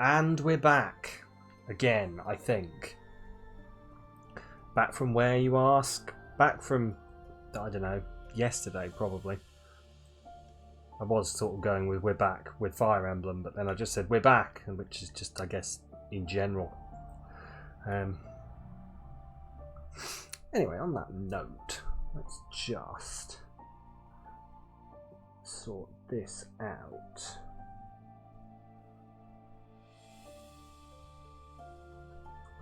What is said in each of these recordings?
And we're back. Again, I think. Back from where, you ask? Back from, I don't know, yesterday probably. I was sort of going with we're back with Fire Emblem, but then I just said we're back, which is just, I guess, in general. Anyway, on that note, let's just sort this out.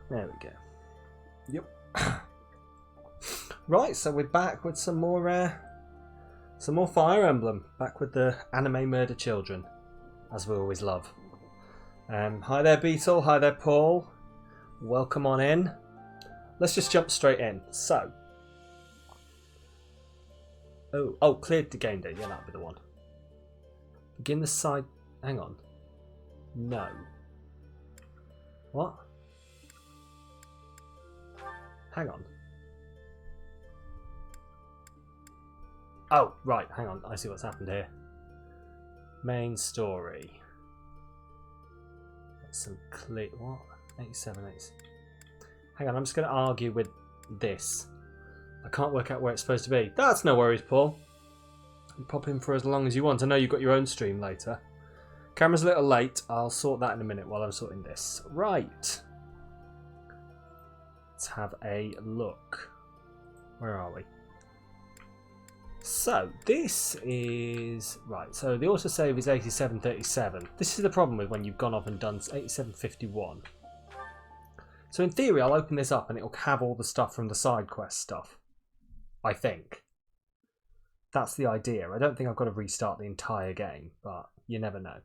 There we go. Yep. Right, so we're back with some more Fire Emblem. Back with the anime murder children, as we always love. Hi there, Beetle. Hi there, Paul. Welcome on in. Let's just jump straight in. So, oh, cleared the game day. Yeah, that'll be the one. Begin the side. Hang on. No. What? Hang on. Oh, right. Hang on. I see what's happened here. Main story. That's some clear. What? 87. Hang on. I'm just going to argue with this. I can't work out where it's supposed to be. That's no worries, Paul. You pop in for as long as you want. I know you've got your own stream later. Camera's a little late. I'll sort that in a minute while I'm sorting this. Right. Let's have a look. Where are we? So, this is... Right, so the autosave is 8737. This is the problem with when you've gone off and done 8751. So in theory, I'll open this up and it'll have all the stuff from the side quest stuff. I think. That's the idea. I don't think I've got to restart the entire game, but you never know.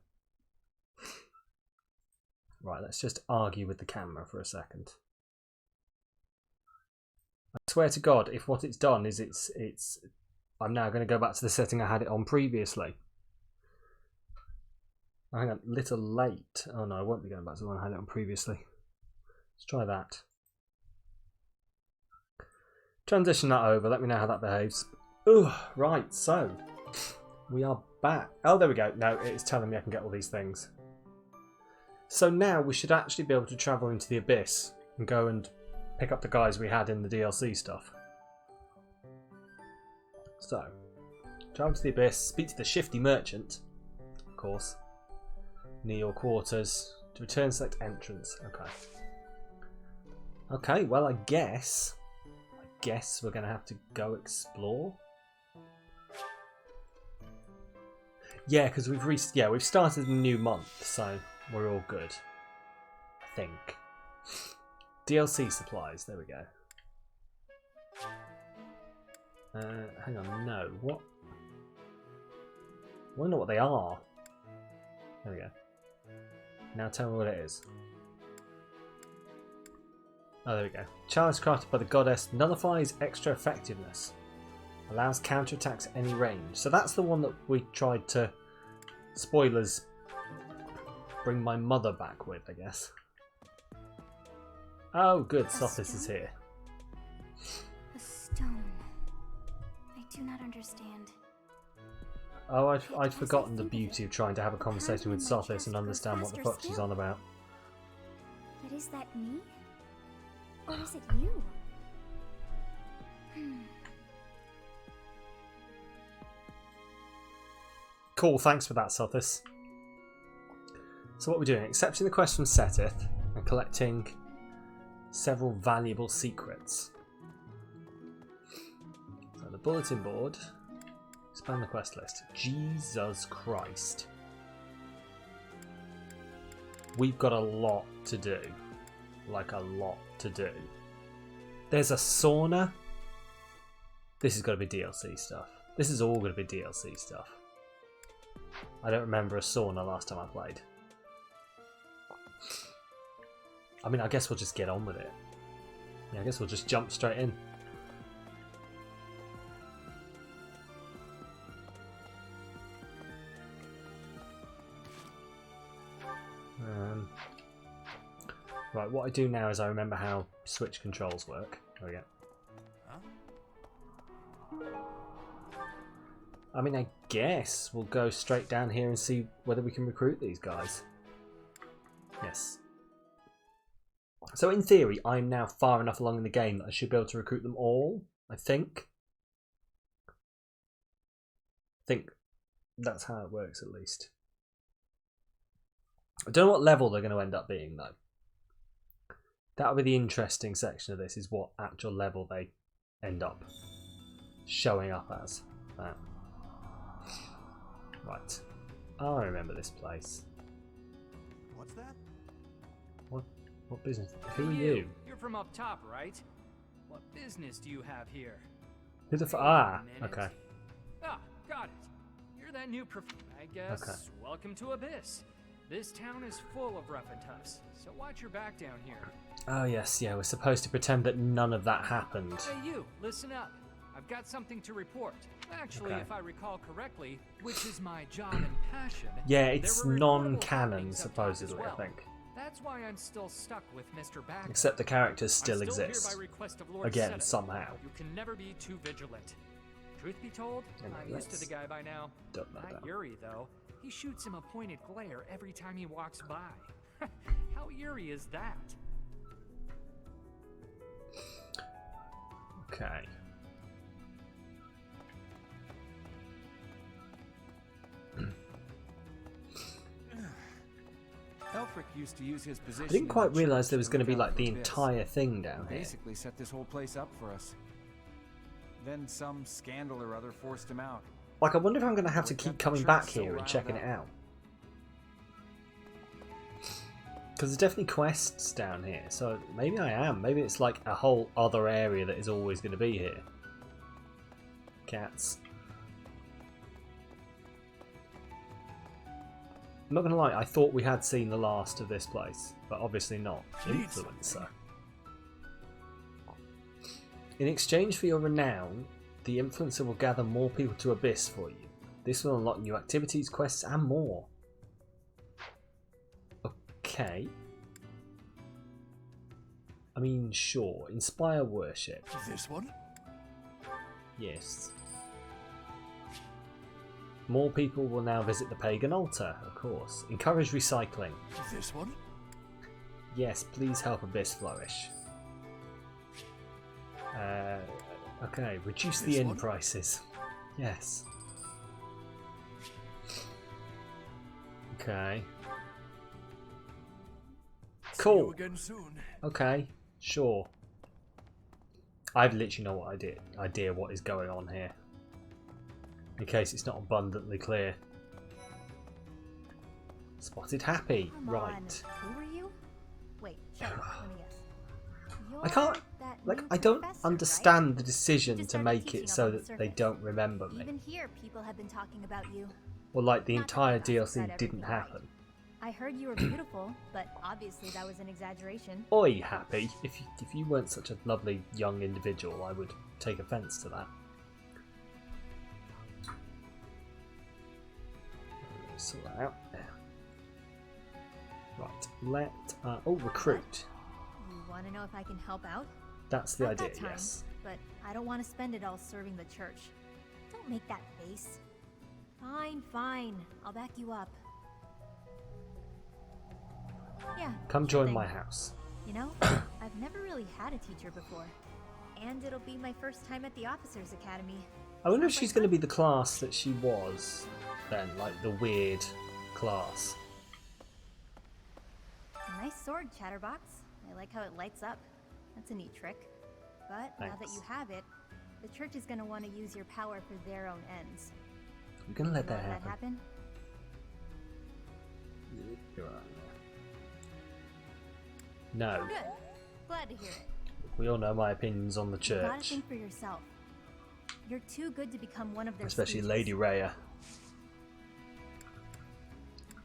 Right, let's just argue with the camera for a second. I swear to God, if what it's done is it's I'm now going to go back to the setting I had it on previously. Hang on, little late. Oh no, I won't be going back to the one I had it on previously. Let's try that. Transition that over, let me know how that behaves. Ooh, right, so we are back. Oh, there we go. No, it's telling me I can get all these things. So now we should actually be able to travel into the Abyss and go and pick up the guys we had in the DLC stuff. So, travel to the Abyss, speak to the shifty merchant, of course, near your quarters. To return, select entrance. Okay. Okay, well, I guess we're going to have to go explore. Yeah, because we've started a new month, so we're all good. I think. DLC supplies, there we go. Hang on, no. What? I wonder what they are. There we go. Now tell me what it is. Oh, there we go. Chalice crafted by the goddess nullifies extra effectiveness. Allows counterattacks any range. So that's the one that we tried to, spoilers, bring my mother back with, I guess. Oh, good. Sophis is here. A stone. I do not understand. Oh, I'd forgotten the beauty of trying to have a conversation with Sophis and understand what the fuck she's on about. But is that me? Or is it you? Cool, thanks for that, Sophis. So what we're doing, accepting the quest from Setith and collecting several valuable secrets. So the bulletin board, expand the quest list. Jesus Christ. We've got a lot to do. Like a lot to do. There's a sauna. This is going to be DLC stuff. This is all going to be DLC stuff. I don't remember a sauna last time I played. I mean, I guess we'll just get on with it. Yeah, I guess we'll just jump straight in. Right, what I do now is I remember how Switch controls work. There we go. I mean, I guess we'll go straight down here and see whether we can recruit these guys. Yes. So in theory, I'm now far enough along in the game that I should be able to recruit them all, I think. I think that's how it works, at least. I don't know what level they're going to end up being, though. That'll be the interesting section of this, is what actual level they end up showing up as. Right. Oh, I remember this place. What's that? What business? Who are you? You're from up top, right? What business do you have here? Who the Wait Ah, a minute. okay. Ah, got it. You're that new I guess. Okay. Welcome to Abyss. This town is full of rough and toughs, so watch your back down here. Oh, yes, yeah, we're supposed to pretend that none of that happened. Hey, you, listen up. I've got something to report. Actually, Okay. if I recall correctly, which is my job and passion. Yeah, there it's were incredible non-canon, happenings up top as supposedly, well. I think. That's why I'm still stuck with Mr. Bagwell. Except the characters still I'm still exist. Here by request of Lord Again, Sedith. somehow. You can never be too vigilant. Truth be told, Anyway, I'm used to the guy by now. Don't know Not that. Yuri, though. He shoots him a pointed glare every time he walks by. How eerie is that? Okay. Elfric used to use his position. I didn't quite realise there was going to be look like out the for Abyss. entire thing down He here. basically set this whole place up for us. Then some scandal or other forced him out. Like, I wonder if I'm going to have to What keep kept the coming church back so here and riled checking it up? out. Because there's definitely quests down here, so maybe I am. Maybe it's like a whole other area that is always going to be here. Cats. I'm not going to lie, I thought we had seen the last of this place, but obviously not. Influencer. In exchange for your renown, the Influencer will gather more people to Abyss for you. This will unlock new activities, quests, and more. Okay. I mean, sure. Inspire worship. This one? Yes. More people will now visit the pagan altar, of course. Encourage recycling. This one? Yes, please help Abyss flourish. Okay, reduce the This inn one? prices. Yes. Okay. See you Cool. again soon. Okay, sure. I've literally no idea what is going on here. In case it's not abundantly clear. Spotted Happy, Come right. on. Who are you? Wait, shut up. Let me guess. I can't, You're that like, new I don't professor, understand right? the decision Just to started make teaching it up so on the that they surface. don't remember me. Even here, people have been talking about you. Or like the Not that entire they must have DLC said didn't everything right. happen. I heard you were beautiful, but obviously that was an exaggeration. Oi, Happy. If you weren't such a lovely young individual, I would take offence to that. Sort that out. Right, recruit. You want to know if I can help out? That's the Not idea, that time, yes. but I don't want to spend it all serving the church. Don't make that face. Fine, fine. I'll back you up. Yeah. Come sure join thing. my house. You know, I've never really had a teacher before. And it'll be my first time at the Officers Academy. I wonder if Sounds she's like going to fun. be the class that she was then, like the weird class. Nice sword, Chatterbox. I like how it lights up. That's a neat trick. But now that Thanks. you have it, the church is going to want to use your power for their own ends. You're going to let Wanna that let happen. happen? You're right. No. Good. Glad to hear it. We all know my opinions on the You gotta church. think for yourself. You're too good to become one of their Especially stooges. Lady Rhea.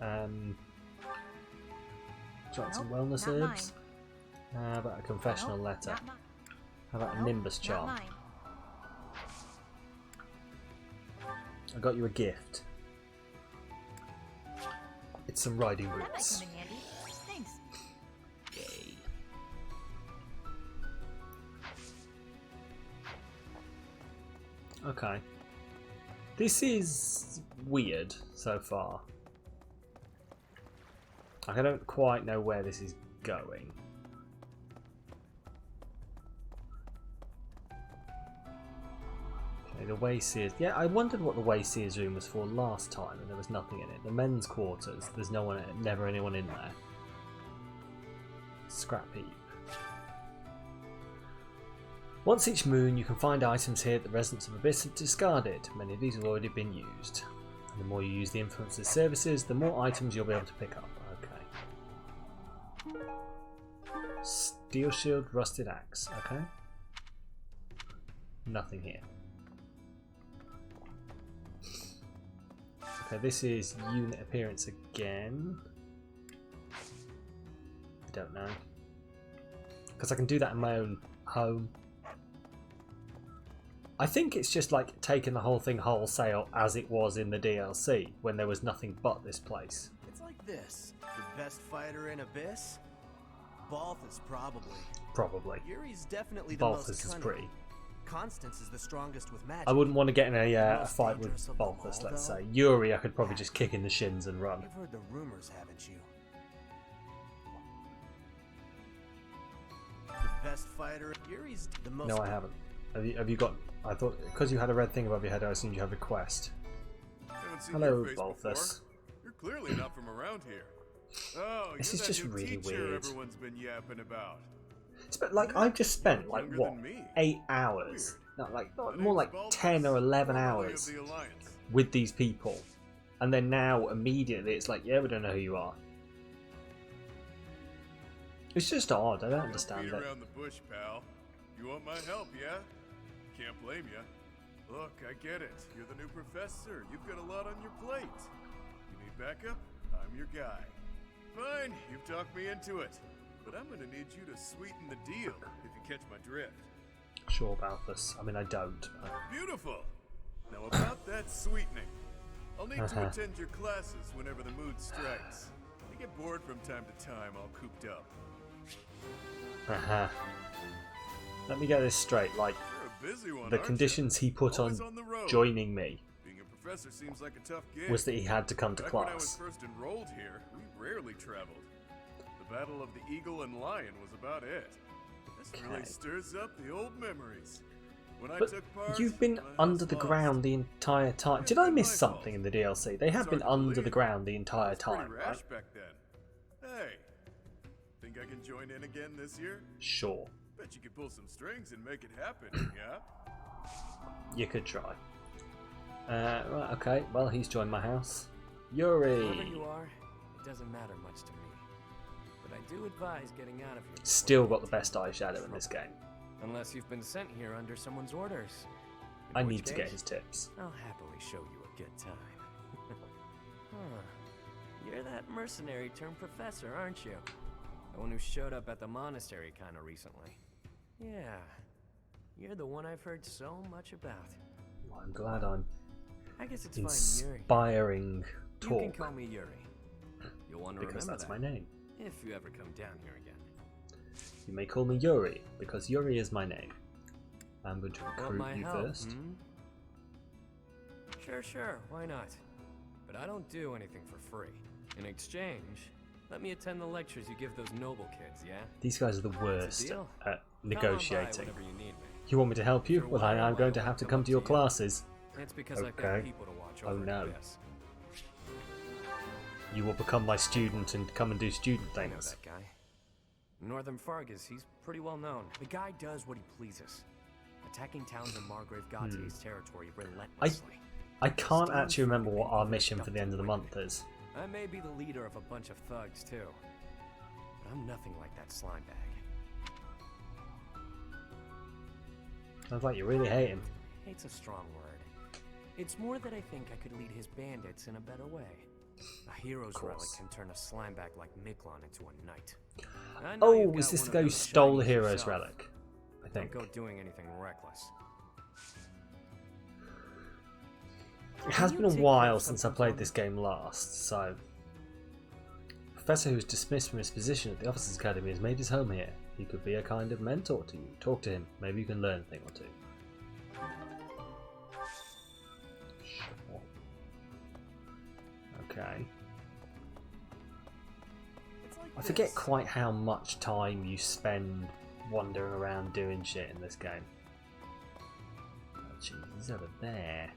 Do you want some Nope, wellness not herbs? How about a confessional Nope, letter? not mine. How about a Nope, Nimbus not charm? mine. I got you a gift. It's some riding That might boots. come in handy. Thanks. Yay. Okay. This is weird so far. I don't quite know where this is going. Okay, the Wayseers. Yeah, I wondered what the Wayseers room was for last time, and there was nothing in it. The men's quarters. There's no one, never anyone in there. Scrap heap. Once each moon, you can find items here that the residents of Abyss have discarded. Many of these have already been used. And the more you use the Influencer's services, the more items you'll be able to pick up. Okay. Steel shield, rusted axe. Okay. Nothing here. Okay, this is unit appearance again. I don't know. Because I can do that in my own home. I think it's just like taking the whole thing wholesale as it was in the DLC when there was nothing but this place. It's like this. The best fighter in Abyss? Balthus, probably. Probably. Yuri's definitely the Balthus most is cunning. pretty. Constance is the strongest with magic. I wouldn't want to get in a most fight with dangerous of them Balthus, all, let's though? say. Yuri I could probably just kick in the shins and run. You've heard the rumors, haven't you? The best fighter. Yuri's the most. No, I haven't. Have you got... I thought, because you had a red thing above your head, I assumed you have a quest. Haven't seen Hello, your face Balthus. before. You're clearly not from around here. Oh, This you're is that just new really teacher weird. Everyone's been yapping about. But like, I've just spent like Younger what, than me. 8 hours? No, like My more name's like Balthus, 10 or 11 formerly of hours the Alliance. with these people, and then now immediately it's like, yeah, we don't know who you are. It's just odd. I don't understand Don't it. beat around the bush, pal. You want my help, yeah? Can't blame you. Look, I get it. You're the new professor. You've got a lot on your plate. You need backup? I'm your guy. Fine, you've talked me into it. But I'm gonna need you to sweeten the deal, if you catch my drift. Sure, Balthus. I mean, I don't. But... Beautiful! Now about that sweetening. I'll need to attend your classes whenever the mood strikes. I get bored from time to time, all cooped up. Let me get this straight. Like, You're a busy one, the aren't conditions he put Always on on the road. joining me Being a professor seems like a tough gig. was that he had to come to Back when I was class. first enrolled here, we rarely traveled. The Battle of the Eagle and Lion was about it. This really Okay. stirs up the old memories. When I But took part, you've been my house under the lost. ground the entire time. Did I miss something in the DLC? They have It's been hard to under the believe. ground the entire It's pretty time, rash right? back then. Hey, think I can join in again this year? Sure. Bet you could pull some strings and make it happen, yeah? You could try. Right, okay. Well, he's joined my house. Yuri! Whoever you are, it doesn't matter much to me. But I do advise getting out of here. before Still you got the get best eyeshadow in this game. Unless you've been sent here under someone's orders. In I which need to get case, his tips. I'll happily show you a good time. Huh. You're that mercenary turned professor, aren't you? The one who showed up at the monastery kinda recently. Yeah. You're the one I've heard so much about. Well, I'm glad I'm I guess it's fine, Yuri. inspiring You can talk. call me Yuri. You'll want to Because remember that's that my name. if you ever come down here again. You may call me Yuri, because Yuri is my name. I'm going to Want recruit my you help, first. hmm? Sure, why not? But I don't do anything for free. In exchange, let me attend the lectures you give those noble kids, yeah? These guys are the worst deal. at Come on by negotiating. whenever you need me. You want me to help you? For a Well, while, I'm going I to won't have to come come up to your to you. classes. It's because I've got Okay. people to watch Oh, over no. at Abyss. You will become my student and come and do student I know things. that guy. Northern Fargus, he's pretty well known. The guy does what he pleases. Attacking towns in Margrave Gautier's territory relentlessly. I can't actually remember what our mission for the end of the month is. I may be the leader of a bunch of thugs, too. But I'm nothing like that slime bag. Sounds like you really hate him. Hate's a strong word. It's more that I think I could lead his bandits in a better way. A hero's relic course. can turn a slimebag like Miklon into a knight. I know you've Oh, is got this one the of guy who those stole the shinies hero's yourself. relic? I Don't think. go doing anything reckless. It has Can been you a take while care of since I something played for this me? game last, so... Professor who was dismissed from his position at the Officers Academy has made his home here. He could be a kind of mentor to you. Talk to him. Maybe you can learn a thing or two. Sure. Okay. I forget quite how much time you spend wandering around doing shit in this game. Oh jeez, he's over there.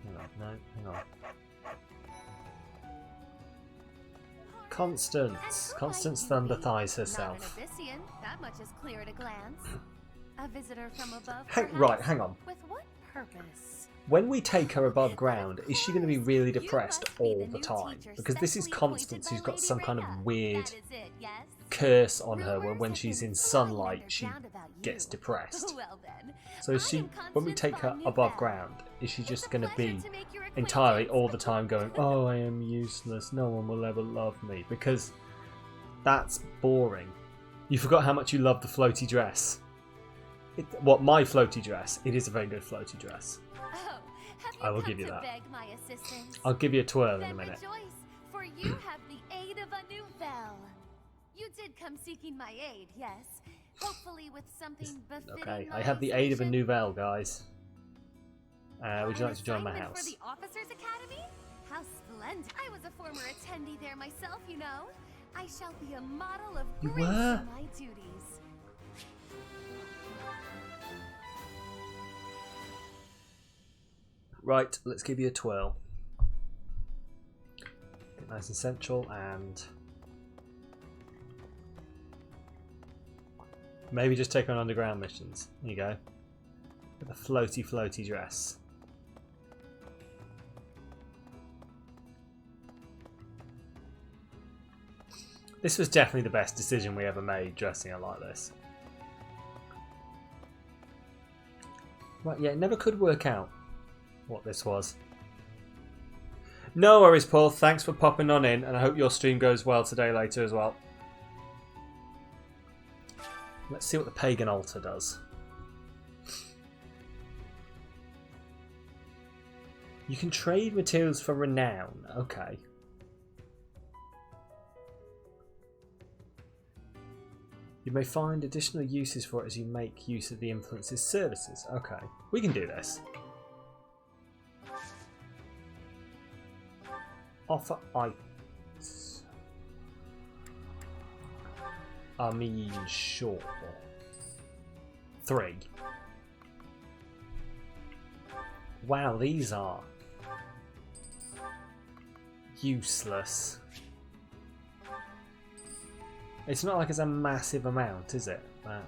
Hang on, no, hang on. Constance. Constance Thunder Thighs herself. Not an Abyssian, that much is clear at a glance. A visitor from above. Right, hang on. With what purpose? When we take her above ground, is she going to be really depressed all the time? Because this is Constance who's got some kind of weird curse on her where when she's in sunlight she gets depressed. So is she, when we take her above ground, is she just going to be entirely all the time going, oh, I am useless, no one will ever love me? Because that's boring. You forgot how much you love the floaty dress. My floaty dress? It is a very good floaty dress. I will give you that. I'll give you a twirl in a minute. For you have the aid of a Nouvelle. You did come seeking my aid, yes. Hopefully with something befitting. Okay, I have the aid of a Nouvelle, guys. Would you like to join my For house? the Officers Academy? How splendid. I was a former attendee there myself, you know. I shall be a model of You grace were? in my duties. Right, let's give you a twirl. Get nice and central and maybe just take on underground missions. There you go. With a floaty dress. This was definitely the best decision we ever made, dressing her like this. Right, yeah, it never could work out what this was. No worries, Paul. Thanks for popping on in, and I hope your stream goes well today later as well. Let's see what the pagan altar does. You can trade materials for renown. Okay. You may find additional uses for it as you make use of the influence's services. Okay, we can do this. Offer items. I mean, sure. 3. Wow, these are useless. It's not like it's a massive amount, is it? I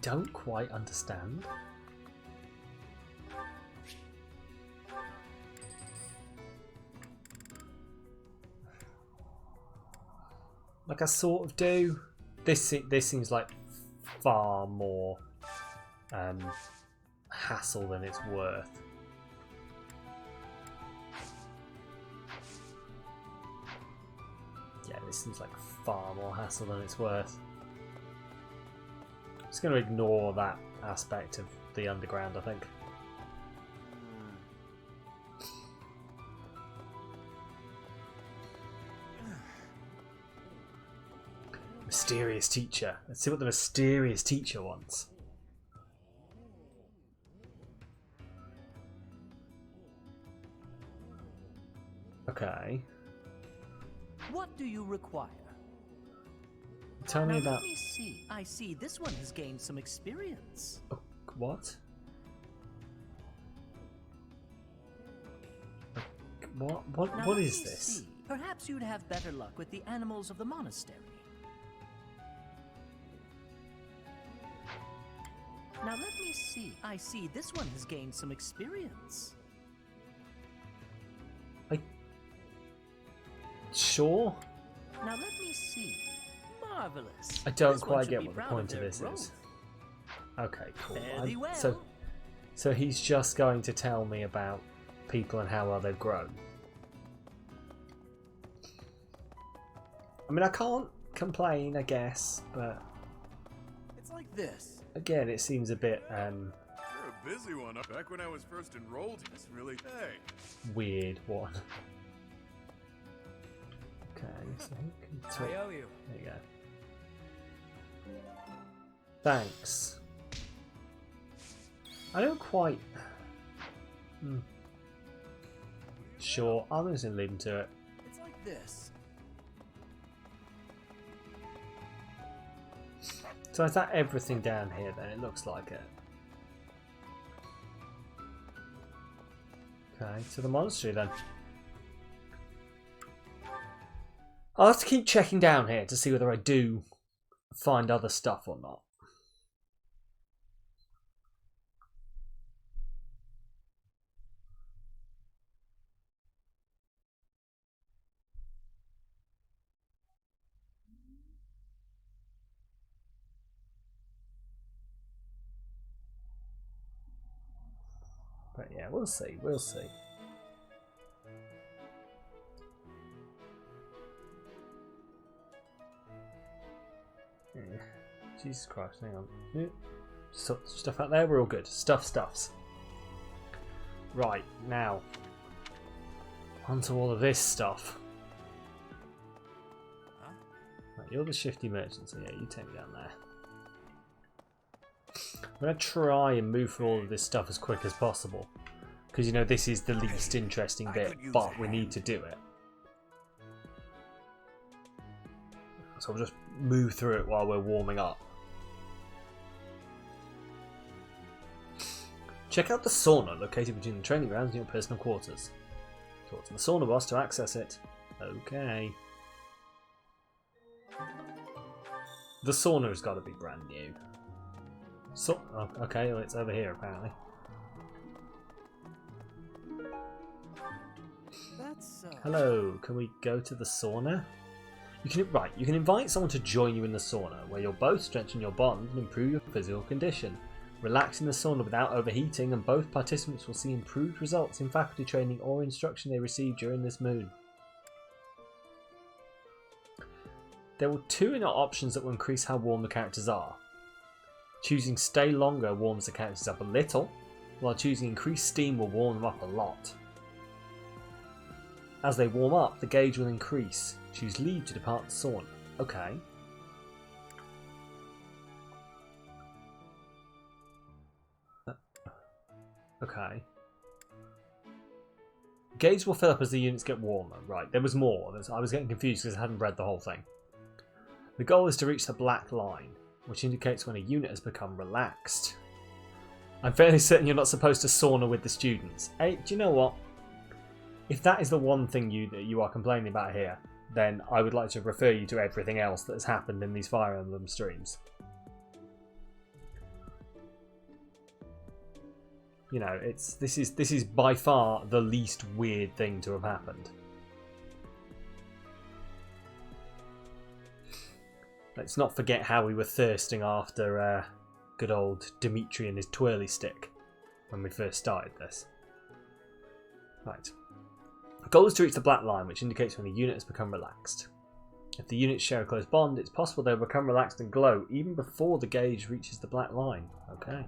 don't quite understand. Like I sort of do. This seems like far more hassle than it's worth. Yeah, this seems like far more hassle than it's worth. I'm just going to ignore that aspect of the underground, I think. Mysterious teacher. Let's see what the mysterious teacher wants. Okay. What do you require? Tell me Now, about... let me see. I see this one has gained some experience. Oh, what? What is this? See. Perhaps you'd have better luck with the animals of the monastery. Now let me see. I see this one has gained some experience. Sure? Now let me see. Marvelous. I don't This one quite should get be what the proud point of of their this growth. is. Okay, cool. Fare thee well. So he's just going to tell me about people and how well they've grown. I mean, I can't complain, I guess, but It's like this. again, it seems a bit You're a busy one. Back when I was first enrolled, it's really... Hey, weird one. Okay. So who can I talk? owe you. There you go. Thanks. I don't quite. Sure, I'm just gonna leave him to it. It's like this. So is that everything down here then? It looks like it. Okay, to the monastery then. I'll have to keep checking down here to see whether I do find other stuff or not. But yeah, we'll see, we'll see. Yeah. Jesus Christ, hang on. Yeah. Stuff out there, we're all good. Stuffs. Right, now. Onto all of this stuff. Huh? Right, you're the shifty merchant, so yeah, you take me down there. I'm going to try and move through all of this stuff as quick as possible. Because, you know, this is the least interesting bit, but we need to do it. So we'll just move through it while we're warming up. Check out the sauna located between the training grounds and your personal quarters. Talk to the sauna boss to access it. Okay. The sauna has got to be brand new. So, okay, well, it's over here apparently. That's Hello, can we go to the sauna? You can invite someone to join you in the sauna, where you'll both strengthen your bond and improve your physical condition. Relax in the sauna without overheating, and both participants will see improved results in faculty training or instruction they receive during this moon. There were two inner options that will increase how warm the characters are. Choosing stay longer warms the characters up a little, while choosing increased steam will warm them up a lot. As they warm up, the gauge will increase. Choose leave to depart the sauna. Okay. Okay. Gauge will fill up as the units get warmer. Right, there was more. I was getting confused because I hadn't read the whole thing. The goal is to reach the black line, which indicates when a unit has become relaxed. I'm fairly certain you're not supposed to sauna with the students. Hey, do you know what? If that is the one thing that you are complaining about here, then I would like to refer you to everything else that has happened in these Fire Emblem streams. You know, this is by far the least weird thing to have happened. Let's not forget how we were thirsting after good old Dimitri and his twirly stick when we first started this. Right. The goal is to reach the black line, which indicates when a unit has become relaxed. If the units share a close bond, it's possible they'll become relaxed and glow even before the gauge reaches the black line. Okay.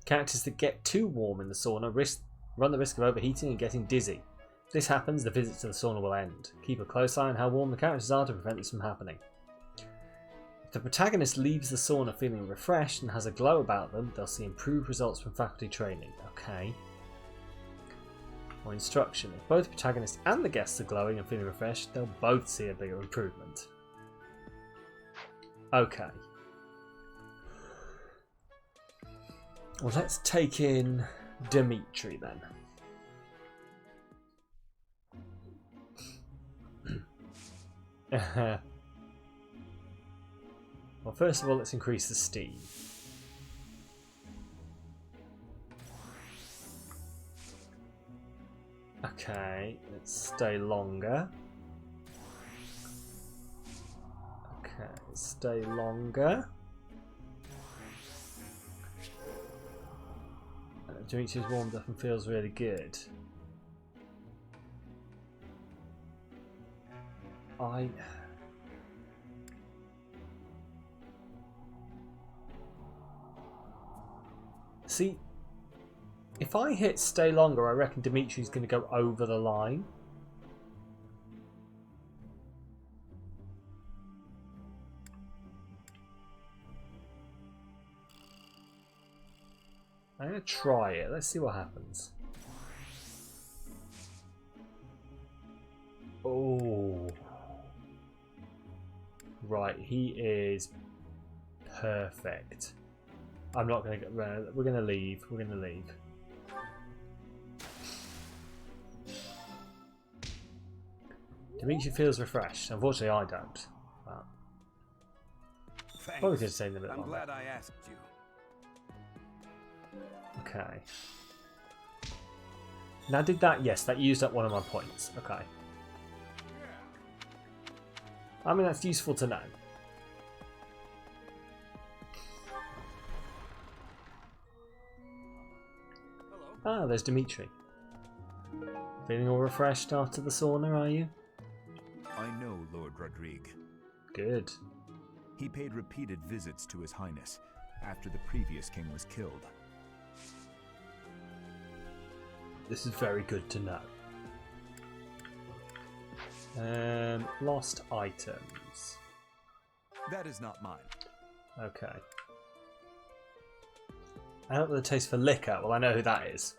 Characters that get too warm in the sauna run the risk of overheating and getting dizzy. If this happens, the visit to the sauna will end. Keep a close eye on how warm the characters are to prevent this from happening. If the protagonist leaves the sauna feeling refreshed and has a glow about them, they'll see improved results from faculty training. Okay. Or instruction. If both the protagonist and the guests are glowing and feeling refreshed, they'll both see a bigger improvement. Okay. Well, let's take in Dimitri then. Well, first of all, let's increase the steam. Okay, let's stay longer. Okay, stay longer. Dimitri's warmed up and feels really good. See, if I hit stay longer, I reckon Dimitri's going to go over the line. I'm going to try it. Let's see what happens. Oh. Right, he is perfect. I'm not going to get... We're going to leave. We're going to leave. Dimitri feels refreshed. Unfortunately, I don't. But probably could have stayed a bit longer. I'm glad I asked you. Okay. Now, did that? Yes, that used up one of my points. Okay. I mean, that's useful to know. Ah, there's Dimitri. Feeling all refreshed after the sauna, are you? I know Lord Rodrigue. Good. He paid repeated visits to His Highness after the previous king was killed. This is very good to know. Lost items. That is not mine. Okay. Out with a taste for liquor. Well, I know who that is.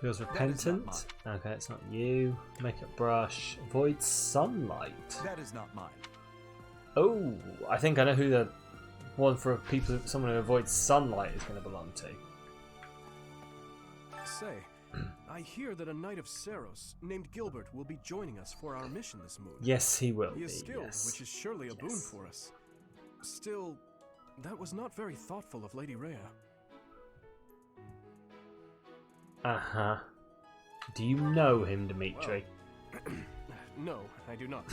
Feels repentant. Okay, it's not you. Makeup brush. Avoid sunlight. That is not mine. Oh, I think I know who the one for people, someone who avoids sunlight is going to belong to. Say, I hear that a knight of Seros named Gilbert will be joining us for our mission this moon. Yes, he will. He is skilled, yes. which is surely a boon for us. Still, that was not very thoughtful of Lady Rhea. Uh-huh. Do you know him, Dimitri? Well, no, I do not.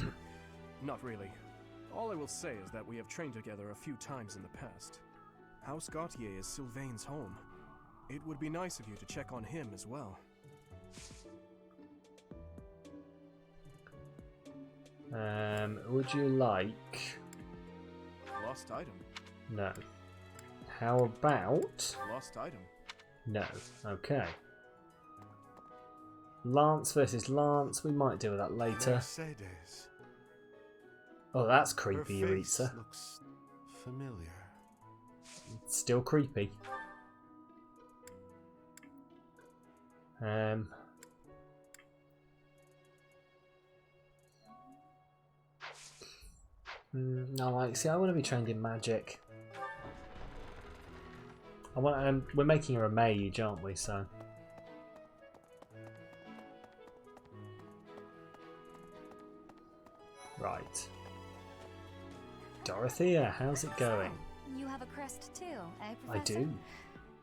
Not really. All I will say is that we have trained together a few times in the past. House Gautier is Sylvain's home. It would be nice of you to check on him as well. Would you like... Lost item. No. How about... Lost item. No. Okay. Lance versus Lance. We might deal with that later. Mercedes. Oh, that's creepy, Her face Yuritsa. looks familiar. Still creepy. No, like, see, I want to be trained in magic. I want. We're making her a mage, aren't we? So. Right. Dorothea, how's it going? You have a crest too, eh, I Professor? do.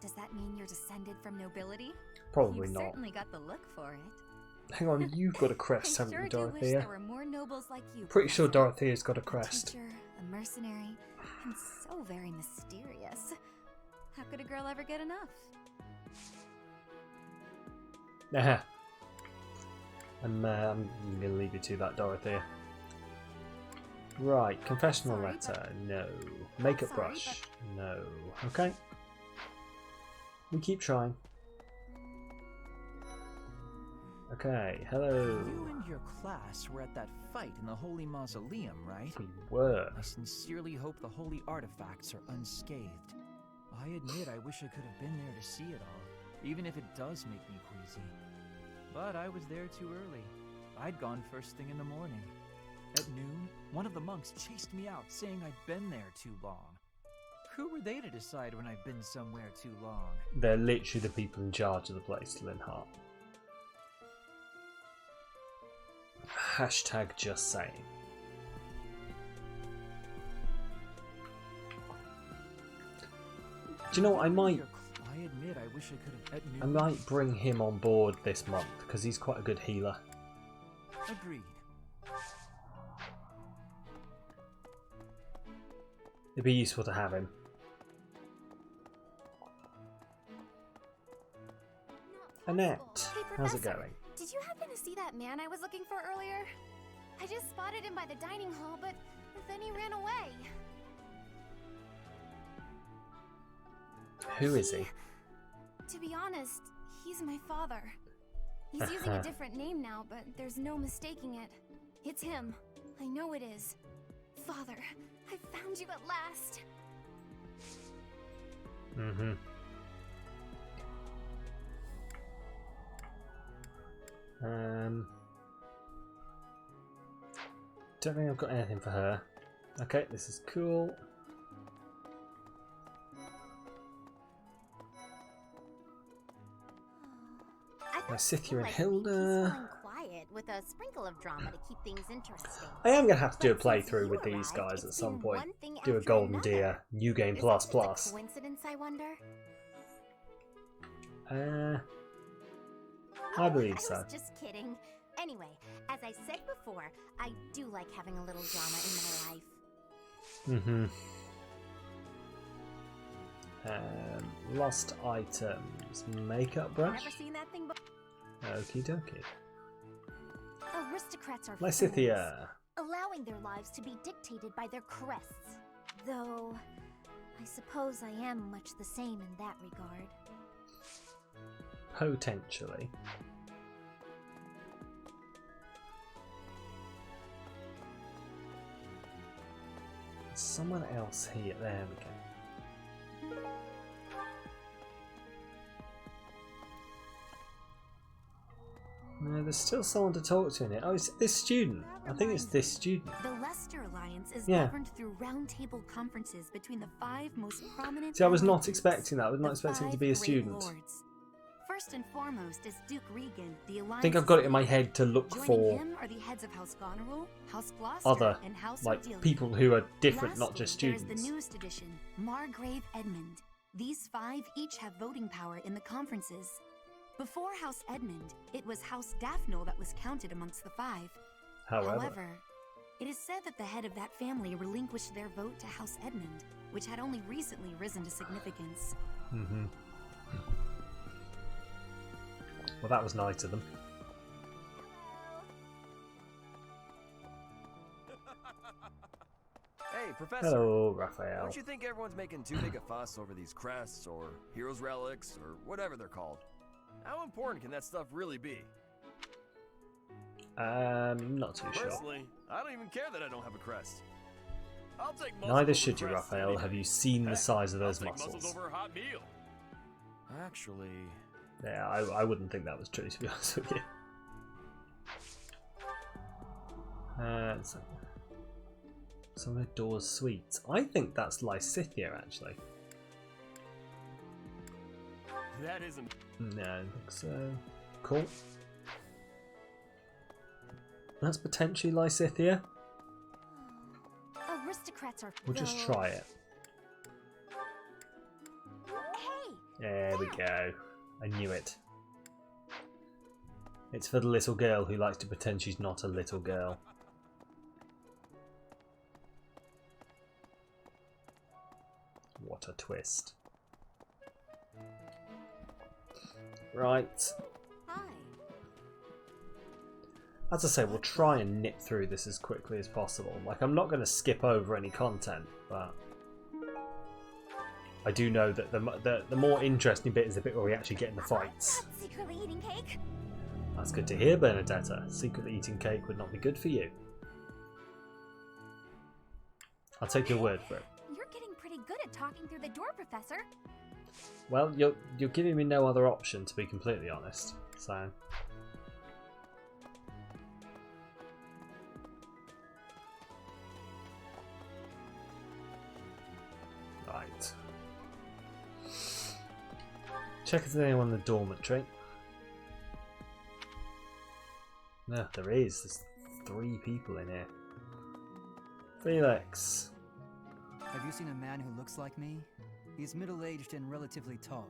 Does that mean you're descended from nobility? Probably You've not. certainly got the look for it. Hang on, you've got a crest, I haven't sure you, do wish Dorothea? there were more nobles like you. Pretty sure Professor. Dorothea's got a crest. A teacher, a mercenary, and so very mysterious. How could a girl ever get enough? Nah. I'm going to leave you to that, Dorothea. Right, confessional Sorry, letter, no. Makeup Sorry, brush, no. Okay. We keep trying. Okay, hello. You and your class were at that fight in the Holy Mausoleum, right? We were. I sincerely hope the holy artifacts are unscathed. I admit I wish I could have been there to see it all, even if it does make me queasy. But I was there too early. I'd gone first thing in the morning. At noon, one of the monks chased me out, saying I'd been there too long. Who were they to decide when I've been somewhere too long? They're literally the people in charge of the place, Linhart. Hashtag just saying. Do you know what? I might admit I wish I could have at noon. I might bring him on board this month because he's quite a good healer. Agreed. It'd be useful to have him. Annette, Hey, how's it Professor, going? Did you happen to see that man I was looking for earlier? I just spotted him by the dining hall, but then he ran away. Who is he? To be honest, he's my father. He's using a different name now, but there's no mistaking it. It's him. I know it is. Father, I found you at last. Mm-hmm. Don't think I've got anything for her. Okay, this is cool. Scythia and Hilda. Quiet with a sprinkle of drama to keep things interesting. I am going to have to do a playthrough with these guys at some point. Do a Golden Deer, New Game Plus Plus. Coincidence, I wonder? I believe so. I was just kidding. Anyway, as I said before, I do like having a little drama in my life. Lost items. Makeup brush? Never seen that thing before. Okie dokie. Aristocrats are Lysithia. fools, allowing their lives to be dictated by their crests. Though, I suppose I am much the same in that regard. Potentially. There's someone else here. There we go. No, there's still someone to talk to in it. Oh, it's this student. I think it's this student. The Leicester Alliance is Yeah. governed through roundtable conferences between the 5 most prominent. See, I was not allies, expecting that. I was not the expecting to 5 be a great student. lords. First and foremost is Duke Regan, the Alliance. I think I've got it in my head to look Joining for him are the heads of House Goneril, House Gloucester, other, and House like, Odelia. people who are different, not Lastly, just there's students. the newest addition, Margrave Edmund. These 5 each have voting power in the conferences. Before House Edmund, it was House Daphne that was counted amongst the 5. However, it is said that the head of that family relinquished their vote to House Edmund, which had only recently risen to significance. Well, that was nice of them. Hey, Professor. Hello, Raphael. Don't you think everyone's making too big a fuss over these crests or heroes relics or whatever they're called? How important can that stuff really be? Not too sure. Personally, I don't even care that I don't have a crest. I'll take muscles Neither over should you, crests Raphael. any Have day. you seen the Heck, size of I'll those take muscles muscles? over a hot meal. Actually, Yeah, I wouldn't think that was true, to be honest with you. Some adores sweets. I think that's Lysithia, actually. that isn't. No, I don't think so. Cool. That's potentially Lysithia. Aristocrats are We'll just fools. try it. Hey! There we go. I knew it. It's for the little girl who likes to pretend she's not a little girl. What a twist. Right. Hi. As I say, we'll try and nip through this as quickly as possible. Like, I'm not going to skip over any content, but I do know that the more interesting bit is the bit where we actually get in the fights. Secretly eating cake? That's good to hear, Bernadetta. Secretly eating cake would not be good for you. I'll take your word for it. You're getting pretty good at talking through the door, Professor. Well, you're giving me no other option, to be completely honest. So. Right. Check if there's anyone in the dormitory. No, there is. There's 3 people in here. Felix. Have you seen a man who looks like me? He's middle-aged and relatively tall.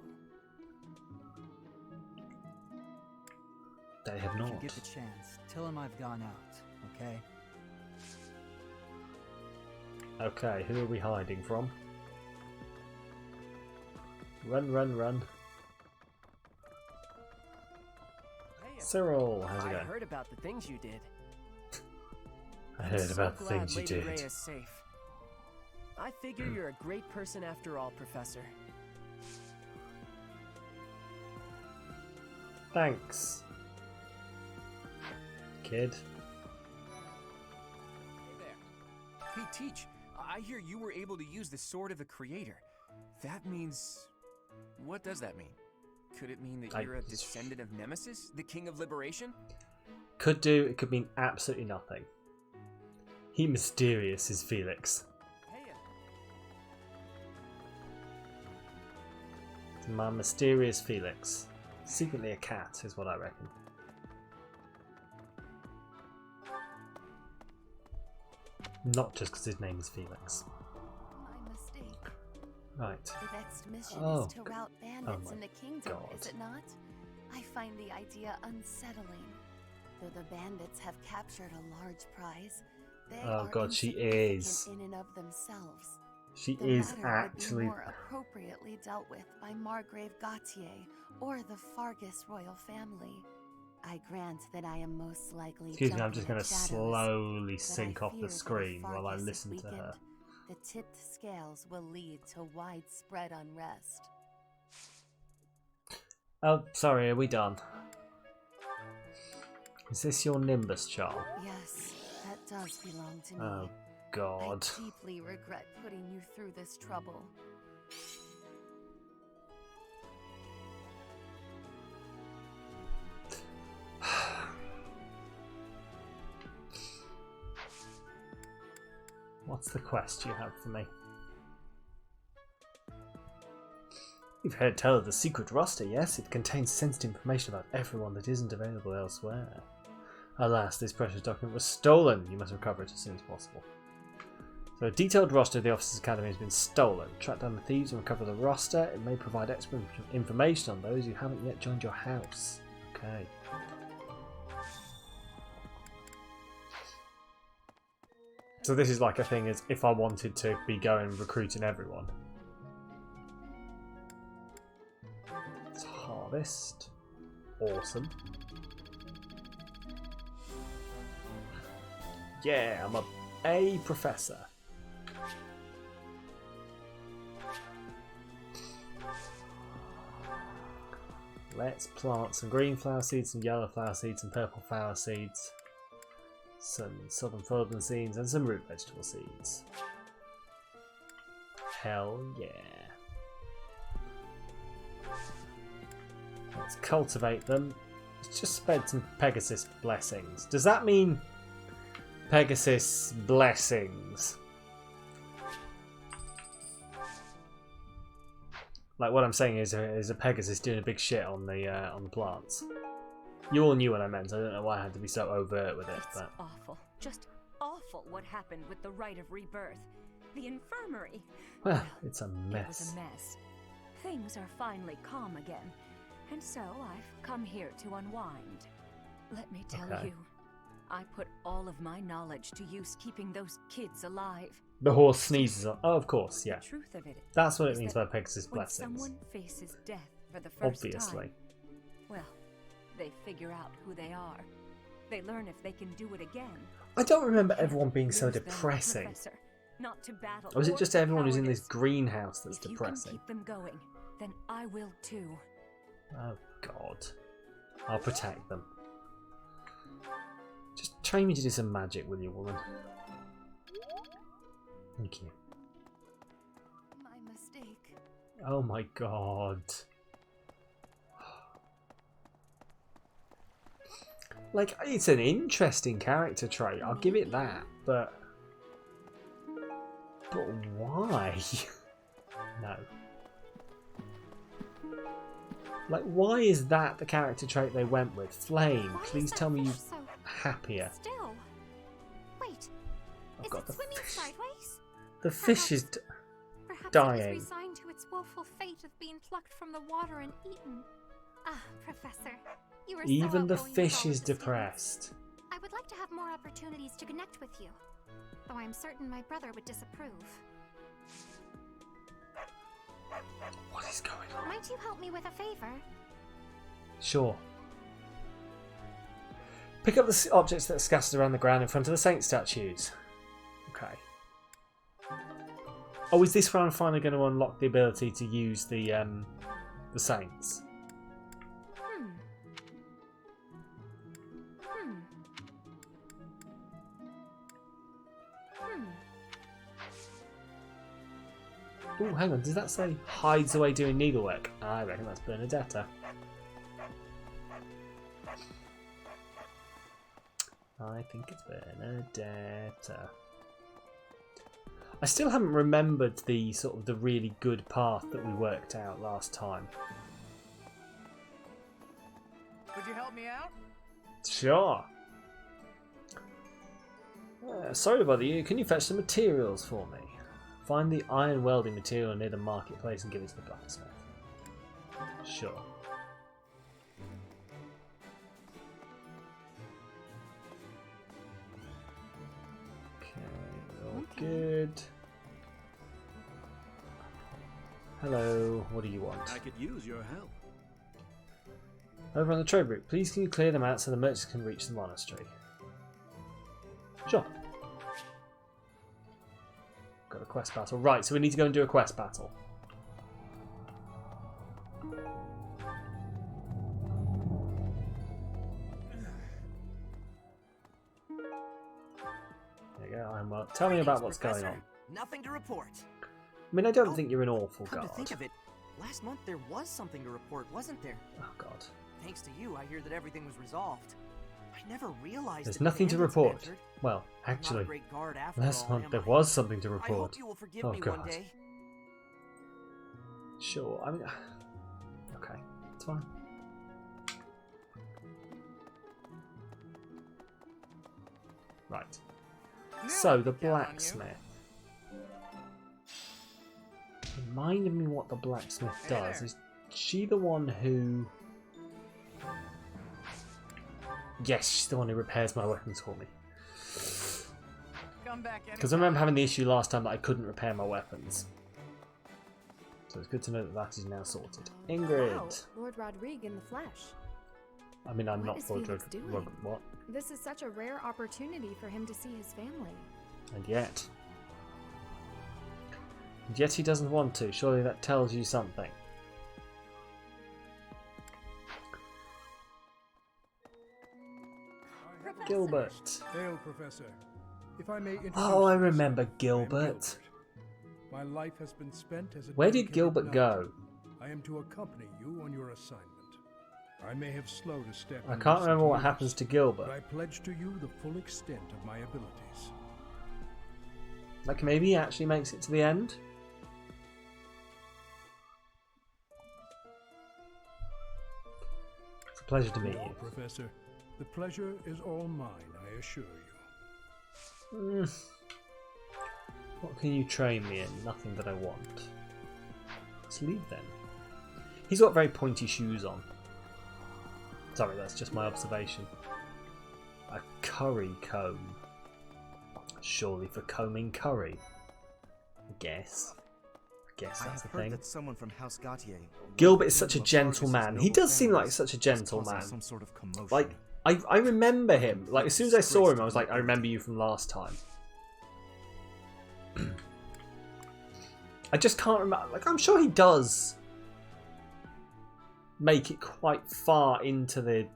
They have If not. you get the chance, tell him I've gone out, okay? Okay, who are we hiding from? Run, run, run. Cyril, how's it I going? heard about the things you did. I heard about the Glad things you Lady did. Ray is safe. I figure you're a great person after all, Professor. Thanks, kid. Hey there. Hey, Teach. I hear you were able to use the Sword of the Creator. That means... What does that mean? Could it mean that you're a descendant of Nemesis, the King of Liberation? Could do. It could mean absolutely nothing. He mysterious is Felix. My mysterious Felix. Secretly a cat is what I reckon. Not just because his name is Felix. My mistake. Right. The next mission is to rout bandits in the kingdom, is it not? I find the idea unsettling. Though the bandits have captured a large prize, they are she is. in and of themselves. She the is matter actually would be more appropriately dealt with by Margrave Gautier or the Fargus royal family. I grant that I am most likely. Excuse me, I'm just going to slowly sink off the screen while I listen to her. The tipped scales will lead to widespread unrest. Oh, sorry, are we done? Is this your Nimbus, Charles? Yes, that does belong to me. Oh, God. I deeply regret putting you through this trouble. What's the quest you have for me? You've heard tell of the secret roster, yes? It contains sensitive information about everyone that isn't available elsewhere. Alas, this precious document was stolen. You must recover it as soon as possible. So a detailed roster of the Officers' Academy has been stolen. Track down the thieves and recover the roster. It may provide extra information on those who haven't yet joined your house. Okay. So this is like a thing as if I wanted to be going recruiting everyone. Let's harvest. Awesome. Yeah, I'm a professor. Let's plant some green flower seeds, some yellow flower seeds, some purple flower seeds, some southern frozen seeds, and some root vegetable seeds. Hell yeah. Let's cultivate them. Let's just spread some Pegasus blessings. Does that mean Pegasus blessings? Like what I'm saying is a Pegasus doing a big shit on the plants. You all knew what I meant. I don't know why I had to be so overt with it. It's awful. Just awful what happened with the rite of rebirth. The infirmary. Well, it's a mess. It was a mess. Things are finally calm again. And so I've come here to unwind. Let me tell you, I put all of my knowledge to use keeping those kids alive. The horse sneezes on. Oh, of course, yeah. The truth of it That's what it means by Pegasus blessings. When someone faces death for the first Obviously. time, well, they figure out who they are. They learn if they can do it again. I don't remember everyone being so depressing. Not to battle. Or is it just everyone who's in this cowardice. greenhouse that's If you depressing? can keep them going, then I will too. Oh God. I'll protect them. Just train me to do some magic, will you, woman? Thank you. My mistake. Oh my God. Like, it's an interesting character trait, I'll give it that, but why? No. Like, why is that the character trait they went with? Flame, please tell me you're happier. Still. Wait. Oh Is God, it the swimming fish. sideways? The fish is Perhaps dying. it was resigned to its woeful fate of being plucked from the water and eaten. Ah, Professor, you were so Even the outgoing with fish all is of the students. depressed. I would like to have more opportunities to connect with you, though I am certain my brother would disapprove. What is going on? Might you help me with a favor? Sure. Pick up the objects that are scattered around the ground in front of the saint statues. Okay. Oh, is this where I'm finally going to unlock the ability to use the saints? Oh, hang on. Does that say hides away doing needlework? I reckon that's Bernadetta. I think it's Bernadetta. I still haven't remembered the sort of the really good path that we worked out last time. Would you help me out? Sure. Sorry to bother you. Can you fetch some materials for me? Find the iron welding material near the marketplace and give it to the blacksmith. Sure. Good. Hello, what do you want? I could use your help. Over on the trade route, please can you clear them out so the merchants can reach the monastery? Sure. Got a quest battle. Right, so we need to go and do a quest battle. There you go. Tell me about what's going on. Nothing to report. I mean, I don't think you're an awful Come guard. to think of it, last month there was something to report, wasn't there? Oh God. Thanks to you, I hear that everything was resolved. I never realized. There's nothing to report. Well, actually, last month there was something to I report. hope you will forgive Oh me God. one day. Sure. I mean, okay, it's fine. Right. So the blacksmith. Remind me what the blacksmith does. Is she the one who? Yes, she's the one who repairs my weapons for me. Because I remember having the issue last time that I couldn't repair my weapons. So it's good to know that that is now sorted. Ingrid. Wow, Lord Rodrigue in the flesh. I mean, I'm What not is Lord Felix Rodrigue. doing? What? This is such a rare opportunity for him to see his family. And yet he doesn't want to. Surely that tells you something. Gilbert. Hail, Professor. If I may introduce Oh, I myself, remember I am Gilbert. My life has been spent as a Where did dedicated Gilbert knight. go? I am to accompany you on your assignment. I may have slowed a step. I in can't recent remember what years, happens to Gilbert. But I pledge to you the full extent of my abilities. Like maybe he actually makes it to the end? It's a pleasure to meet No, you. Professor. The pleasure is all mine, I assure you. What can you train me in? Nothing that I want. Let's leave then. He's got very pointy shoes on. Sorry, that's just my observation. A curry comb. Surely for combing curry. I guess that's the thing. That someone from House Gautier. Gilbert is such a gentle man. He does seem like such a gentle man. Some sort of commotion. Like, I remember him. Like, as soon as I saw him, I was like, I remember you from last time. I just can't remember. Like, I'm sure he does make it quite far into the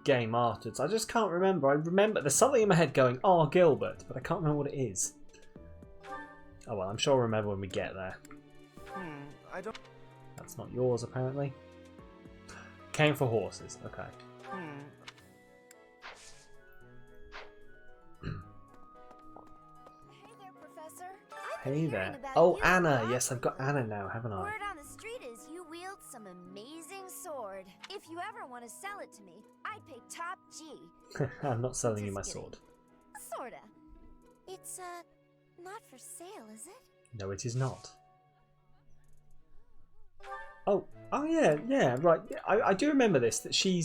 game afterwards. I just can't remember. I remember there's something in my head going, oh, Gilbert, but I can't remember what it is. Oh well, I'm sure I'll remember when we get there. I don't. That's not yours, apparently. Came for horses. Okay. Professor. Hey there. Oh, Anna. Yes, I've got Anna now, haven't I? Word on the street is you wield some amazing sword. If you ever want to sell it to me, I'd pay top G. I'm not selling you my sword. Sorta. It's, not for sale, is it? No, it is not. Oh yeah, right. Yeah, I do remember this, that she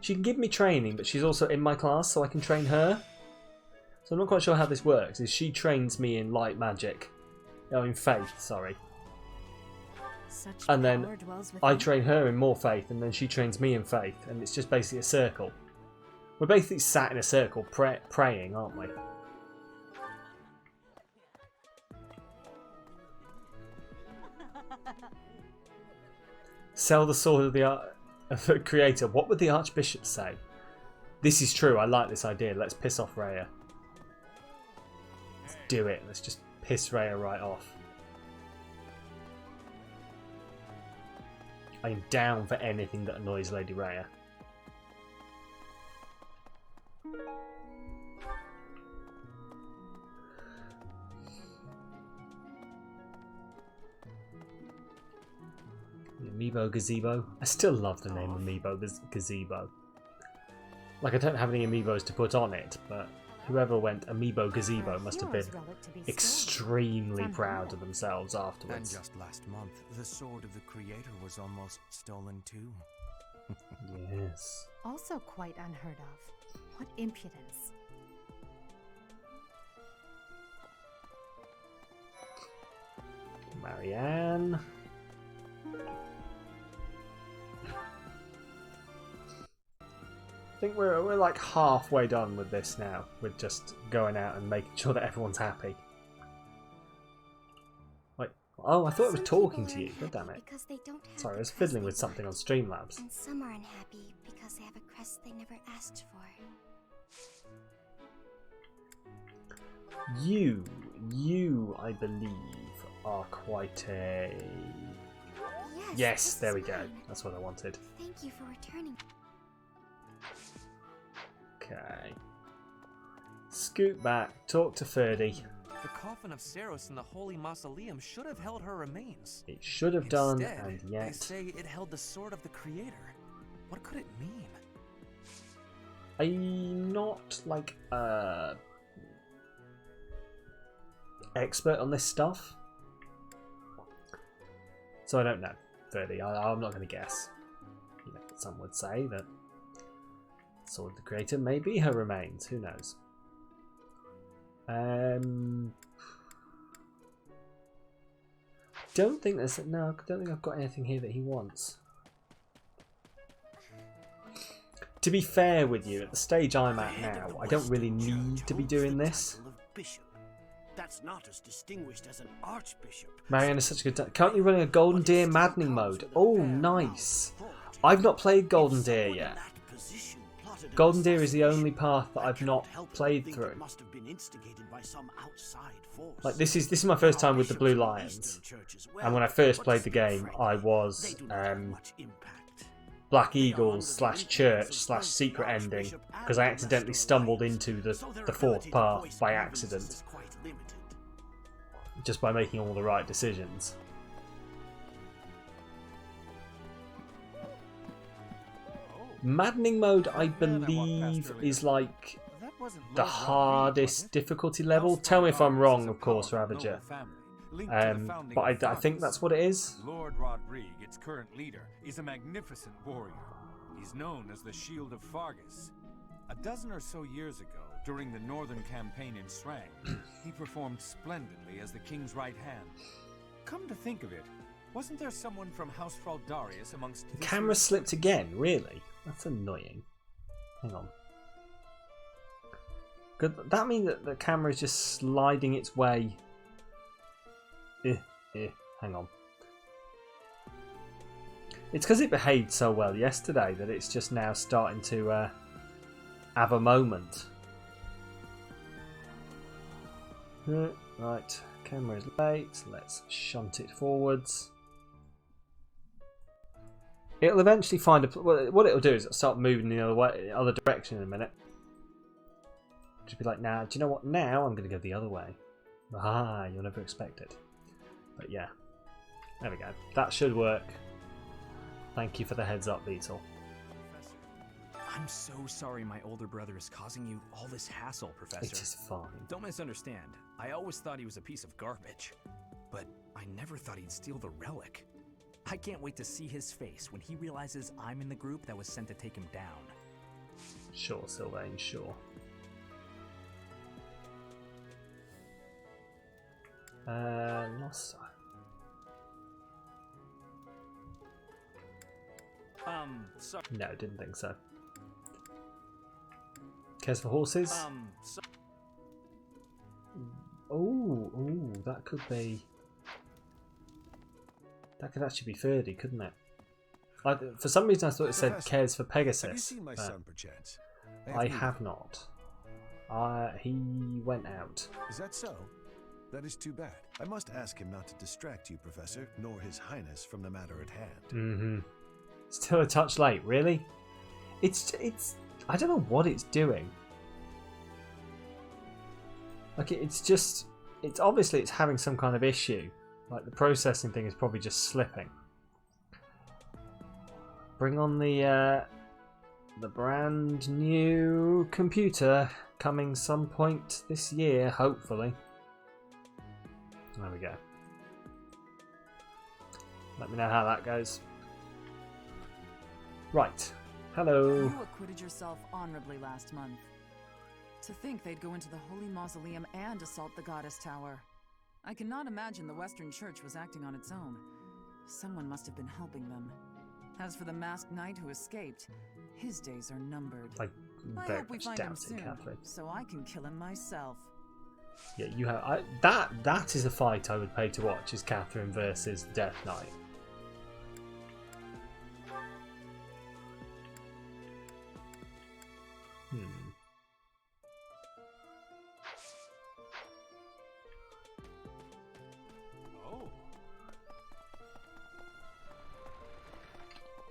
can give me training, but she's also in my class, so I can train her. So I'm not quite sure how this works. Is she trains me in light magic? Oh, in faith, sorry. Such And then power dwells I within. train her in more faith, and then she trains me in faith, and it's just basically a circle. We're basically sat in a circle praying, aren't we? Sell the sword of the creator. What would the archbishop say? This is true. I like this idea. Let's piss off Rhea. Let's do it. Let's just piss Rhea right off. I'm down for anything that annoys Lady Rhea. The Amiibo Gazebo. I still love the name Amiibo Gazebo. Like, I don't have any Amiibos to put on it, but whoever went Amiibo Gazebo must have been extremely proud of themselves afterwards. And just last month, the sword of the creator was almost stolen too. Yes. Also quite unheard of. What impudence. Marianne. I think we're like halfway done with this now. We're just going out and making sure that everyone's happy. Wait, oh, I thought it was talking to you. God damn it. Sorry, I was fiddling with something on Streamlabs. And some are unhappy because they have a crest they never asked for. You, I believe, are quite a... Yes, there we go. That's what I wanted. Thank you for returning. Okay. Scoot back, talk to Ferdy. The coffin of Saros in the Holy Mausoleum should have held her remains. It should have done, Instead, and yet... they say it held the sword of the Creator. What could it mean? I'm not, like, expert on this stuff. So I don't know, Ferdy. I'm not going to guess. You know, some would say that Sword of the Creator may be her remains. Who knows? Don't think there's I don't think I've got anything here that he wants. To be fair with you, at the stage I'm at now, I don't really need to be doing this. That's not as distinguished as an archbishop. Marianne is such a good time. Currently running a Golden Deer maddening mode. Oh, nice. I've not played Golden Deer yet. Golden Deer is the only path that I've not played through. Like, this is my first time with the Blue Lions, and when I first played the game, I was Black Eagles / Church / Secret Ending, because I accidentally stumbled into the fourth path by accident, just by making all the right decisions. Maddening mode, I believe, is like the hardest difficulty level. Tell me if I'm wrong, of course, Ravager. But I think that's what it is. Lord Rodrigue, its current leader, is a magnificent warrior. He's known as the Shield of Fargus. A dozen or so years ago, during the Northern Campaign in Srang, he performed splendidly as the king's right hand. Come to think of it, wasn't there someone from House Fraldarius amongst... The camera slipped again, really? That's annoying. Hang on. Could that mean that the camera is just sliding its way? Hang on. It's because it behaved so well yesterday that it's just now starting to have a moment. Right, camera is late. Let's shunt it forwards. It'll eventually find a... What it'll do is it'll start moving the other direction in a minute. Just be like, nah, do you know what? Now I'm going to go the other way. Ah, you'll never expect it. But yeah. There we go. That should work. Thank you for the heads up, Beetle. I'm so sorry my older brother is causing you all this hassle, Professor. It is fine. Don't misunderstand. I always thought he was a piece of garbage. But I never thought he'd steal the relic. I can't wait to see his face when he realizes I'm in the group that was sent to take him down. Sure, Sylvain, sure. Lost. Sorry. No, didn't think so. Cares for horses? Oh, that could be... That could actually be Ferdy, couldn't it? For some reason I thought it said cares for Pegasus. Have you seen my son, perchance? I have not. He went out. Is that so? That is too bad. I must ask him not to distract you, Professor, nor His Highness from the matter at hand. Mm-hmm. Still a touch late, really? It's I don't know what it's doing. Like it's obviously it's having some kind of issue. Like the processing thing is probably just slipping. Bring on the brand new computer coming some point this year, hopefully. There we go. Let me know how that goes. Right. Hello. You acquitted yourself honorably last month. To think they'd go into the Holy Mausoleum and assault the Goddess Tower. I cannot imagine the Western Church was acting on its own. Someone must have been helping them. As for the masked knight who escaped, his days are numbered. I hope we find him soon, so I can kill him myself. Yeah, you have. That is a fight I would pay to watch. Is Catherine versus Death Knight. Oh.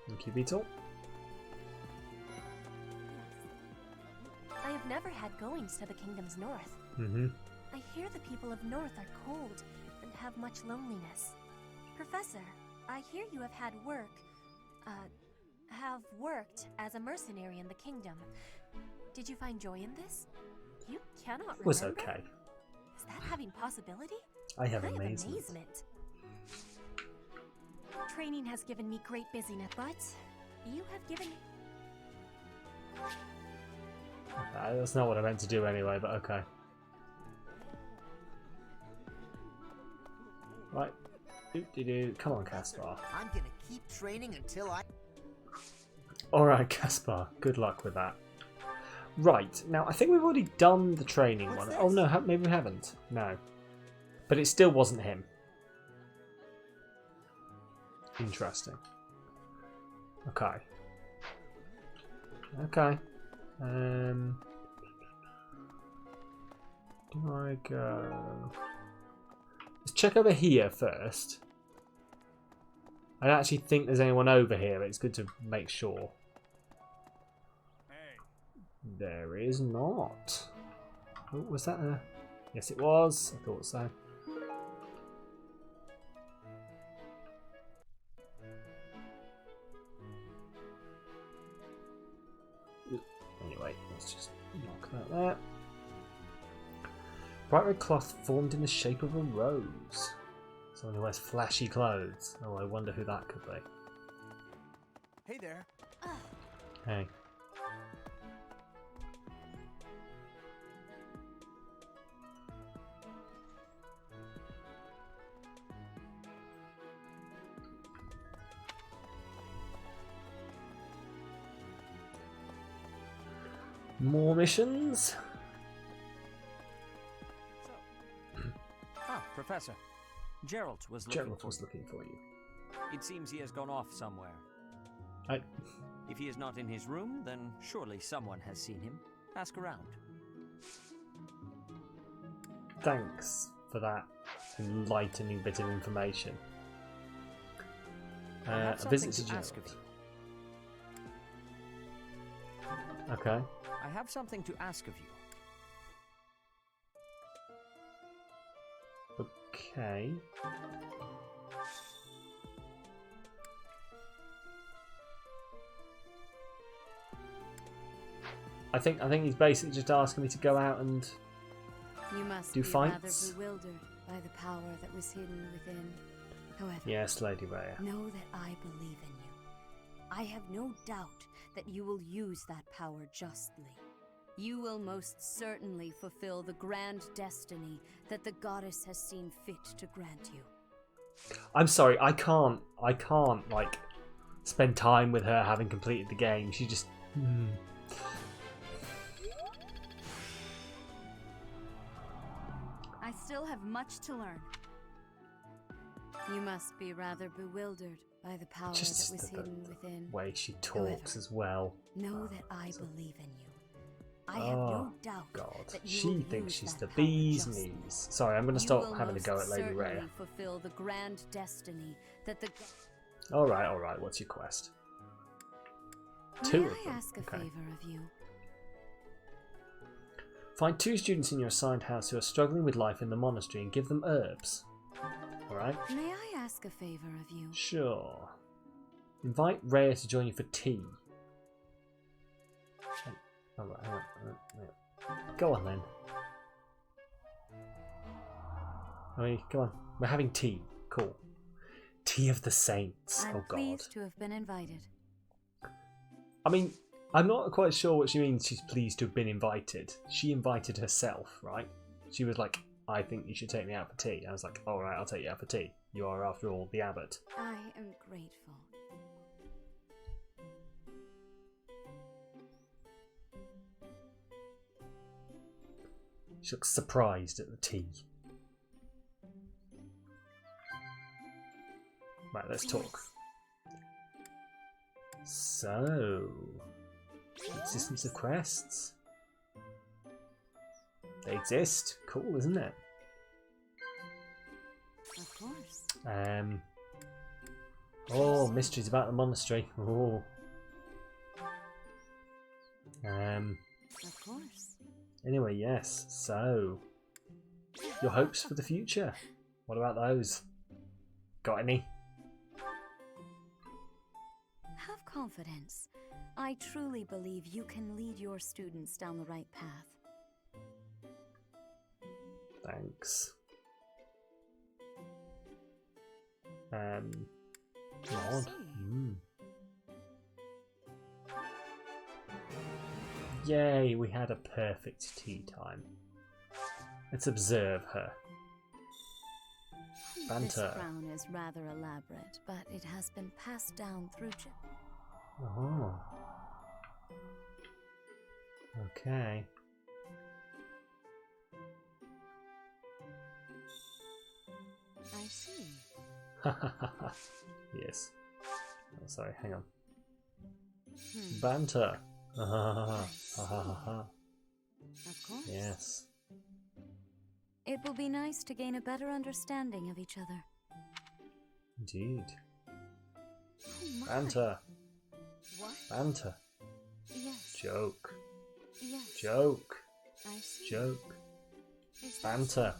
Thank you, Beetle. I have never had goings to the kingdom's north. I hear the people of North are cold and have much loneliness. Professor, I hear you have had worked as a mercenary in the kingdom. Did you find joy in this? You cannot remember? It was okay. Is that having possibility? I have amazement. Training has given me great busyness, but you have given me... That's not what I meant to do anyway, but okay. Right. Doo-doo-doo. Come on, Caspar. I'm gonna keep training until I... Alright, Caspar. Good luck with that. Right. Now, I think we've already done the training one. Oh, no. Maybe we haven't. No. But it still wasn't him. Interesting. Okay. Okay. Do I go... Let's check over here first. I don't actually think there's anyone over here. It's good to make sure. There is not. Oh, was that a... Yes, it was. I thought so. Anyway, let's just knock that there. Bright red cloth formed in the shape of a rose. Someone who wears flashy clothes. Oh, I wonder who that could be. Hey there. Hey. More missions? Professor. Gerald was looking for you. It seems he has gone off somewhere. If he is not in his room, then surely someone has seen him. Ask around. Thanks for that enlightening bit of information. A visit to Gerald. Okay. I have something to ask of you. Okay. I think he's basically just asking me to go out and you must do be fights. rather bewildered by the power that was hidden within. However, yes, Lady Rhea. Know that I believe in you. I have no doubt that you will use that power justly. You will most certainly fulfill the grand destiny that the goddess has seen fit to grant you. I'm sorry, I can't like spend time with her having completed the game. She just I still have much to learn. You must be rather bewildered by the power just that was hidden within. The way she talks as well. Know that I believe in you. I have no doubt that you she thinks she's the bee's knees. Sorry, I'm going to stop having a go at Lady Rhea. Fulfill the grand destiny that the... All right. What's your quest? May Two of I them. ask a favor of you? Find 2 students in your assigned house who are struggling with life in the monastery and give them herbs. Alright? May I ask a favor of you? Sure. Invite Rhea to join you for tea. Alright, hang on. Go on then. I mean, come on. We're having tea. Cool. Tea of the Saints. I'm oh god. Pleased to have been invited. I mean, I'm not quite sure what she means she's pleased to have been invited. She invited herself, right? She was like, I think you should take me out for tea. I was like, alright, I'll take you out for tea. You are, after all, the abbot. I am grateful. She looks surprised at the tea. Right, let's talk. So, existence of quests. They exist. Cool, isn't it? Of course. Oh, mysteries about the monastery. Oh. Of course. Anyway, yes. So, your hopes for the future. What about those? Got any? Have confidence. I truly believe you can lead your students down the right path. Thanks. Lord. Yay, we had a perfect tea time. Let's observe her. Banter. This crown is rather elaborate, but it has been passed down through Oh. Okay. I see. Yes. Oh, sorry, hang on. Banter. Of course. Yes. It will be nice to gain a better understanding of each other. Indeed. Oh, Banter. What? Banter. Yes. Joke. Yes. Joke. I see. Joke. Is that Banter.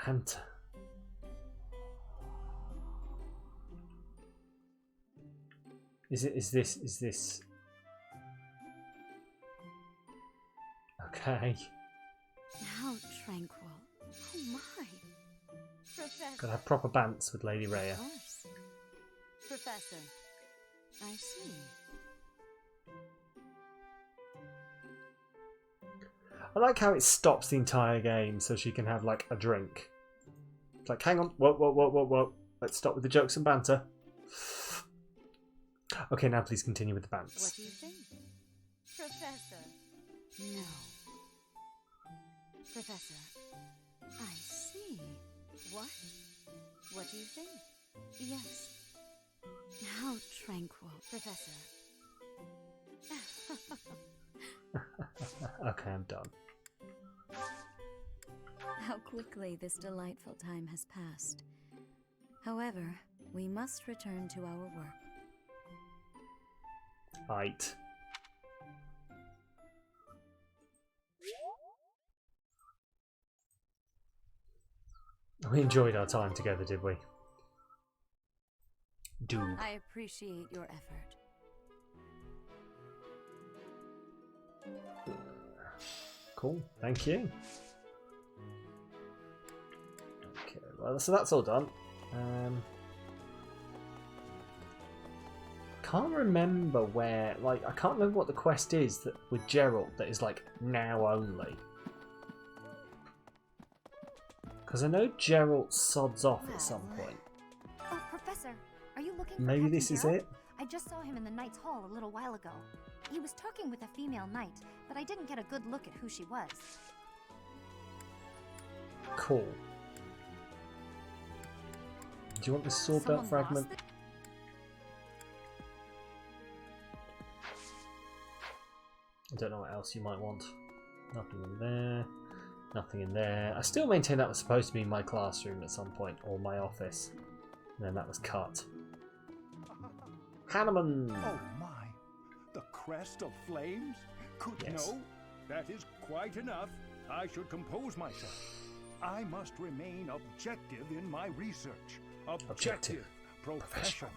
Banter. Is this okay? How tranquil. Oh my. Professor. Gotta have proper bants with Lady Rhea. Of course. Professor. I see. I like how it stops the entire game so she can have like a drink. It's like, hang on, whoa. Let's stop with the jokes and banter. Okay, now please continue with the bants. What do you think? Professor. No. Professor. I see. What? What do you think? Yes. How tranquil, Professor. Okay, I'm done. How quickly this delightful time has passed. However, we must return to our work. Right. We enjoyed our time together, did we? I appreciate your effort. Cool, thank you. Okay, well, so that's all done. Can't remember where, like, I can't remember what the quest is that with Geralt that is like now only. Because I know Geralt sods off at some point. Oh, Professor, are you looking for Maybe Captain this is Geralt? it? I just saw him in the Knight's Hall a little while ago. He was talking with a female knight, but I didn't get a good look at who she was. Cool. Do you want this sword belt fragment? I don't know what else you might want. Nothing in there. Nothing in there. I still maintain that was supposed to be my classroom at some point, or my office. And then that was cut. Hanneman! Oh my! The crest of flames? Could Yes. no? That is quite enough. I should compose myself. I must remain objective in my research. Objective. Professional.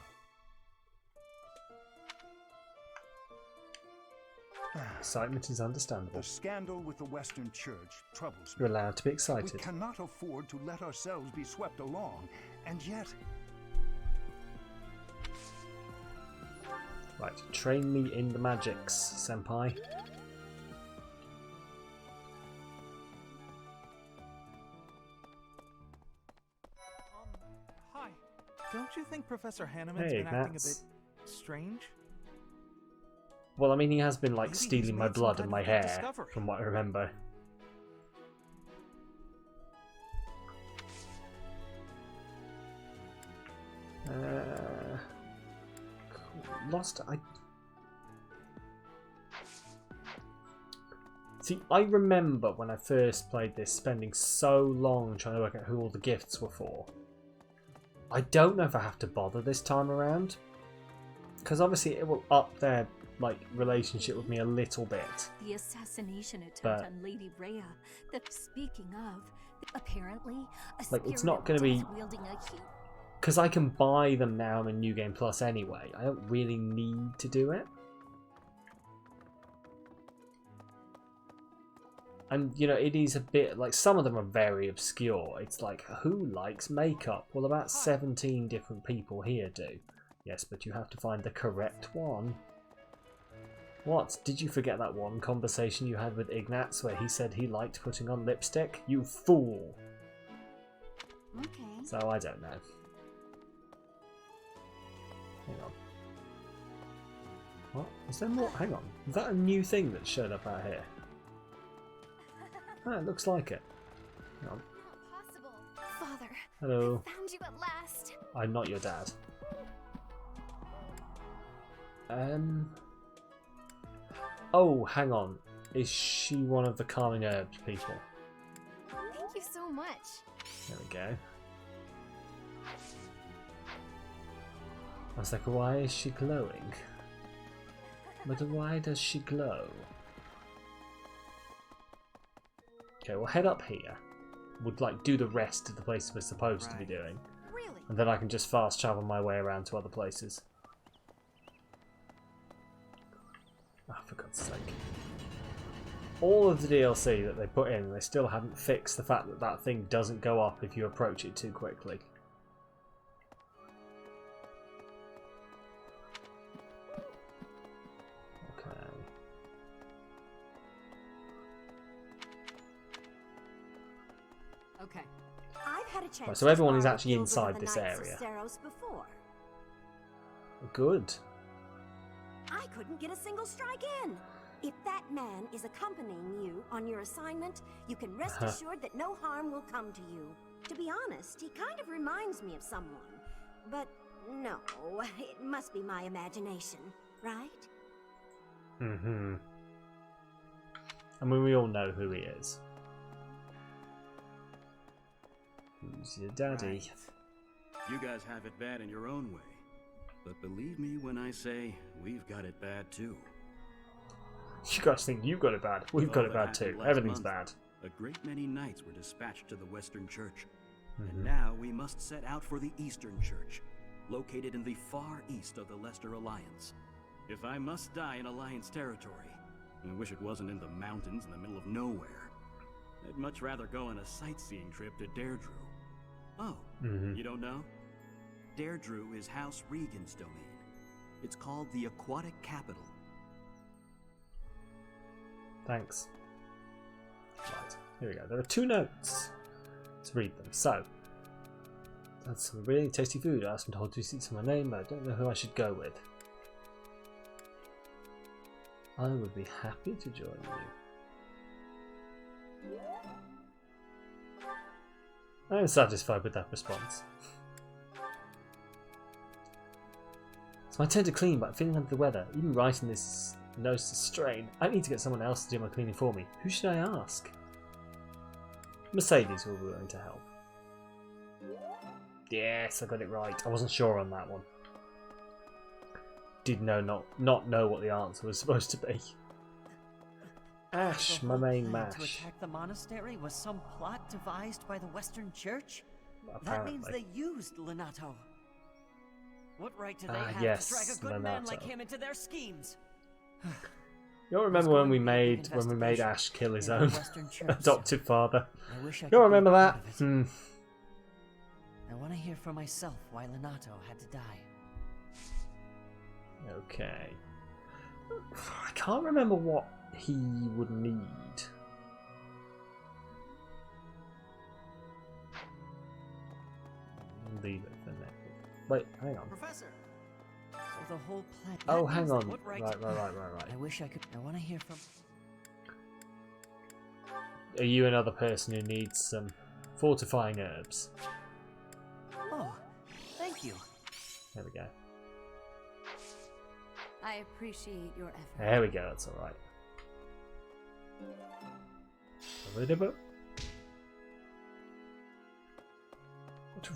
Excitement is understandable. The scandal with the Western Church troubles me. You're allowed to be excited. We cannot afford to let ourselves be swept along, and yet... Right, train me in the magics, senpai. Hi. Don't you think Professor Hanneman's been acting a bit strange? Well, I mean, he has been, like, Maybe stealing my blood and my hair, from what I remember. Lost... See, I remember when I first played this, spending so long trying to work out who all the gifts were for. I don't know if I have to bother this time around. Because obviously it will up their relationship with me a little bit. The assassination attempt But, on Lady Rhea. Speaking of, apparently, a like, it's not going to be... Because I can buy them now I'm in New Game Plus anyway. I don't really need to do it. And, you know, it is a bit... Like, some of them are very obscure. It's like, who likes makeup? Well, about 17 different people here do. Yes, but you have to find the correct one. What? Did you forget that one conversation you had with Ignatz where he said he liked putting on lipstick? You fool! Okay. So, I don't know. Hang on. What? Is there more? Hang on. Is that a new thing that showed up out here? Oh, it looks like it. Hang on. Father, hello. I found you at last. I'm not your dad. Oh, hang on. Is she one of the calming herbs people? Thank you so much. There we go. I was like, why is she glowing? But why does she glow? Okay, we'll head up here. We'll do the rest of the places we're supposed to be doing. Really? And then I can just fast travel my way around to other places. Oh, for God's sake. All of the DLC that they put in, they still haven't fixed the fact that that thing doesn't go up if you approach it too quickly. Okay. Okay. I've had a chance. Right, so everyone is actually inside this area. Before. Good. I couldn't get a single strike in. If that man is accompanying you on your assignment, you can rest assured that no harm will come to you. To be honest, he kind of reminds me of someone. But no, it must be my imagination, right? Mm-hmm. I mean, we all know who he is. Who's your daddy? Right. You guys have it bad in your own way. But believe me when I say, we've got it bad too. You guys think you've got it bad? We've got it bad too. Everything's bad. A great many knights were dispatched to the Western Church. And now we must set out for the Eastern Church, located in the far east of the Leicester Alliance. If I must die in Alliance territory, I wish it wasn't in the mountains in the middle of nowhere. I'd much rather go on a sightseeing trip to Deirdre. Oh, you don't know? Deirdre is House Regan's domain. It's called the Aquatic Capital. Thanks. Right, here we go. There are 2 notes. Let's read them. So, that's some really tasty food. I asked him to hold 2 seats in my name, but I don't know who I should go with. I would be happy to join you. I am satisfied with that response. It's my turn to clean, but I'm feeling under the weather. Even writing this notes is strain. I need to get someone else to do my cleaning for me. Who should I ask? Mercedes will be willing to help. Yes, I got it right. I wasn't sure on that one. Did not know what the answer was supposed to be. Ash, my main plan mash. To attack the monastery was some plot devised by the Western Church? Apparently. That means they used Lenato. What right do they have yes, to drag a good man Lenato. like him into their schemes? You all remember when we made Ash kill his own adoptive father? You all remember that? I want to hear for myself why Lenato had to die. Okay. I can't remember what he would need. Leave it for now. Wait, hang on. Professor. So the whole plan. Oh, hang on. Right. Right. I wish I could. I want to hear from. Are you another person who needs some fortifying herbs? Oh, thank you. There we go. I appreciate your effort. There we go. That's all right. What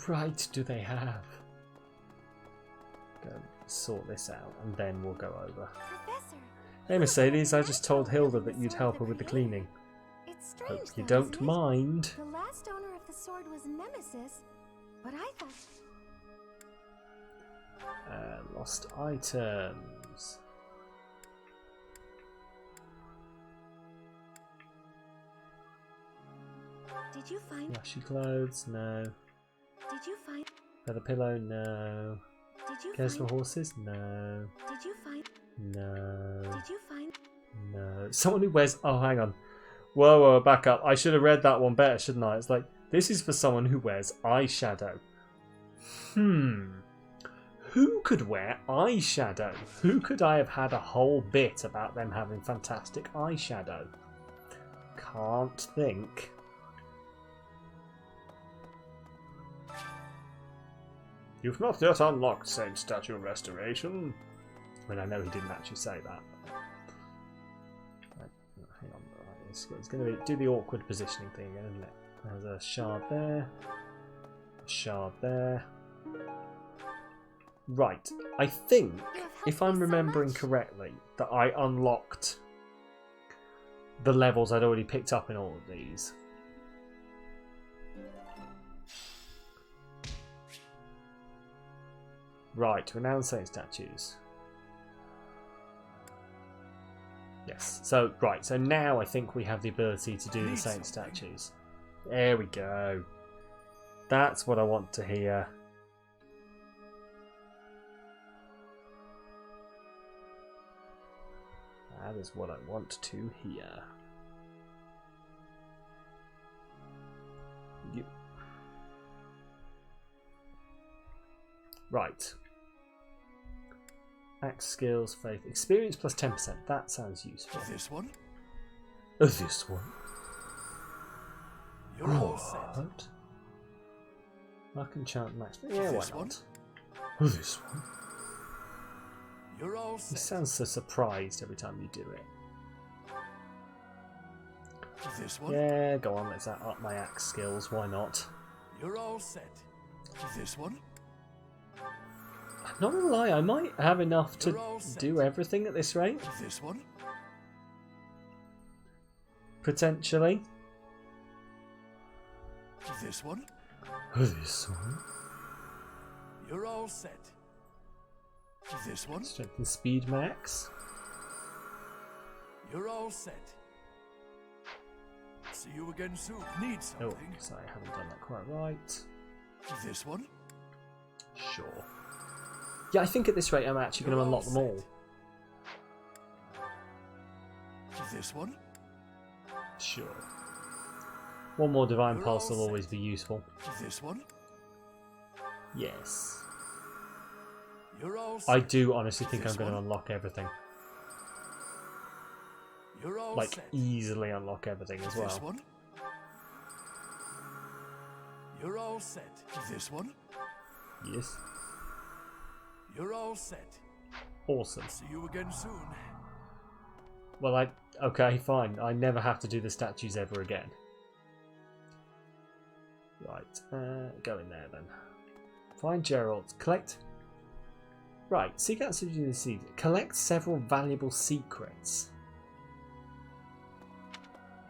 right do they have? Go sort this out, and then we'll go over. Professor. Hey Mercedes, I just told Hilda that you'd help her with the cleaning. It's strange, Hope you though, don't isn't it? mind. The last owner of the sword was Nemesis, but I thought. Lost items. Did you find? Flashy clothes? No. Did you find? Feather pillow? No. Did you Cares find? for horses? No. Did you find? No. Did you find? No. Someone who wears... Oh, hang on. Whoa, back up. I should have read that one better, shouldn't I? It's like, this is for someone who wears eyeshadow. Who could wear eyeshadow? Who could I have had a whole bit about them having fantastic eyeshadow? Can't think. You've not yet unlocked Saint Statue Restoration. I mean, I know he didn't actually say that. Right, hang on, right, it's going to be do the awkward positioning thing again, isn't it? There's a shard there, a shard there. Right, I think, if I'm remembering correctly, that I unlocked the levels I'd already picked up in all of these. Right, renowned saint statues. Yes, so, right, so now I think we have the ability to do the saint statues. There we go. That's what I want to hear. That is what I want to hear. Right. Axe skills, faith, experience plus 10%. That sounds useful. This one? This one. You're all set. Luck enchant max. Yeah, why not? This one. You're all set. He sounds so surprised every time you do it. This one? Yeah, go on, let's up my axe skills, why not? You're all set. This one? I'm not gonna lie, I might have enough to do everything at this rate. This one? Potentially. This one? This one. You're all set. This one? Strength and speed max. You're all set. See you again soon. Need something? Oh, sorry, I haven't done that quite right. This one? Sure. Yeah, I think at this rate I'm actually going to unlock them all. This one? Sure. One more Divine Pulse will always be useful. This one? Yes. You're all set. I do honestly think I'm going to unlock everything. You're all like, set. easily unlock everything as well. This one? You're all set. This one? Yes. You're all set. Awesome. See you again soon. Well, okay, fine. I never have to do the statues ever again. Right, go in there then. Find Gerald. Collect. Right, seek out the seed. Collect several valuable secrets.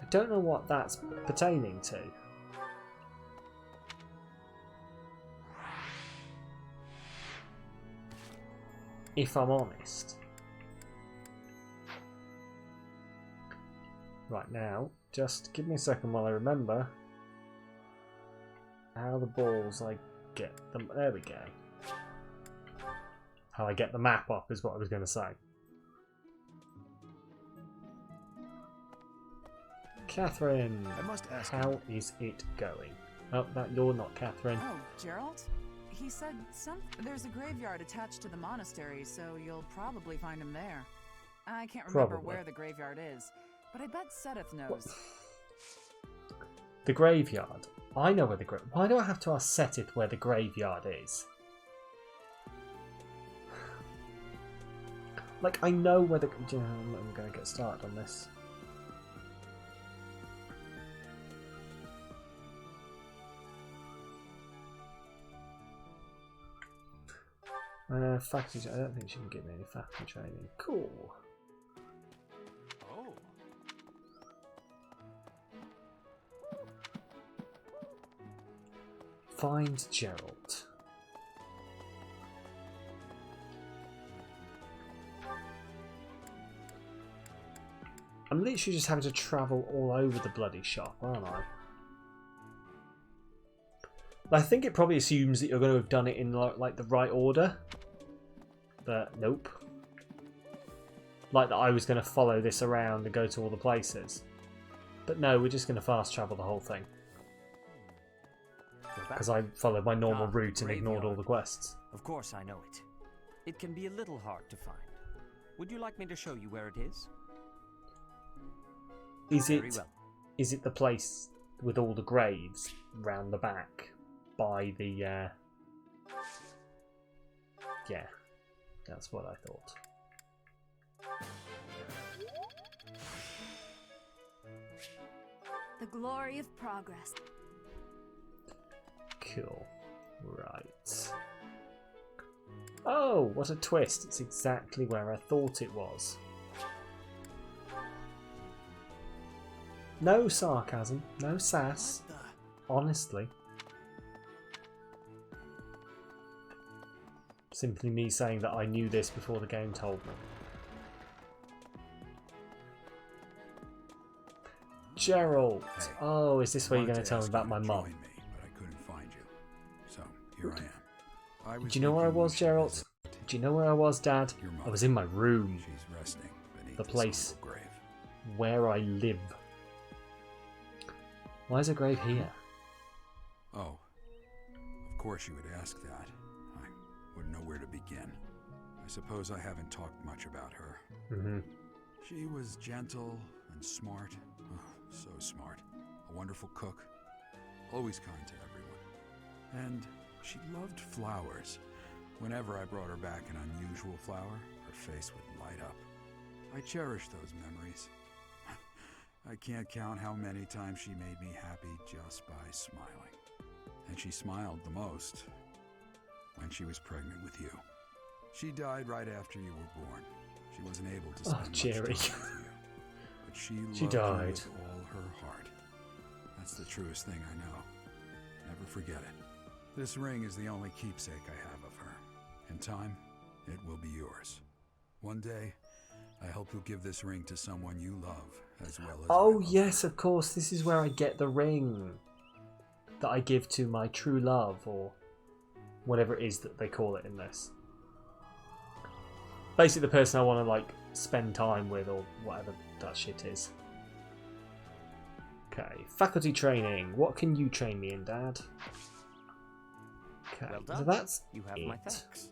I don't know what that's pertaining to. If I'm honest. Right now, just give me a second while I remember how the balls I get them. There we go. How I get the map up is what I was going to say. Catherine, I must ask how is it going? Oh, that you're not Catherine. Oh, Gerald? He said there's a graveyard attached to the monastery, so you'll probably find him there. I can't remember where the graveyard is, but I bet Sedith knows. What? The graveyard? I know where the graveyard... Why do I have to ask Sedith where the graveyard is? Like, I know where the... I'm going to get started on this. Faculty... I don't think she can give me any faculty training. Cool. Oh. Find Gerald. I'm literally just having to travel all over the bloody shop, aren't I? I think it probably assumes that you're going to have done it in like the right order. But nope. Like that I was going to follow this around and go to all the places. But no, we're just going to fast travel the whole thing. Because I followed my normal route and ignored all the quests. Of course I know it. It can be a little hard to find. Would you like me to show you where it is? Is it the place with all the graves round the back by the yeah, that's what I thought. The glory of progress. Cool. Right. Oh, what a twist. It's exactly where I thought it was. No sarcasm, no sass. Honestly. Simply me saying that I knew this before the game told me. Gerald. Hey, oh, is this where you're going to tell me about my mum? But I couldn't find you. So, here I am. Do you know where I was, Gerald? Do you know where I was, Dad? I was in my room. She's resting beneath the place grave. Where I live. Why is a grave here? Oh, of course you would ask that. I wouldn't know where to begin. I suppose I haven't talked much about her. Mm-hmm. She was gentle and smart. Oh, so smart. A wonderful cook. Always kind to everyone. And she loved flowers. Whenever I brought her back an unusual flower, her face would light up. I cherish those memories. I can't count how many times she made me happy just by smiling. And she smiled the most when she was pregnant with you. She died right after you were born. She wasn't able to spend much time with you. But she loved you with all her heart. That's the truest thing I know. Never forget it. This ring is the only keepsake I have of her. In time, it will be yours. One day, I hope you'll give this ring to someone you love as well as... Oh yes, of course, this is where I get the ring that I give to my true love, or whatever it is that they call it in this. Basically the person I want to like spend time with, or whatever that shit is. Okay, faculty training. What can you train me in, Dad? Okay, well so that's you have it. My thanks.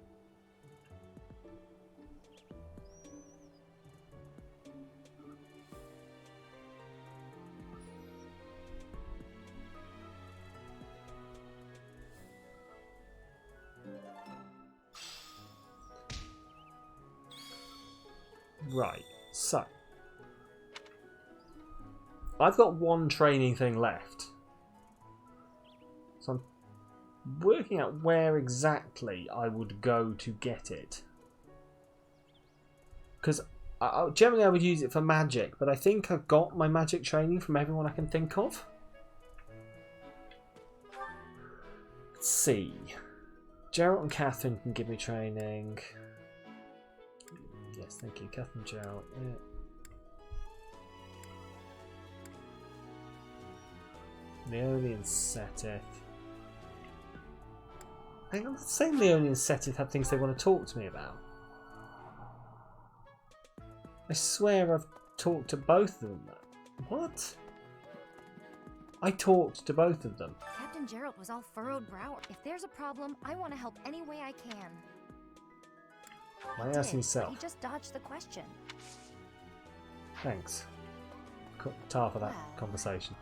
Right, so I've got one training thing left. So I'm working out where exactly I would go to get it. Because generally I would use it for magic, but I think I've got my magic training from everyone I can think of. Let's see. Geralt and Catherine can give me training. Yes, thank you, Catherine, Geralt. Yeah. Leonie and Setith. Hang on, saying Leonie and Setith have things they want to talk to me about. I swear I've talked to both of them. What? I talked to both of them. Captain Geralt was all furrowed brow. If there's a problem, I want to help any way I can. I asked himself. He just dodged the question. Thanks. Tar for that conversation.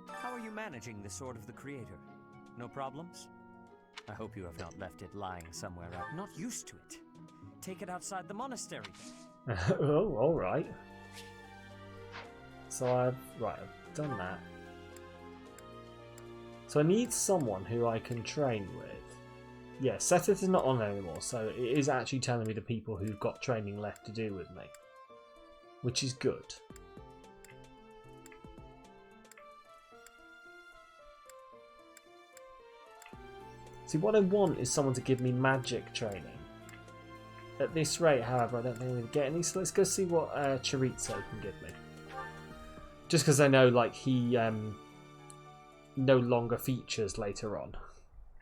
How are you managing the Sword of the Creator? No problems? I hope you have not left it lying somewhere out. Not used to it. Take it outside the monastery. Oh, alright. So I've done that. So I need someone who I can train with. Yeah, Setith is not on there anymore, so it is actually telling me the people who've got training left to do with me. Which is good. See, what I want is someone to give me magic training. At this rate, however, I don't think I'm going to get any, so let's go see what Chorizo can give me. Just because I know, like, he no longer features later on.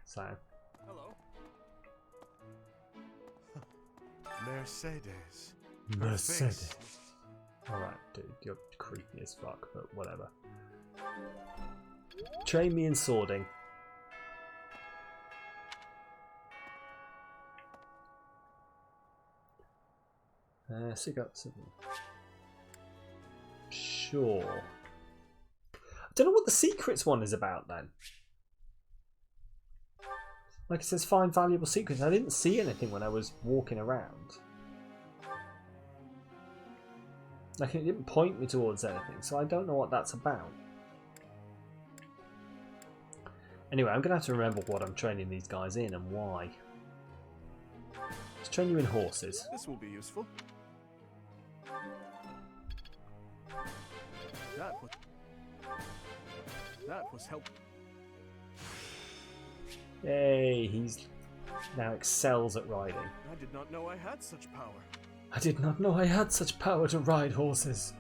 So. Hello. Mercedes. Mercedes. Alright, dude, you're creepy as fuck, but whatever. Train me in swording. Sure. I don't know what the secrets one is about then. Like it says, find valuable secrets. I didn't see anything when I was walking around. Like it didn't point me towards anything, so I don't know what that's about. Anyway, I'm going to have to remember what I'm training these guys in and why. Let's train you in horses. This will be useful. That was helpful. Yay, he's now excels at riding. I did not know I had such power. I did not know I had such power to ride horses.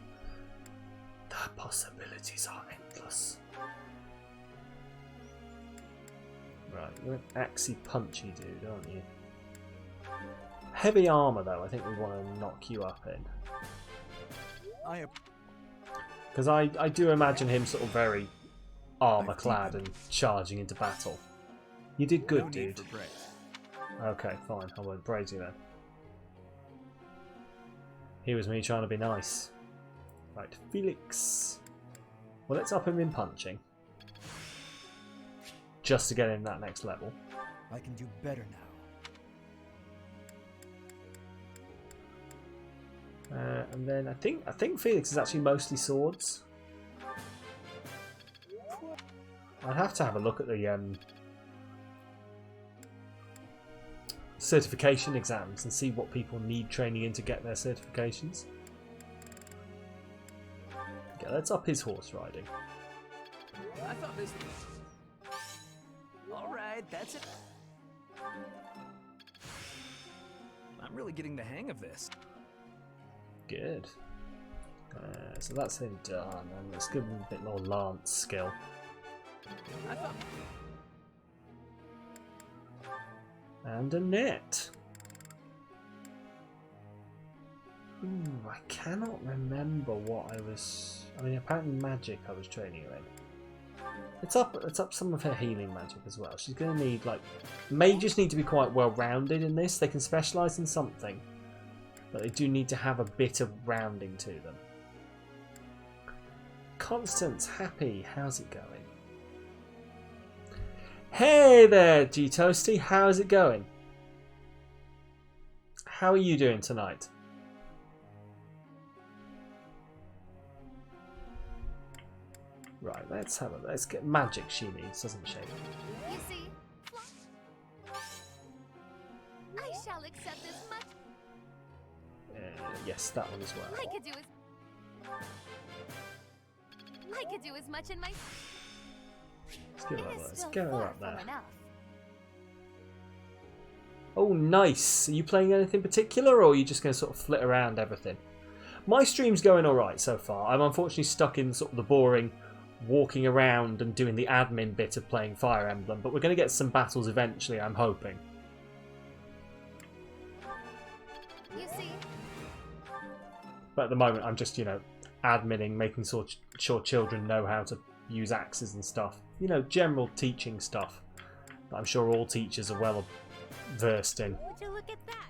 The possibilities are endless. Right, you're an axey punchy dude, aren't you? Heavy armour though, I think we want to knock you up in. Because I do imagine him sort of very armour clad and charging into battle. You did good, dude. Okay, fine. I won't praise you then. Here was me trying to be nice. Right, Felix. Well, let's up him in punching. Just to get him that next level. I can do better now. And then I think Felix is actually mostly swords. I'd have to have a look at the certification exams and see what people need training in to get their certifications. Okay, let's up his horse riding. I thought this was... Alright, that's it. I'm really getting the hang of this. Good. So that's him done, and let's give him a bit more lance skill. I thought... And a net. Ooh, I cannot remember what I was... I mean, apparently magic I was training her in. It's up some of her healing magic as well. She's going to need, like... Mages need to be quite well-rounded in this. They can specialise in something, but they do need to have a bit of rounding to them. Constance, happy. How's it going? Hey there, G-Toasty. How's it going? How are you doing tonight? Right, let's get magic she needs, doesn't she? You see, I shall accept as much. Yes, that one as well. I could do as much in my. Let's get her up there. Let's get her up there. Oh, nice. Are you playing anything particular, or are you just going to sort of flit around everything? My stream's going alright so far. I'm unfortunately stuck in sort of the boring walking around and doing the admin bit of playing Fire Emblem, but we're going to get some battles eventually, I'm hoping. You see? But at the moment, I'm just, you know, adminning, making sure children know how to use axes and stuff. You know, general teaching stuff that I'm sure all teachers are well versed in. Would you look at that?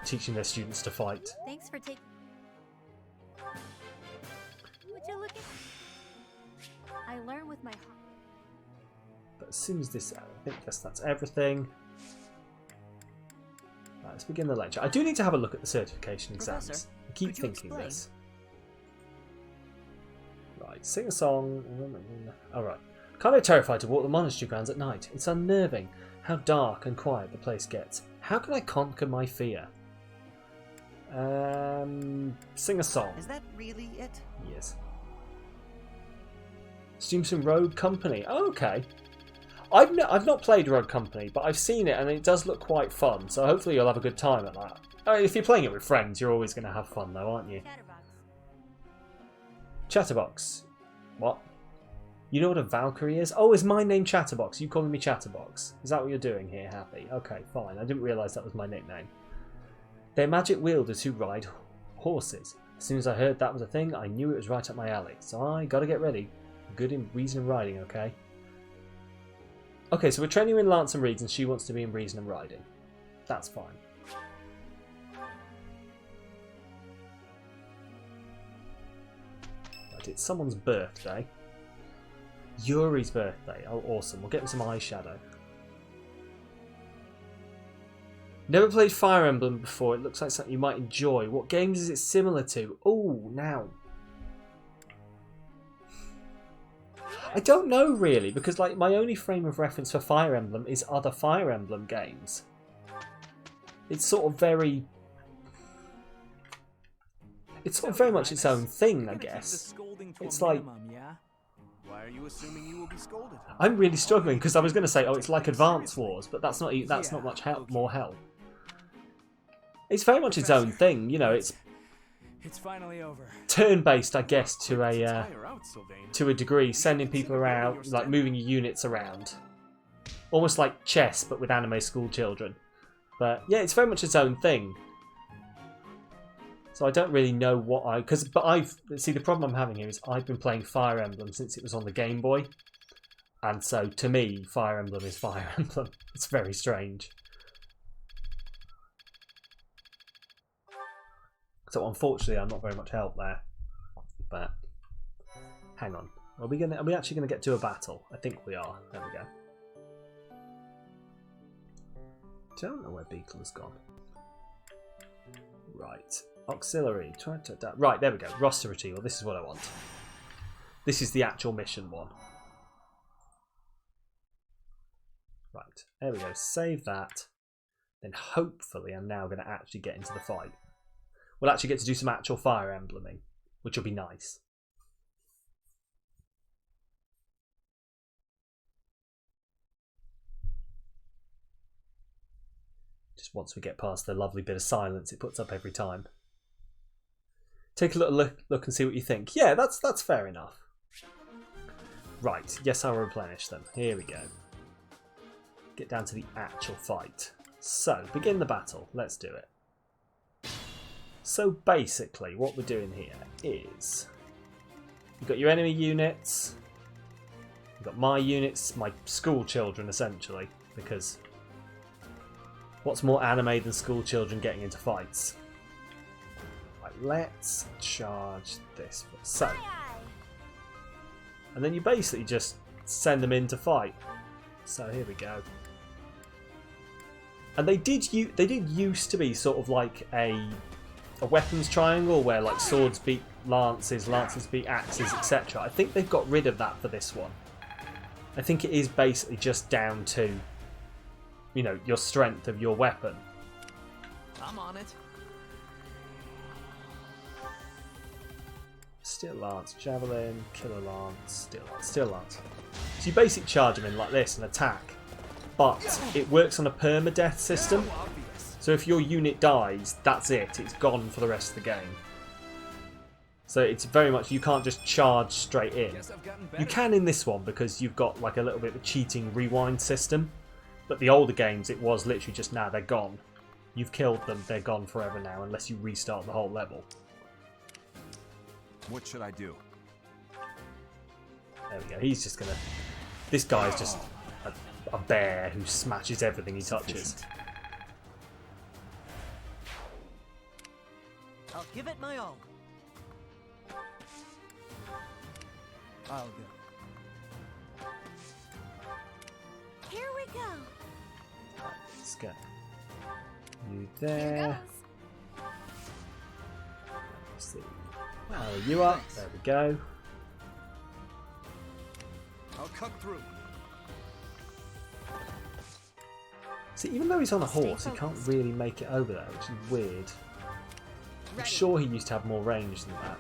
Teaching their students to fight. Thanks for taking. Would you look at? I learn with my heart. But as soon as this, I think that's everything. Right, let's begin the lecture. I do need to have a look at the certification exams. Professor, I keep thinking this. Right, sing a song. Alright. Kind of terrified to walk the monastery grounds at night. It's unnerving how dark and quiet the place gets. How can I conquer my fear? Sing a song. Is that really it? Yes. Stream some Rogue Company. Oh, okay. I've not played Rogue Company, but I've seen it and it does look quite fun. So hopefully you'll have a good time at that. If you're playing it with friends, you're always going to have fun, though, aren't you? Chatterbox. What? You know what a Valkyrie is? Oh, is my name Chatterbox? You calling me Chatterbox? Is that what you're doing here, Happy? Okay, fine. I didn't realise that was my nickname. They're magic wielders who ride horses. As soon as I heard that was a thing, I knew it was right up my alley. So I gotta get ready. Good in reason and riding, okay? Okay, so we're training her in Lance and Reeds and she wants to be in reason and riding. That's fine. Right, it's someone's birthday. Yuri's birthday. Oh, awesome. We'll get him some eyeshadow. Never played Fire Emblem before. It looks like something you might enjoy. What games is it similar to? Oh, now. I don't know really, because like my only frame of reference for Fire Emblem is other Fire Emblem games. It's sort of very... It's sort of very much its own thing, I guess. It's like... Why are you assuming you will be scolded? I'm really struggling because I was going to say, oh, it's like Advance Wars, but that's not much help, more help. It's very much its own thing, you know. It's finally over. Turn-based, I guess, to a degree, sending people around, like moving your units around, almost like chess, but with anime school children. But yeah, it's very much its own thing. So I don't really know what the problem I'm having here is I've been playing Fire Emblem since it was on the Game Boy. And so to me, Fire Emblem is Fire Emblem. It's very strange. So unfortunately I'm not very much help there. But hang on. Are we actually gonna get to a battle? I think we are. There we go. Don't know where Beetle has gone. Right. Auxiliary. Right, there we go. Roster retrieval. This is what I want. This is the actual mission one. Right. There we go. Save that. Then hopefully I'm now going to actually get into the fight. We'll actually get to do some actual Fire Embleming, which will be nice. Just once we get past the lovely bit of silence it puts up every time. Take a little look and see what you think. Yeah, that's fair enough. Right, yes, I'll replenish them. Here we go. Get down to the actual fight. So, begin the battle. Let's do it. So basically, what we're doing here is... You've got your enemy units. You've got my units, my school children, essentially. Because... what's more anime than school children getting into fights? Right, let's charge this. So, and then you basically just send them in to fight. So here we go. And they did used to be sort of like a a weapons triangle where like swords beat lances, lances beat axes, etc. I think they've got rid of that for this one. I think it is basically just down to, you know, your strength of your weapon. I'm on it. Steel lance, javelin, killer lance, steel lance. So you basically charge them in like this and attack, but it works on a permadeath system. So if your unit dies, that's it. It's gone for the rest of the game. So it's very much, you can't just charge straight in. You can in this one because you've got like a little bit of a cheating rewind system. But the older games, it was literally just, nah, they're gone. You've killed them, they're gone forever now, unless you restart the whole level. What should I do? There we go. He's just gonna... This guy's just a bear who smashes everything he touches. I'll give it my all. I'll go. Here we go. Right, let's go. You there. Let's see. Power you up. There we go. I'll cut through. See, even though he's on a horse, he can't really make it over there, which is weird. I'm sure he used to have more range than that.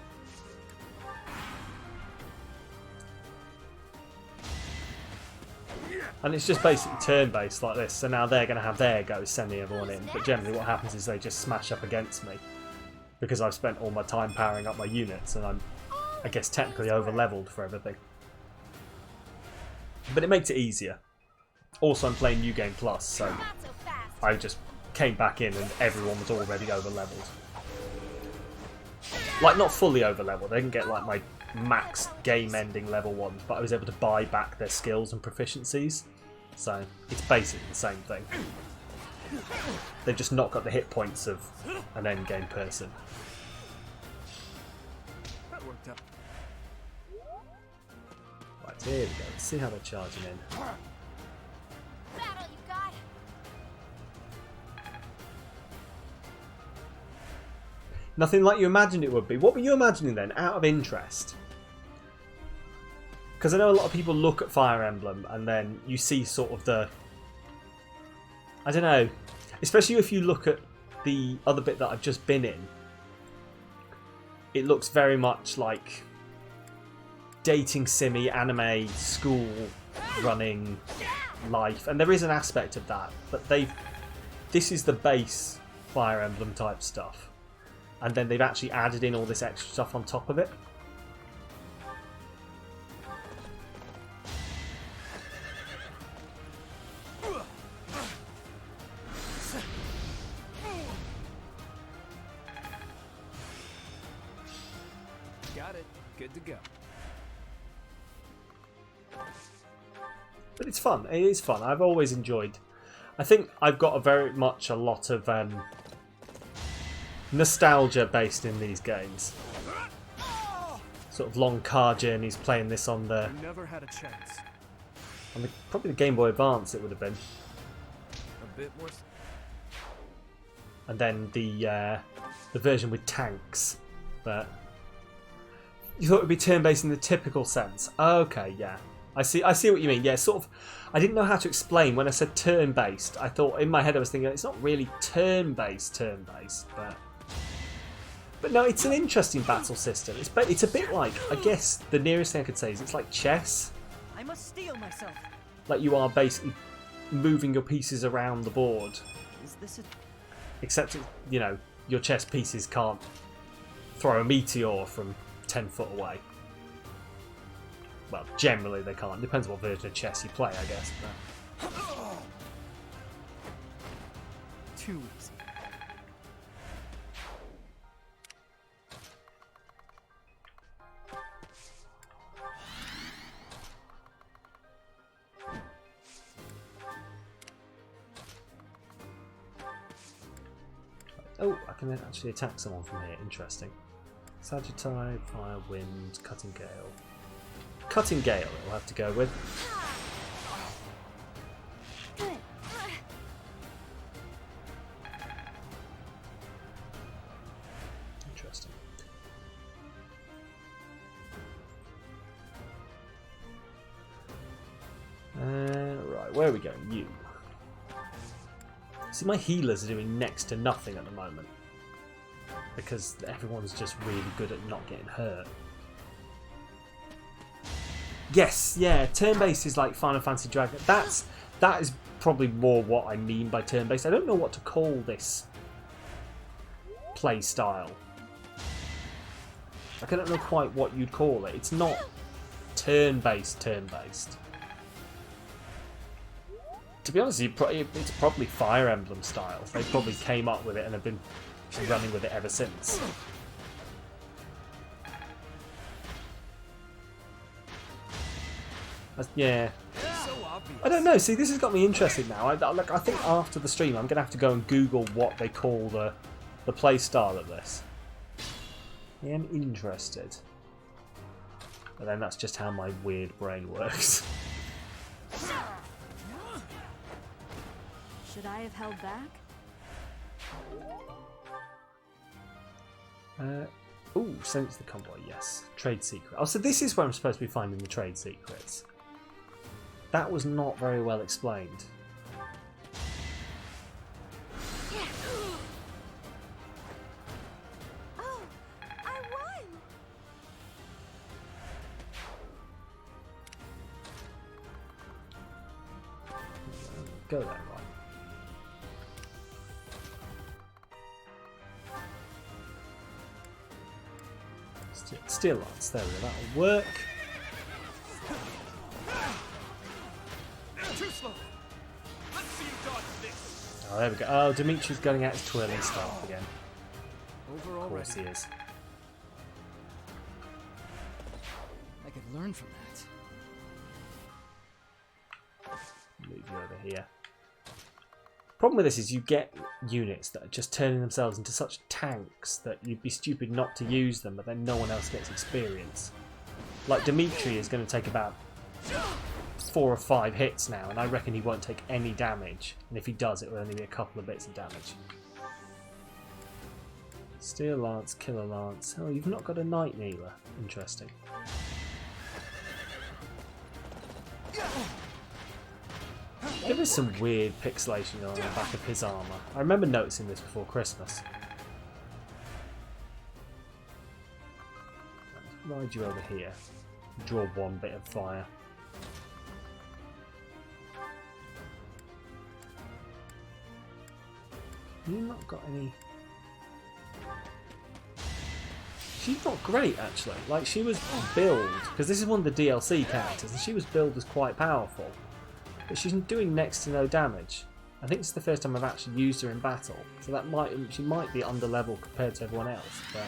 And it's just basically turn-based like this, so now they're going to have their go sending everyone in, but generally what happens is they just smash up against me because I've spent all my time powering up my units and I'm, I guess, technically over-leveled for everything. But it makes it easier. Also, I'm playing New Game Plus, so I just came back in and everyone was already over-leveled. Like, not fully over-leveled, I didn't get like my max game-ending level ones, but I was able to buy back their skills and proficiencies. So, it's basically the same thing. They've just not got the hit points of an endgame person. That worked out. Right, here we go. Let's see how they're charging in. Battle, you got. Nothing like you imagined it would be. What were you imagining then, out of interest? Because I know a lot of people look at Fire Emblem and then you see sort of the... I don't know. Especially if you look at the other bit that I've just been in. It looks very much like dating simmy, anime, school running life. And there is an aspect of that. But this is the base Fire Emblem type stuff. And then they've actually added in all this extra stuff on top of it. Got it. Good to go. But it's fun. It is fun. I've always enjoyed. I think I've got a lot of nostalgia based in these games. Sort of long car journeys. Playing this on the Never had a chance. on probably the Game Boy Advance. It would have been. A bit more. And then the version with tanks. But you thought it would be turn-based in the typical sense. Okay, yeah. I see what you mean. Yeah, sort of. I didn't know how to explain when I said turn-based. I thought in my head I was thinking it's not really turn-based, but no, it's an interesting battle system. It's a bit like, I guess the nearest thing I could say is it's like chess. I must steel myself. Like you are basically moving your pieces around the board. Is this a... Except, you know, your chess pieces can't throw a meteor from 10 foot away. Well, generally they can't. Depends what version of chess you play, I guess. But... Too easy. Oh, I can actually attack someone from here. Interesting. Sagittarius, Fire, Wind, Cutting Gale. Cutting Gale it'll have to go with. Right, where are we going? You. See, my healers are doing next to nothing at the moment. Because everyone's just really good at not getting hurt. Yes, yeah, turn-based is like Final Fantasy Dragon. That is probably more what I mean by turn-based. I don't know what to call this play style. Like, I don't know quite what you'd call it. It's not turn-based. To be honest, it's probably Fire Emblem style. They probably came up with it and have been running with it ever since. Yeah. I don't know. See, this has got me interested now. I think after the stream, I'm going to have to go and Google what they call the play style of this. I am interested. But then that's just how my weird brain works. Should I have held back? Ooh, sense the convoy, yes. Trade secret. Oh, so this is where I'm supposed to be finding the trade secrets. That was not very well explained. Oh, I won! Go there, right. Steel lance, there we go, that'll work. Too slow. Let's see you dodge this. Oh, there we go. Oh, Dimitri's going out his twirling staff again. Over of course he is. I could learn from that. Move you over here. Problem with this is you get units that are just turning themselves into such tanks that you'd be stupid not to use them, but then no one else gets experience. Like Dimitri is going to take about 4 or 5 hits now, and I reckon he won't take any damage. And if he does, it will only be a couple of bits of damage. Steel Lance, Killer Lance. Oh, you've not got a Night Kneeler. Interesting. There is some weird pixelation on the back of his armour. I remember noticing this before Christmas. Let's ride you over here. Draw one bit of fire. You've not got any... She's not great, actually. Like, she was billed, because this is one of the DLC characters, and she was billed as quite powerful. But she's doing next to no damage. I think it's the first time I've actually used her in battle, so that she might be under level compared to everyone else, but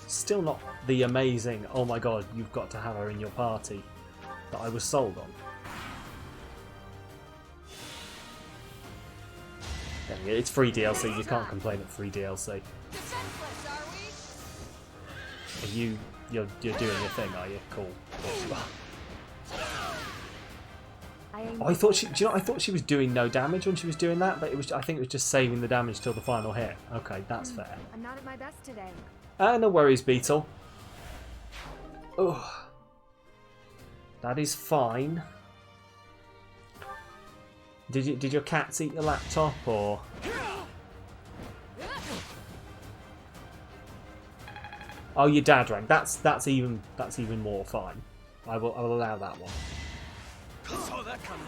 still not the amazing, oh my god, you've got to have her in your party that I was sold on. Anyway, it's free DLC, you can't complain at free DLC. You're doing your thing, are you? Cool. Oh, I thought she. Do you know? I thought she was doing no damage when she was doing that, but it was. I think it was just saving the damage till the final hit. Okay, that's fair. I'm not at my best today. No worries, Beetle. Oh, that is fine. Did your cats eat your laptop or? Oh, your dad rang. That's even more fine. I will allow that one. Saw that coming.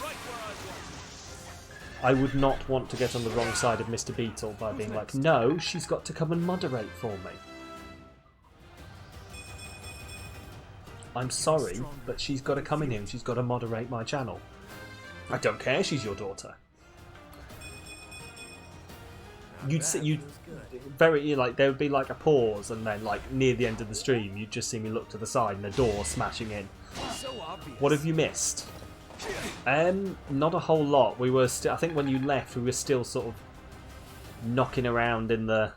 Right where I would not want to get on the wrong side of Mr. Beetle by being like, no, she's got to come and moderate for me. I'm sorry, but she's got to come in here and she's got to moderate my channel. I don't care, she's your daughter. You'd very like there would be like a pause, and then like near the end of the stream, you'd just see me look to the side and a door smashing in. What have you missed? Not a whole lot. We were still. I think when you left, we were still sort of knocking around in the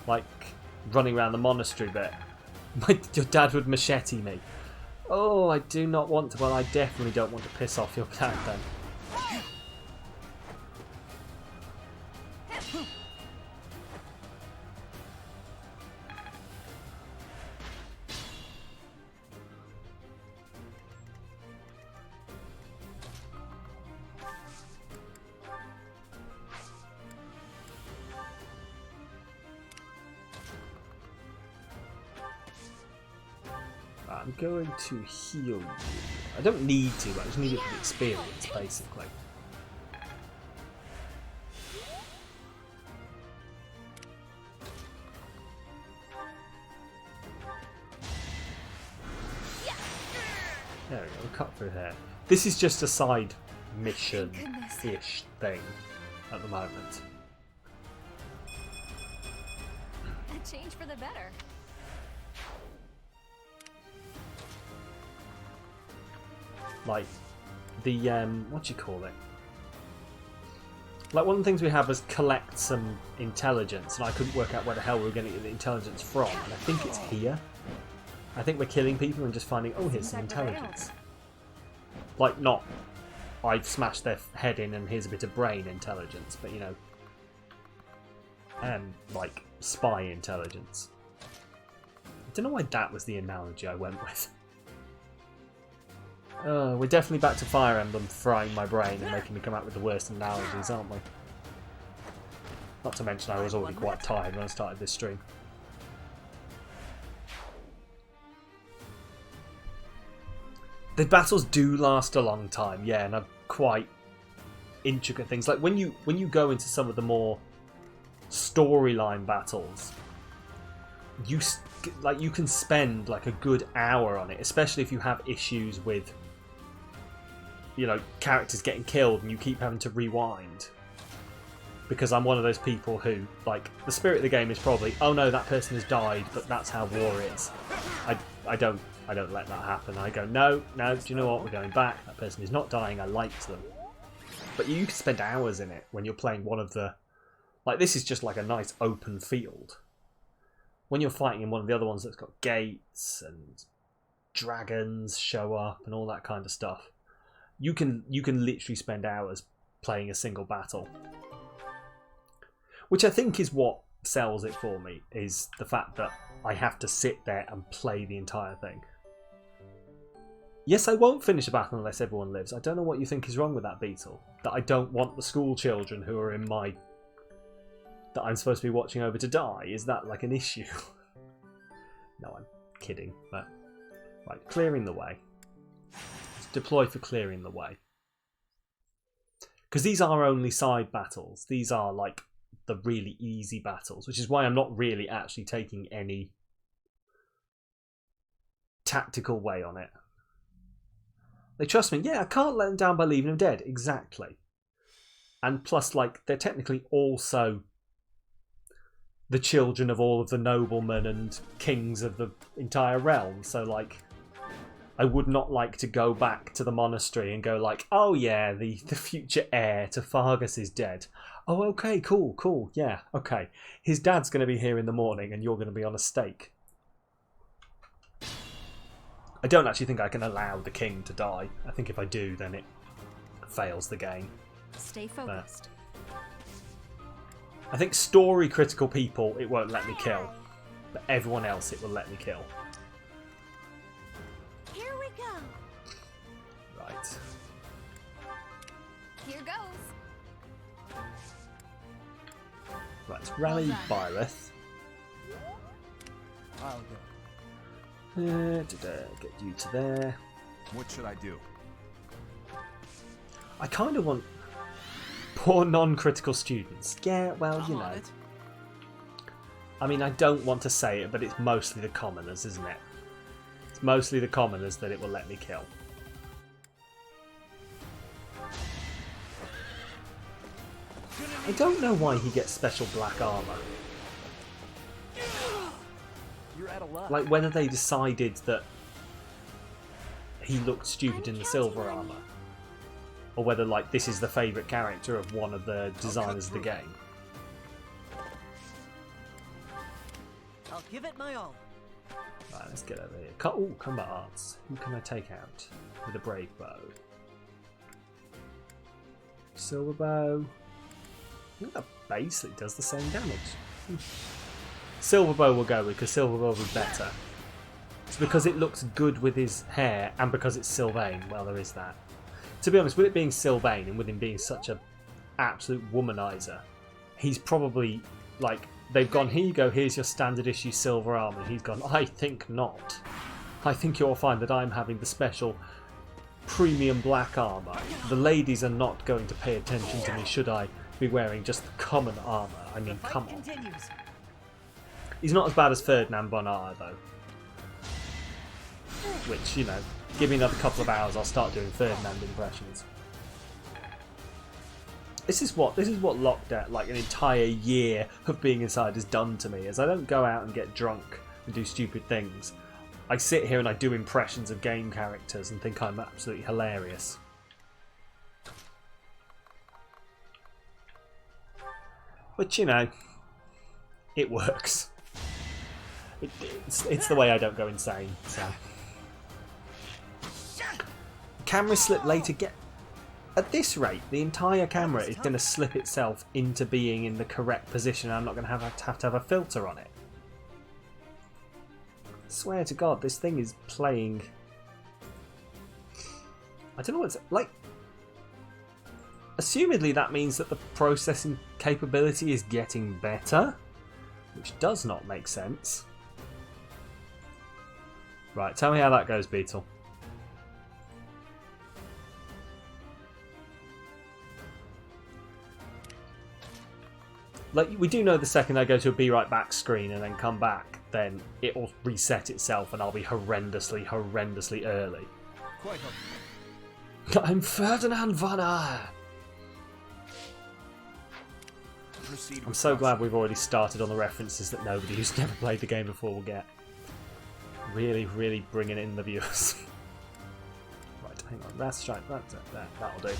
like running around the monastery bit. Your dad would machete me. Oh, I do not want to. Well, I definitely don't want to piss off your dad then. I'm going to heal you. I don't need to, I just need it for the experience, basically. There we go, we'll cut through here. This is just a side mission-ish thing at the moment. A change for the better. Like, the, what do you call it? Like, one of the things we have is collect some intelligence, and I couldn't work out where the hell we were going to get the intelligence from, and I think it's here. I think we're killing people and just finding, oh, here's some intelligence. Like, not, I've smashed their head in and here's a bit of brain intelligence, but, you know, like, spy intelligence. I don't know why that was the analogy I went with. We're definitely back to Fire Emblem frying my brain and making me come out with the worst analogies, aren't we? Not to mention I was already quite tired when I started this stream. The battles do last a long time, yeah, and have quite intricate things. Like when you go into some of the more storyline battles, you can spend like a good hour on it, especially if you have issues with, you know, characters getting killed and you keep having to rewind. Because I'm one of those people who, like, the spirit of the game is probably, oh no, that person has died, but that's how war is. I don't let that happen. I go, no, do you know what? We're going back. That person is not dying. I liked them. But you can spend hours in it when you're playing one of the, like, this is just like a nice open field. When you're fighting in one of the other ones that's got gates and dragons show up and all that kind of stuff, you can literally spend hours playing a single battle. Which I think is what sells it for me, is the fact that I have to sit there and play the entire thing. Yes, I won't finish a battle unless everyone lives. I don't know what you think is wrong with that, Beetle. That I don't want the school children who are in my... that I'm supposed to be watching over to die. Is that like an issue? No, I'm kidding. But right, clearing the way. Deploy for clearing the way. Because these are only side battles. These are like the really easy battles, which is why I'm not really actually taking any tactical way on it. They trust me. Yeah, I can't let them down by leaving them dead. Exactly. And plus, like, they're technically also the children of all of the noblemen and kings of the entire realm. So, like, I would not like to go back to the monastery and go like, oh yeah, the future heir to Fargus is dead. Oh, okay, cool, yeah, okay. His dad's going to be here in the morning and you're going to be on a stake. I don't actually think I can allow the king to die. I think if I do, then it fails the game. Stay focused. I think story critical people it won't let me kill, but everyone else it will let me kill. Here we go. Right. Here goes. Right, rally Byleth. I'll go. Get you to there. What should I do? I kind of want poor non-critical students. Yeah, well, you know. I mean, I don't want to say it, but it's mostly the commoners, isn't it? It's mostly the commoners that it will let me kill. I don't know why he gets special black armor. You're out of luck. Like whether they decided that he looked stupid in the silver armor, or whether like this is the favourite character of one of the designers of the game. I'll give it my all. Right, let's get over here. Ooh, combat arts. Who can I take out with a brave bow? Silver bow. I think that basically does the same damage. Silver bow will go with, because silver bow will be better. It's because it looks good with his hair, and because it's Sylvain. Well, there is that. To be honest, with it being Sylvain, and with him being such a absolute womanizer, he's probably, like, they've gone, here you go, here's your standard issue silver armor, and he's gone, I think not. I think you'll find that I'm having the special premium black armor. The ladies are not going to pay attention to me should I be wearing just the common armor. I mean, come on. He's not as bad as Ferdinand Bonnar, though. Which, you know, give me another couple of hours, I'll start doing Ferdinand impressions. This is what lockdown, like an entire year of being inside, has done to me. Is I don't go out and get drunk and do stupid things. I sit here and I do impressions of game characters and think I'm absolutely hilarious. But you know, it works. It's the way I don't go insane. So. Camera slip later. At this rate, the entire camera is going to slip itself into being in the correct position. I'm not going to have a filter on it. I swear to God, this thing is playing. I don't know what it's like. Assumedly, that means that the processing capability is getting better, which does not make sense. Right, tell me how that goes, Beetle. Like, we do know the second I go to a be right back screen and then come back, then it will reset itself and I'll be horrendously early. I'm Ferdinand von Aer. I'm so glad we've already started on the references that nobody who's never played the game before will get. Really bringing in the viewers. Right, hang on. That's right. That'll do.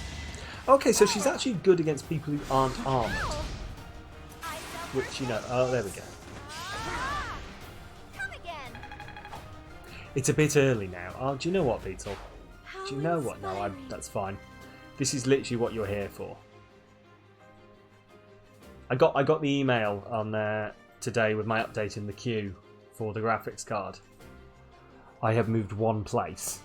Okay, so she's actually good against people who aren't armoured. Which, you know... Oh, there we go. It's a bit early now. Oh, do you know what, Beetle? Do you know what? No, that's fine. This is literally what you're here for. I got the email on today with my update in the queue for the graphics card. I have moved one place.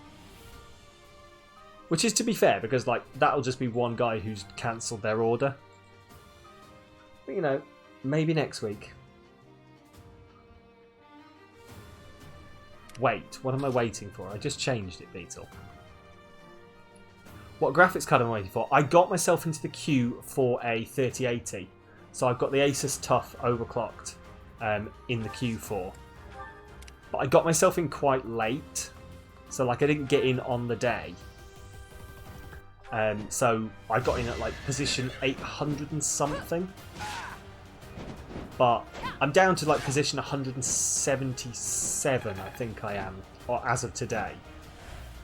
Which is, to be fair, because like that'll just be one guy who's cancelled their order. But, you know, maybe next week. Wait, what am I waiting for? I just changed it, Beetle. What graphics card am I waiting for? I got myself into the queue for a 3080. So I've got the Asus TUF overclocked in the queue for. But I got myself in quite late. So like I didn't get in on the day. So I got in at like position 800 and something. But I'm down to like position 177, I think I am, or as of today.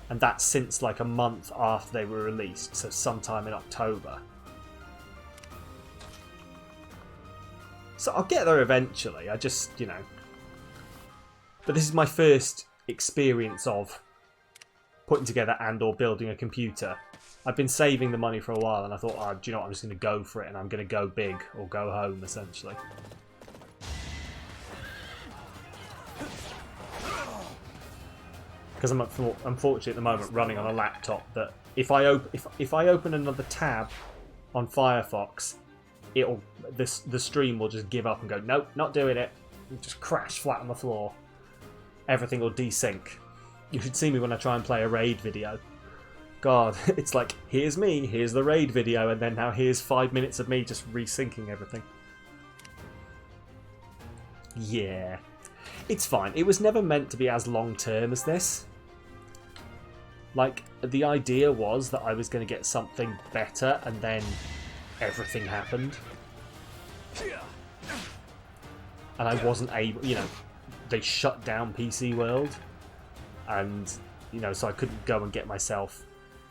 And that's since like a month after they were released, so sometime in October. So I'll get there eventually, I just, you know. But this is my first experience of putting together and or building a computer. I've been saving the money for a while and I thought, oh, do you know what, I'm just going to go for it and I'm going to go big or go home, essentially. Because I'm unfortunately at the moment running on a laptop that if I open another tab on Firefox, the stream will just give up and go, nope, not doing it. It'll just crash flat on the floor. Everything will desync. You should see me when I try and play a raid video. God, it's like, here's me, here's the raid video, and then now here's 5 minutes of me just resyncing everything. Yeah. It's fine. It was never meant to be as long-term as this. Like, the idea was that I was going to get something better, and then everything happened. And I wasn't able, you know, they shut down PC World, and, you know, so I couldn't go and get myself,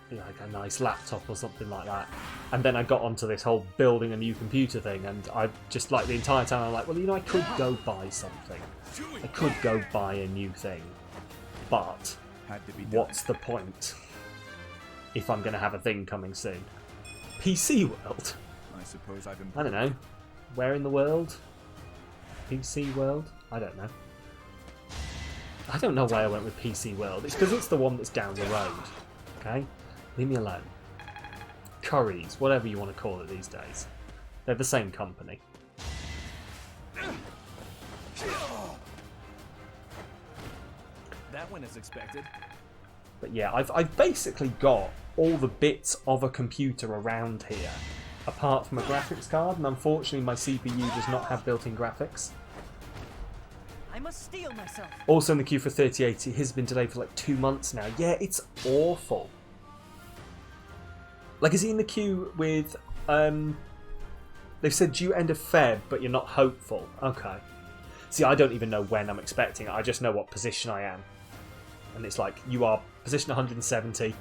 you know, like a nice laptop or something like that. And then I got onto this whole building a new computer thing, and I just, like, the entire time I'm like, well, you know, I could go buy something. I could go buy a new thing. But what's the point if I'm going to have a thing coming soon? PC World? I don't know. Where in the world? PC World? I don't know. I don't know why I went with PC World. It's because it's the one that's down the road. Okay? Leave me alone. Currys, whatever you want to call it these days. They're the same company. that went as expected. But yeah, I've basically got all the bits of a computer around here, apart from a graphics card, and unfortunately my CPU does not have built-in graphics. I must steel myself. Also in the queue for 3080, it has been delayed for like 2 months now. Yeah, it's awful. Like, is he in the queue with, they've said due end of Feb, but you're not hopeful. Okay. See, I don't even know when I'm expecting it. I just know what position I am. And it's like, you are position 170,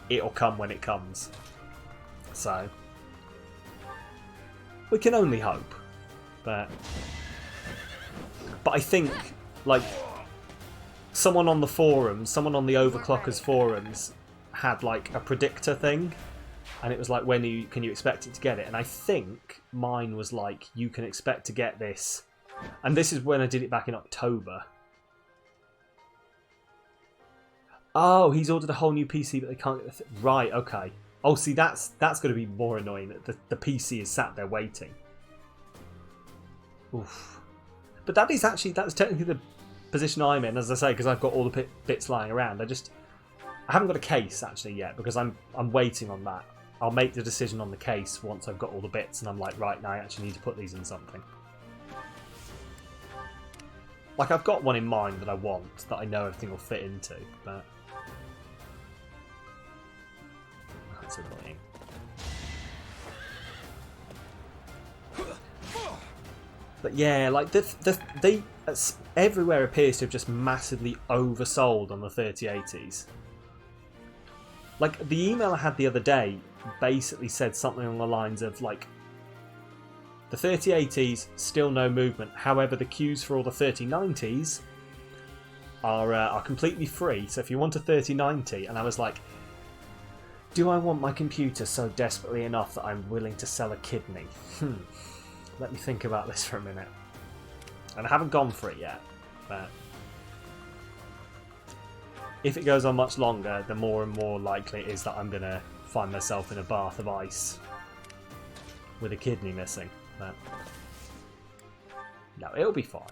it'll come when it comes. So, we can only hope. But I think, like, someone on the forums, someone on the Overclockers forums had, like, a predictor thing. And it was like, when can you expect it to get it? And I think mine was like, you can expect to get this. And this is when I did it back in October. Oh, he's ordered a whole new PC, but they can't get the right, okay. Oh, see, that's going to be more annoying. The PC is sat there waiting. Oof. But that's technically the position I'm in, as I say, because I've got all the bits lying around. I haven't got a case, actually, yet, because I'm waiting on that. I'll make the decision on the case once I've got all the bits, and I'm like, right, now I actually need to put these in something. Like, I've got one in mind that I want, that I know everything will fit into, but that's annoying. But yeah, like, they everywhere appears to have just massively oversold on the 3080s. Like, the email I had the other day basically said something along the lines of, like, the 3080s, still no movement. However, the queues for all the 3090s are completely free. So if you want a 3090, and I was like, do I want my computer so desperately enough that I'm willing to sell a kidney? Let me think about this for a minute. And I haven't gone for it yet, but if it goes on much longer, the more and more likely it is that I'm going to find myself in a bath of ice with a kidney missing. But no, it'll be fine.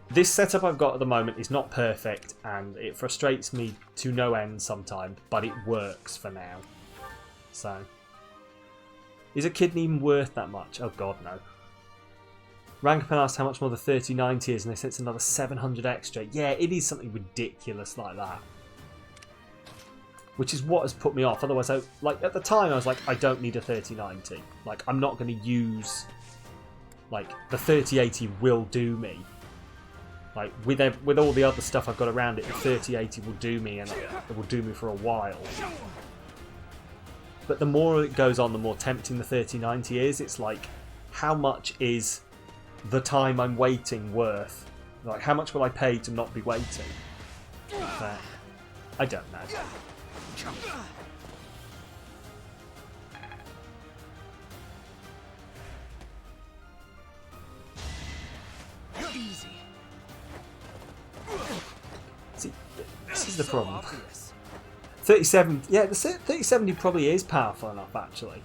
This setup I've got at the moment is not perfect, and it frustrates me to no end sometimes, but it works for now. So, is a kidney even worth that much? Oh god, no. Rankapan asked how much more the 3090 is, and they said it's another 700 extra. Yeah, it is something ridiculous like that. Which is what has put me off. Otherwise, like, at the time, I was like, I don't need a 3090. Like, I'm not going to use, like, the 3080 will do me. Like, with all the other stuff I've got around it, the 3080 will do me, and it will do me for a while. But the more it goes on, the more tempting the 3090 is. It's like, how much is the time I'm waiting worth? Like, how much will I pay to not be waiting? But I don't know. Easy. See, this is the problem. 37, yeah, the 3070 probably is powerful enough actually.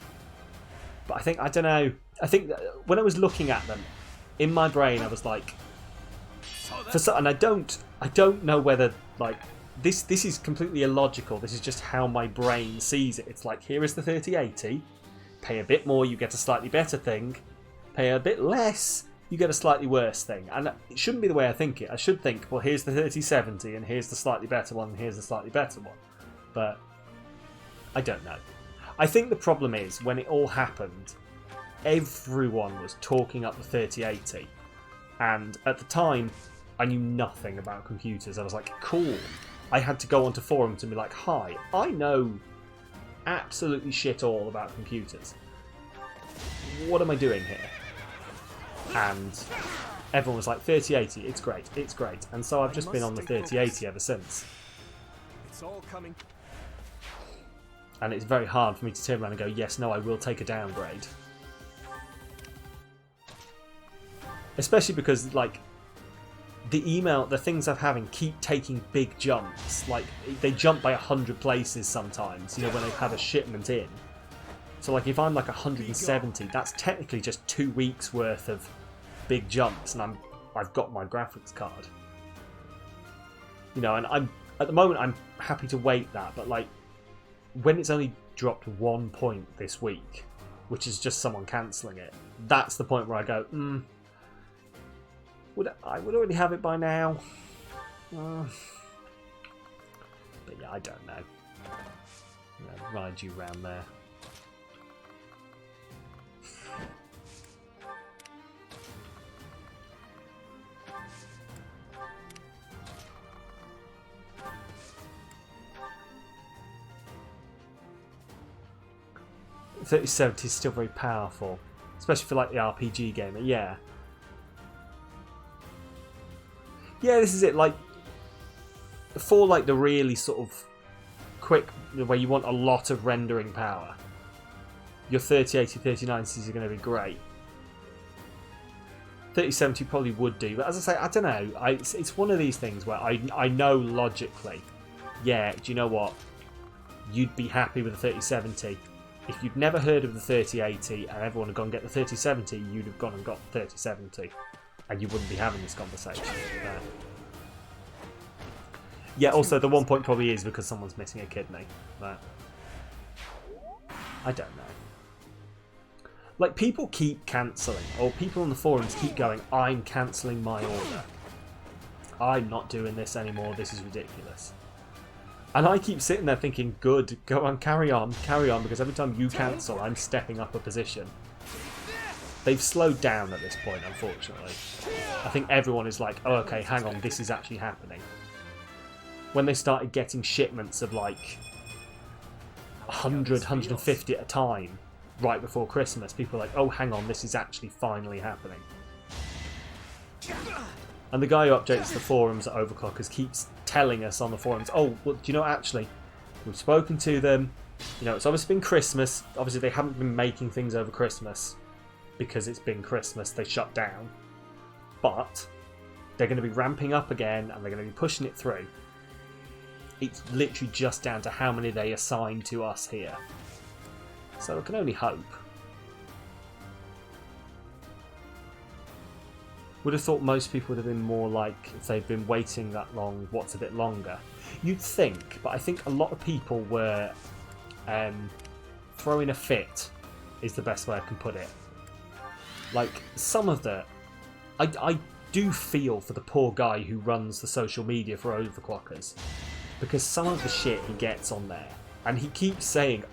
But I don't know. I think that when I was looking at them, in my brain I was like, and I don't know whether, like, this is completely illogical. This is just how my brain sees it. It's like, here is the 3080, pay a bit more, you get a slightly better thing, pay a bit less, you get a slightly worse thing. And it shouldn't be the way I think it. I should think, well, here's the 3070, and here's the slightly better one, and here's the slightly better one. But I don't know. I think the problem is, when it all happened, everyone was talking up the 3080. And at the time, I knew nothing about computers. I was like, cool. I had to go onto forums and be like, hi, I know absolutely shit all about computers. What am I doing here? And everyone was like, 3080, it's great, it's great. And so I've just been on the 3080 ever since. It's all coming. And it's very hard for me to turn around and go, yes, no, I will take a downgrade. Especially because, like, the things I'm having keep taking big jumps. Like, they jump by 100 places sometimes, you know, when they've had a shipment in. So, like, if I'm like 170, that's technically just 2 weeks worth of big jumps, and I've got my graphics card. You know, and at the moment I'm happy to wait that, but like when it's only dropped 1 point this week, which is just someone cancelling it, that's the point where I go, I would already have it by now. But yeah, I don't know. Ride you round there. .3070 is still very powerful, especially for like the RPG gamer. Yeah, this is it. Like for like the really sort of quick, where you want a lot of rendering power, your 3080, 3090s are going to be great. 3070 probably would do, but as I say, I don't know. It's one of these things where I know logically, yeah, do you know what? You'd be happy with the 3070. If you'd never heard of the 3080 and everyone had gone and get the 3070, you'd have gone and got the 3070, and you wouldn't be having this conversation. Yeah, also the 1 point probably is because someone's missing a kidney. But I don't know. Like, people keep cancelling, or people on the forums keep going, I'm cancelling my order. I'm not doing this anymore, this is ridiculous. And I keep sitting there thinking, good, go on, carry on, because every time you cancel, I'm stepping up a position. They've slowed down at this point, unfortunately. I think everyone is like, oh, okay, hang on, this is actually happening. When they started getting shipments of like 100, 150 at a time right before Christmas, people are like, oh, hang on, this is actually finally happening. And the guy who updates the forums at Overclockers keeps telling us on the forums, oh, well, do you know, actually, we've spoken to them. You know, it's obviously been Christmas. Obviously, they haven't been making things over Christmas because it's been Christmas. They shut down. But they're going to be ramping up again, and they're going to be pushing it through. It's literally just down to how many they assign to us here. So I can only hope. Would have thought most people would have been more like, if they've been waiting that long, what's a bit longer? You'd think, but I think a lot of people were throwing a fit, is the best way I can put it. Like, some of the... I do feel for the poor guy who runs the social media for Overclockers, because some of the shit he gets on there, and he keeps saying,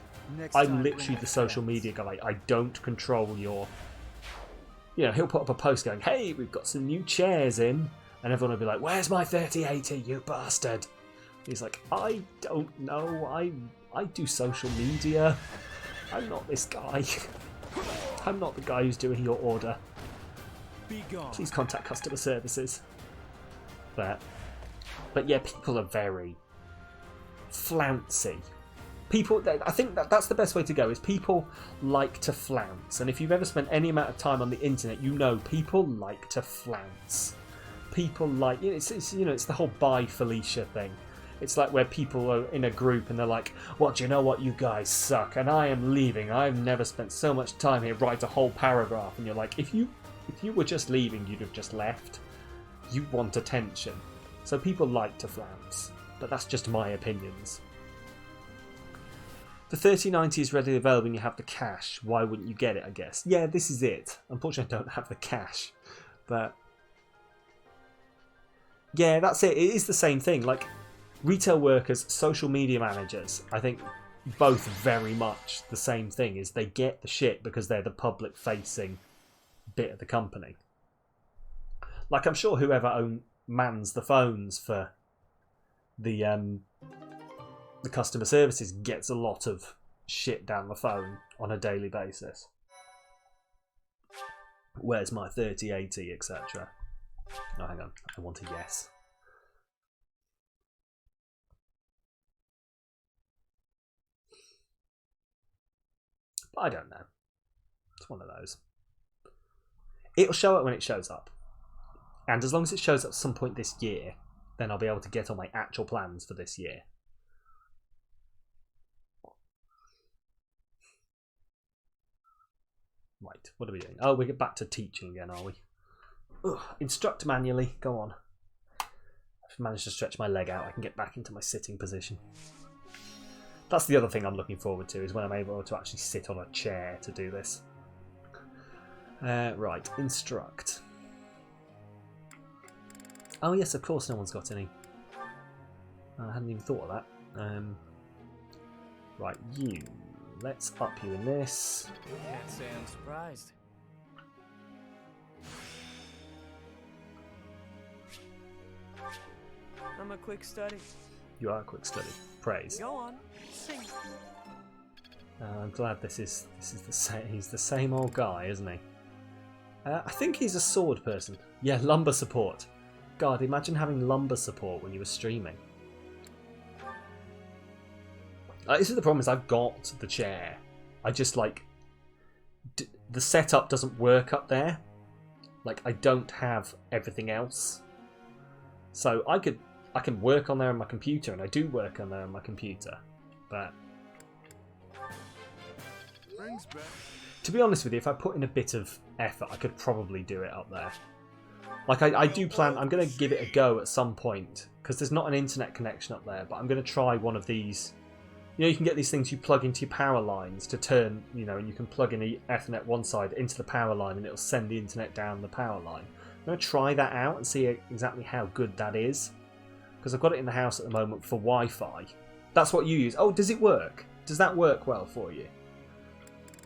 I'm literally the social media guy, I don't control your... You know, he'll put up a post going, hey, we've got some new chairs in. And everyone will be like, where's my 3080, you bastard? He's like, I don't know. I do social media. I'm not this guy. I'm not the guy who's doing your order. Please contact customer services. But yeah, people are very flouncy. People, I think that's the best way to go, is people like to flounce. And if you've ever spent any amount of time on the internet, you know people like to flounce. People like, it's you know, it's the whole bye Felicia thing. It's like where people are in a group and they're like, well, do you know what, you guys suck and I am leaving. I've never spent so much time here, write a whole paragraph. And you're like, if you were just leaving, you'd have just left. You want attention. So people like to flounce. But that's just my opinions. The 3090 is readily available and you have the cash. Why wouldn't you get it, I guess? Yeah, this is it. Unfortunately, I don't have the cash. But yeah, that's it. It is the same thing. Like, retail workers, social media managers, I think both very much the same thing, is they get the shit because they're the public-facing bit of the company. Like, I'm sure whoever mans the phones for the customer services gets a lot of shit down the phone on a daily basis. Where's my 3080, etc. Oh, hang on. I want a yes. But I don't know. It's one of those. It'll show up when it shows up. And as long as it shows up at some point this year, then I'll be able to get on my actual plans for this year. Right, what are we doing? Oh, we get back to teaching again, are we? Ugh, instruct manually. Go on. I've managed to stretch my leg out, I can get back into my sitting position. That's the other thing I'm looking forward to, is when I'm able to actually sit on a chair to do this. Right, instruct. Oh yes, of course no one's got any. I hadn't even thought of that. Right, you. Let's up you in this. Can't say I'm surprised. I'm a quick study. You are a quick study. Praise. Go on, sing. I'm glad this is the same. He's the same old guy, isn't he? I think he's a sword person. Yeah, lumber support. God, imagine having lumber support when you were streaming. This is the problem, is I've got the chair. I just like... the setup doesn't work up there. Like, I don't have everything else. So I can work on there on my computer, and I do work on there on my computer. But... to be honest with you, if I put in a bit of effort, I could probably do it up there. Like, I do plan... I'm going to give it a go at some point, because there's not an internet connection up there, but I'm going to try one of these... You know, you can get these things you plug into your power lines to turn, you know, and you can plug in the Ethernet one side into the power line and it'll send the internet down the power line. I'm going to try that out and see exactly how good that is. Because I've got it in the house at the moment for Wi-Fi. That's what you use. Oh, does it work? Does that work well for you?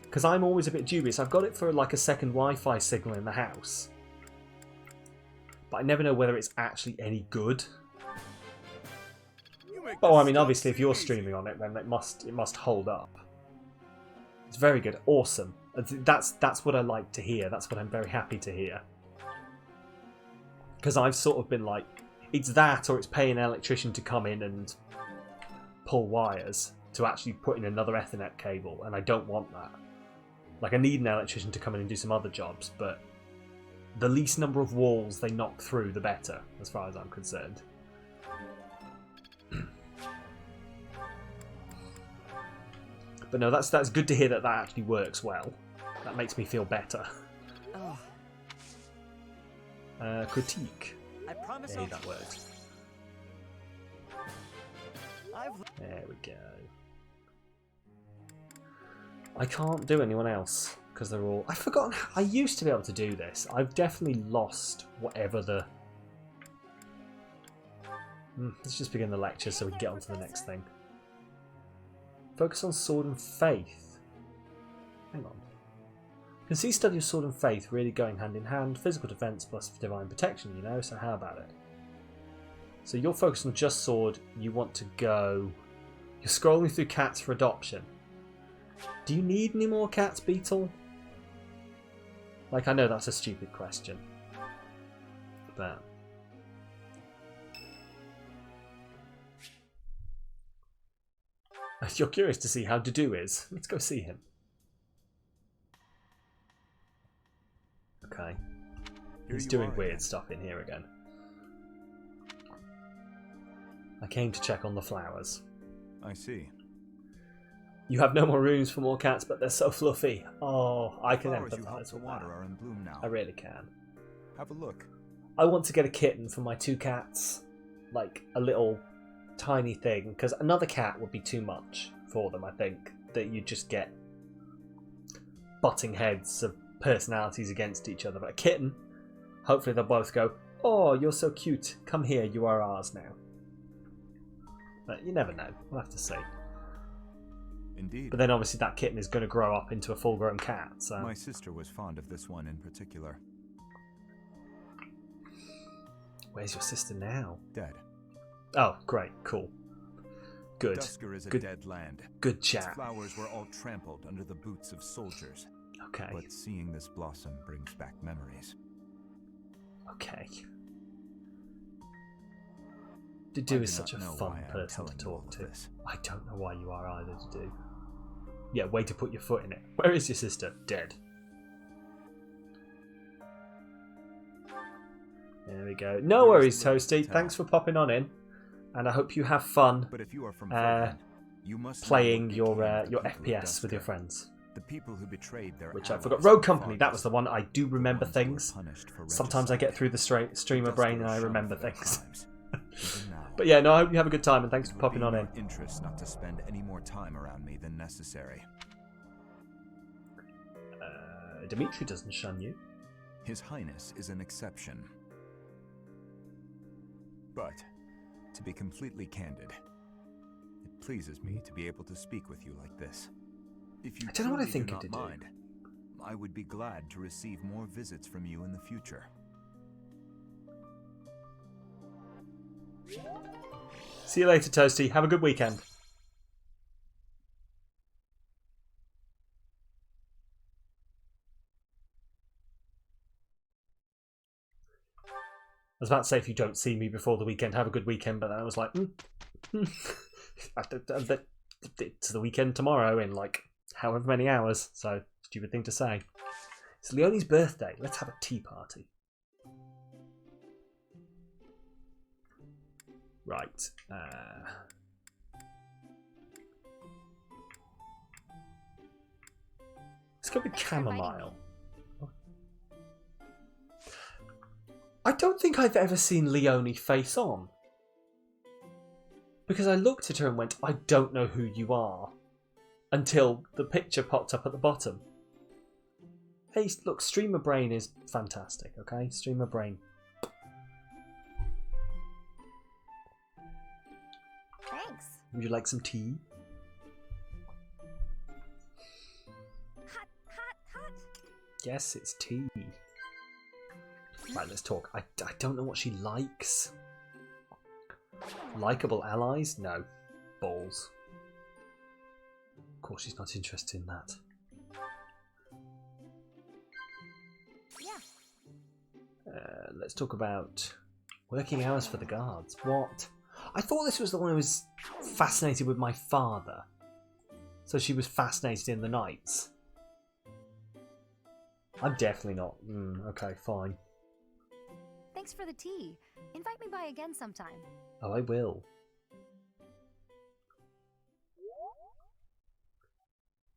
Because I'm always a bit dubious. I've got it for like a second Wi-Fi signal in the house. But I never know whether it's actually any good. Oh, I mean, obviously, if you're streaming on it, then it must hold up. It's very good, awesome. That's what I like to hear. That's what I'm very happy to hear. Because I've sort of been like, it's that, or it's paying an electrician to come in and pull wires to actually put in another Ethernet cable, and I don't want that. Like, I need an electrician to come in and do some other jobs, but the least number of walls they knock through, the better, as far as I'm concerned. But no, that's good to hear that that actually works well. That makes me feel better. Critique. I promise. Hey, that works. There we go. I can't do anyone else because they're all... I've forgotten. I used to be able to do this. I've definitely lost whatever the... Let's just begin the lecture so we can get on to the next thing. Focus on sword and faith. Hang on. You can see study of sword and faith really going hand in hand. Physical defense plus divine protection, you know, so how about it? So you're focused on just sword. You want to go... You're scrolling through cats for adoption. Do you need any more cats, Beetle? Like, I know that's a stupid question. But... You're curious to see how Dudu is. Let's go see him. Okay. He's doing weird stuff in here again. I came to check on the flowers. I see. You have no more rooms for more cats, but they're so fluffy. Oh, I can empathise with that. Are in bloom now. I really can. Have a look. I want to get a kitten for my 2 cats. Like, a little... tiny thing, because another cat would be too much for them. I think that you just get butting heads of personalities against each other, but a kitten, hopefully they'll both go, oh, you're so cute, come here, you are ours now. But you never know, we'll have to see. Indeed. But then obviously that kitten is going to grow up into a full-grown cat, so... My sister was fond of this one in particular. Where's your sister now? Dead. Oh, great, cool. Good. Dusker is a good, dead land. Good chat. Its flowers were all trampled under the boots of soldiers. Okay. But seeing this blossom brings back memories. Okay. Dudu is such a fun person to talk to. I don't know why you are either, Dudu. Yeah, way to put your foot in it. Where is your sister? Dead. There we go. No worries, Toasty. Thanks for popping on in. And I hope you have fun playing your FPS with your friends. The people who betrayed their Which I forgot. Rogue Company, that was the one. I do remember things. Sometimes I get through the streamer brain and I remember things. even now. But yeah, no, I hope you have a good time, and thanks for popping on in. Interest not to spend any more time around me than necessary. Dimitri doesn't shun you. His Highness is an exception. But, to be completely candid, it pleases me to be able to speak with you like this. If you I don't know what I think do it not mind, I would be glad to receive more visits from you in the future. See you later, Toasty. Have a good weekend. I was about to say, if you don't see me before the weekend, have a good weekend, but then I was like, it's the weekend tomorrow in like however many hours, so stupid thing to say. It's Leonie's birthday. Let's have a tea party. Right. Let's go with chamomile. I don't think I've ever seen Leonie face on. Because I looked at her and went, I don't know who you are. Until the picture popped up at the bottom. Hey, look, Streamer Brain is fantastic, okay? Streamer Brain. Thanks. Would you like some tea? Hot, hot, hot. Yes, it's tea. Right, let's talk. I don't know what she likes. Likeable allies? No. Balls. Of course she's not interested in that. Yeah. Let's talk about working hours for the guards. What? I thought this was the one who was fascinated with my father. So she was fascinated in the nights. I'm definitely not. Okay, fine. Thanks for the tea. Invite me by again sometime. Oh, I will.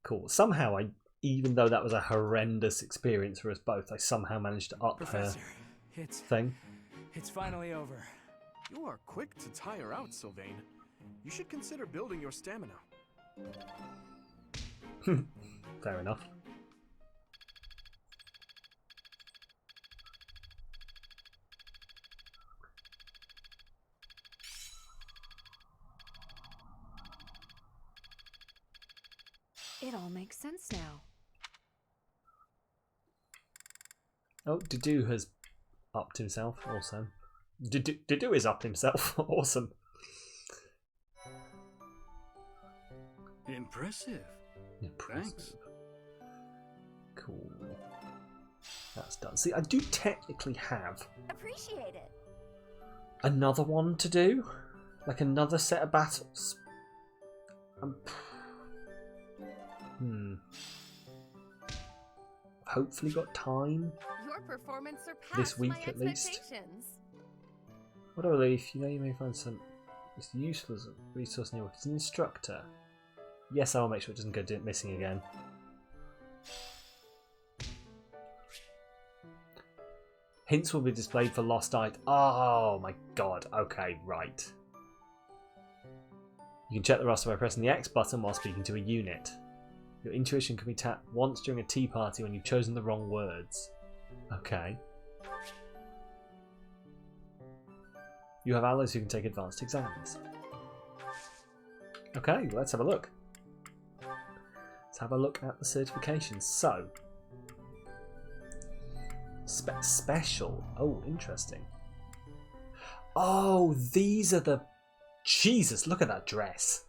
Cool. Somehow, even though that was a horrendous experience for us both, I somehow managed to up Professor, her thing. It's finally over. You are quick to tire out, Sylvain. You should consider building your stamina. Fair enough. It all makes sense now. Oh, Dudu has upped himself. Awesome. Dudu is upped himself. Awesome. Impressive. Thanks. Cool. That's done. See, I do technically have Appreciate it. another one to do. Like another set of battles. Hopefully got time Your performance surpassed this week my at least. expectations. What a relief. You know, you may find some useful resource near work. It's an instructor. Yes, I will make sure it doesn't go missing again. Hints will be displayed for lost items. Oh my god. Okay, right. You can check the roster by pressing the X button while speaking to a unit. Your intuition can be tapped once during a tea party when you've chosen the wrong words. Okay. You have allies who can take advanced exams. Okay, let's have a look. Let's have a look at the certifications. So, special. Oh, interesting. Oh, these are the... Jesus, look at that dress.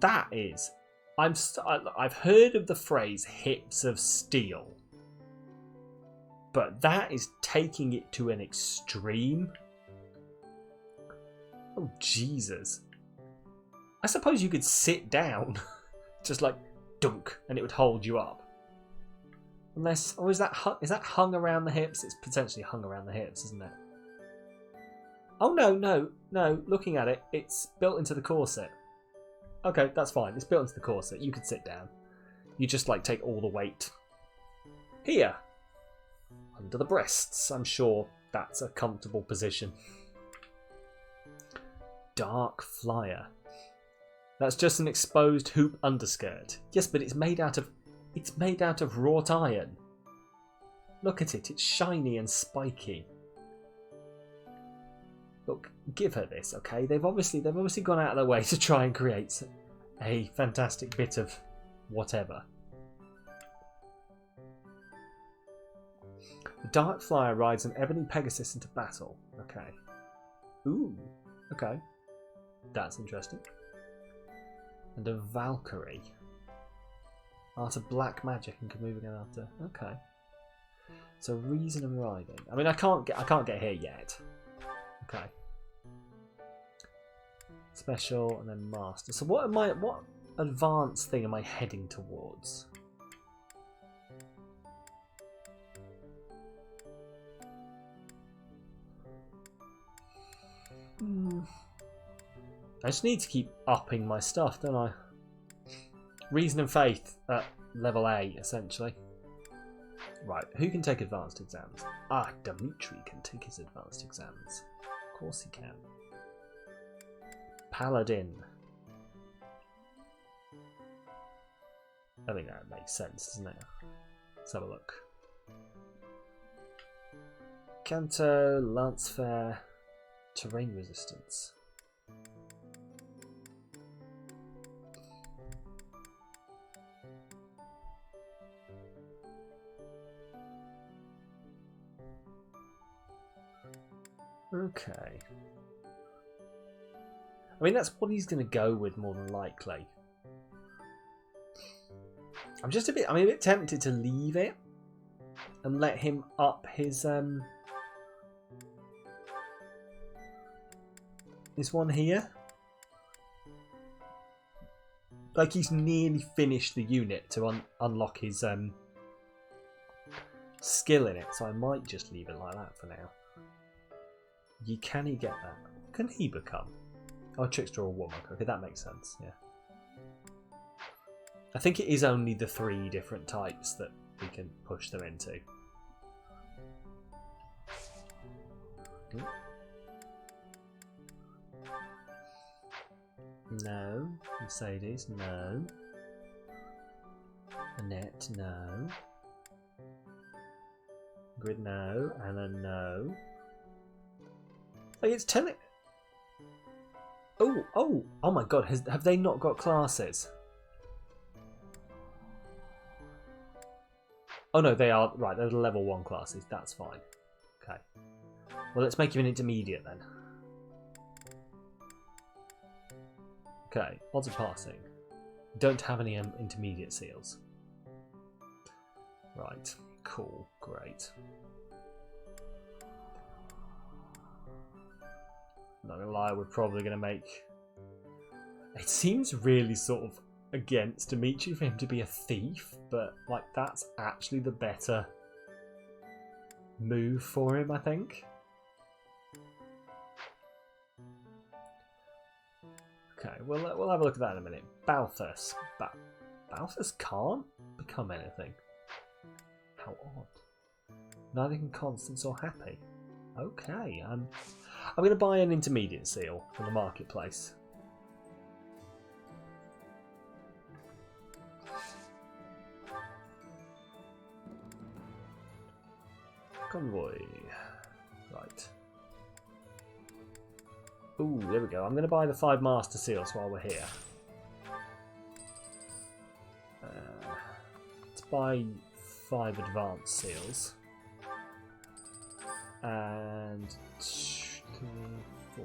That is... I've heard of the phrase hips of steel. But that is taking it to an extreme. Oh, Jesus. I suppose you could sit down. Just like, dunk, and it would hold you up. Unless... Or is that hung around the hips? It's potentially hung around the hips, isn't it? Oh, no. Looking at it, it's built into the corset. Okay, that's fine. It's built into the corset. You could sit down. You just, like, take all the weight. Here. Under the breasts. I'm sure That's a comfortable position. Dark Flyer. That's just an exposed hoop underskirt. Yes, but it's made out of wrought iron. Look at it. It's shiny and spiky. Look, give her this, okay? They've obviously gone out of their way to try and create a fantastic bit of whatever. The Dark Flyer rides an ebony Pegasus into battle. Okay. Ooh. Okay. That's interesting. And a Valkyrie. Art of black magic and can move again after. Okay. So reason and riding. I mean, I can't get here yet. Okay. Special and then master. So what advanced thing am I heading towards? I just need to keep upping my stuff, don't I? Reason and faith at level A, essentially. Right, who can take advanced exams? Ah, Dimitri can take his advanced exams. Of course he can. Paladin. I think that makes sense, doesn't it? Let's have a look. Canto, Lancefair, terrain resistance. Okay. I mean, that's what he's going to go with more than likely. I'm a bit tempted to leave it and let him up his one here. Like he's nearly finished the unit to unlock his skill in it, so I might just leave it like that for now. Can he get that? Can he become? Oh, a trickster or a warlock. Okay, that makes sense, yeah. I think it is only the 3 different types that we can push them into. No. Mercedes, no. Annette, no. Grid, no. Anna, no. Like, it's telling... Oh my god, have they not got classes? Oh no, they are, right, they're the level 1 classes, that's fine. Okay. Well, let's make him an intermediate then. Okay, odds of passing. Don't have any intermediate seals. Right, cool, great. Not gonna lie, we're probably gonna make... It seems really sort of against Dimitri for him to be a thief, but like that's actually the better move for him, I think. Okay, we'll have a look at that in a minute. Balthus. Balthus can't become anything. How odd. Neither can Constance or Happy. Okay, I'm going to buy an intermediate seal from the marketplace. Convoy. Right. Ooh, there we go. I'm going to buy the 5 master seals while we're here. Let's buy 5 advanced seals. And 2, 3, 4.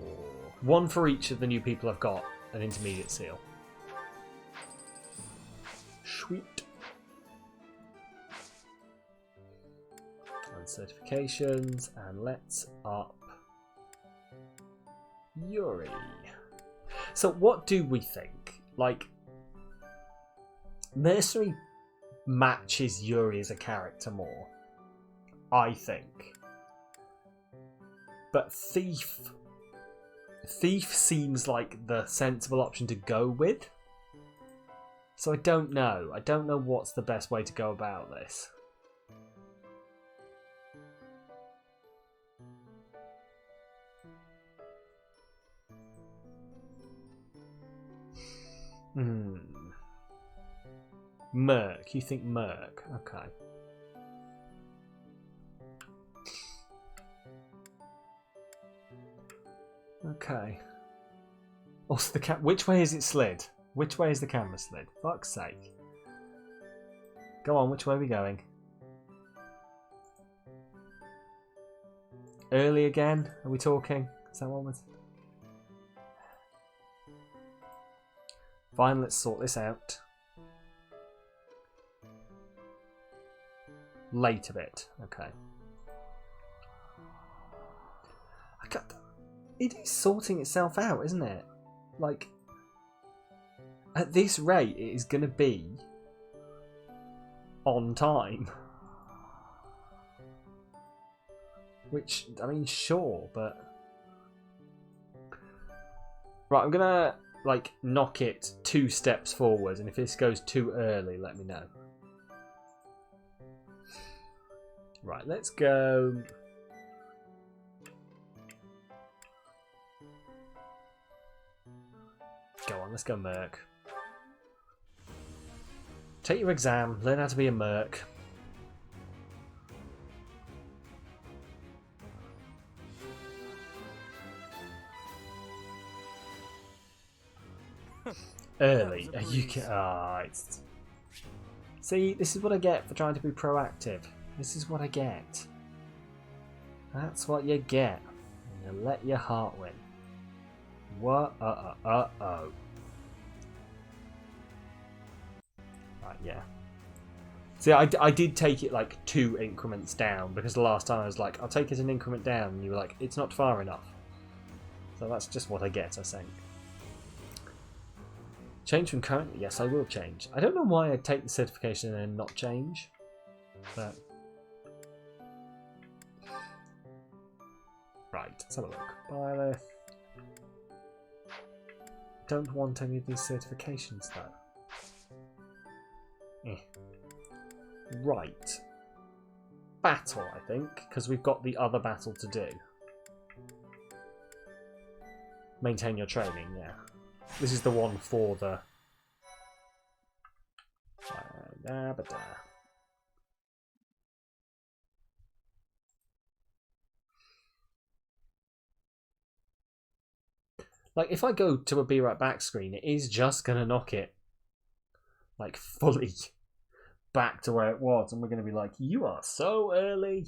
1 for each of the new people I've got an intermediate seal. Sweet. And certifications, and let's up Yuri. So what do we think? Like, Mercenary matches Yuri as a character more, I think. But Thief seems like the sensible option to go with. So I don't know. I don't know what's the best way to go about this. Merc. You think Merc? Okay. Okay. Also, which way is it slid? Which way is the camera slid? Fuck's sake. Go on, which way are we going? Early again? Are we talking? Is that what was? Fine, let's sort this out. Late a bit. Okay. It is sorting itself out, isn't it? Like, at this rate, it is going to be on time. Which, I mean, sure, but... Right, I'm going to, like, knock it 2 steps forward, and if this goes too early, let me know. Right, let's go... Go on, let's go Merc. Take your exam, learn how to be a Merc. Early. You can. See, this is what I get for trying to be proactive. This is what I get. That's what you get. And you let your heart win. What? Oh. Right, yeah. See, I did take it like 2 increments down because the last time I was like, I'll take it an increment down, and you were like, it's not far enough. So that's just what I get, I think. Change from currently? Yes, I will change. I don't know why I'd take the certification and not change, but... Right, let's have a look. Byleth. Don't want any of these certifications though. Right. Battle, I think, because we've got the other battle to do. Maintain your training, yeah. This is the one for the... Like, if I go to a Be Right Back screen, it is just going to knock it, like, fully back to where it was. And we're going to be like, you are so early.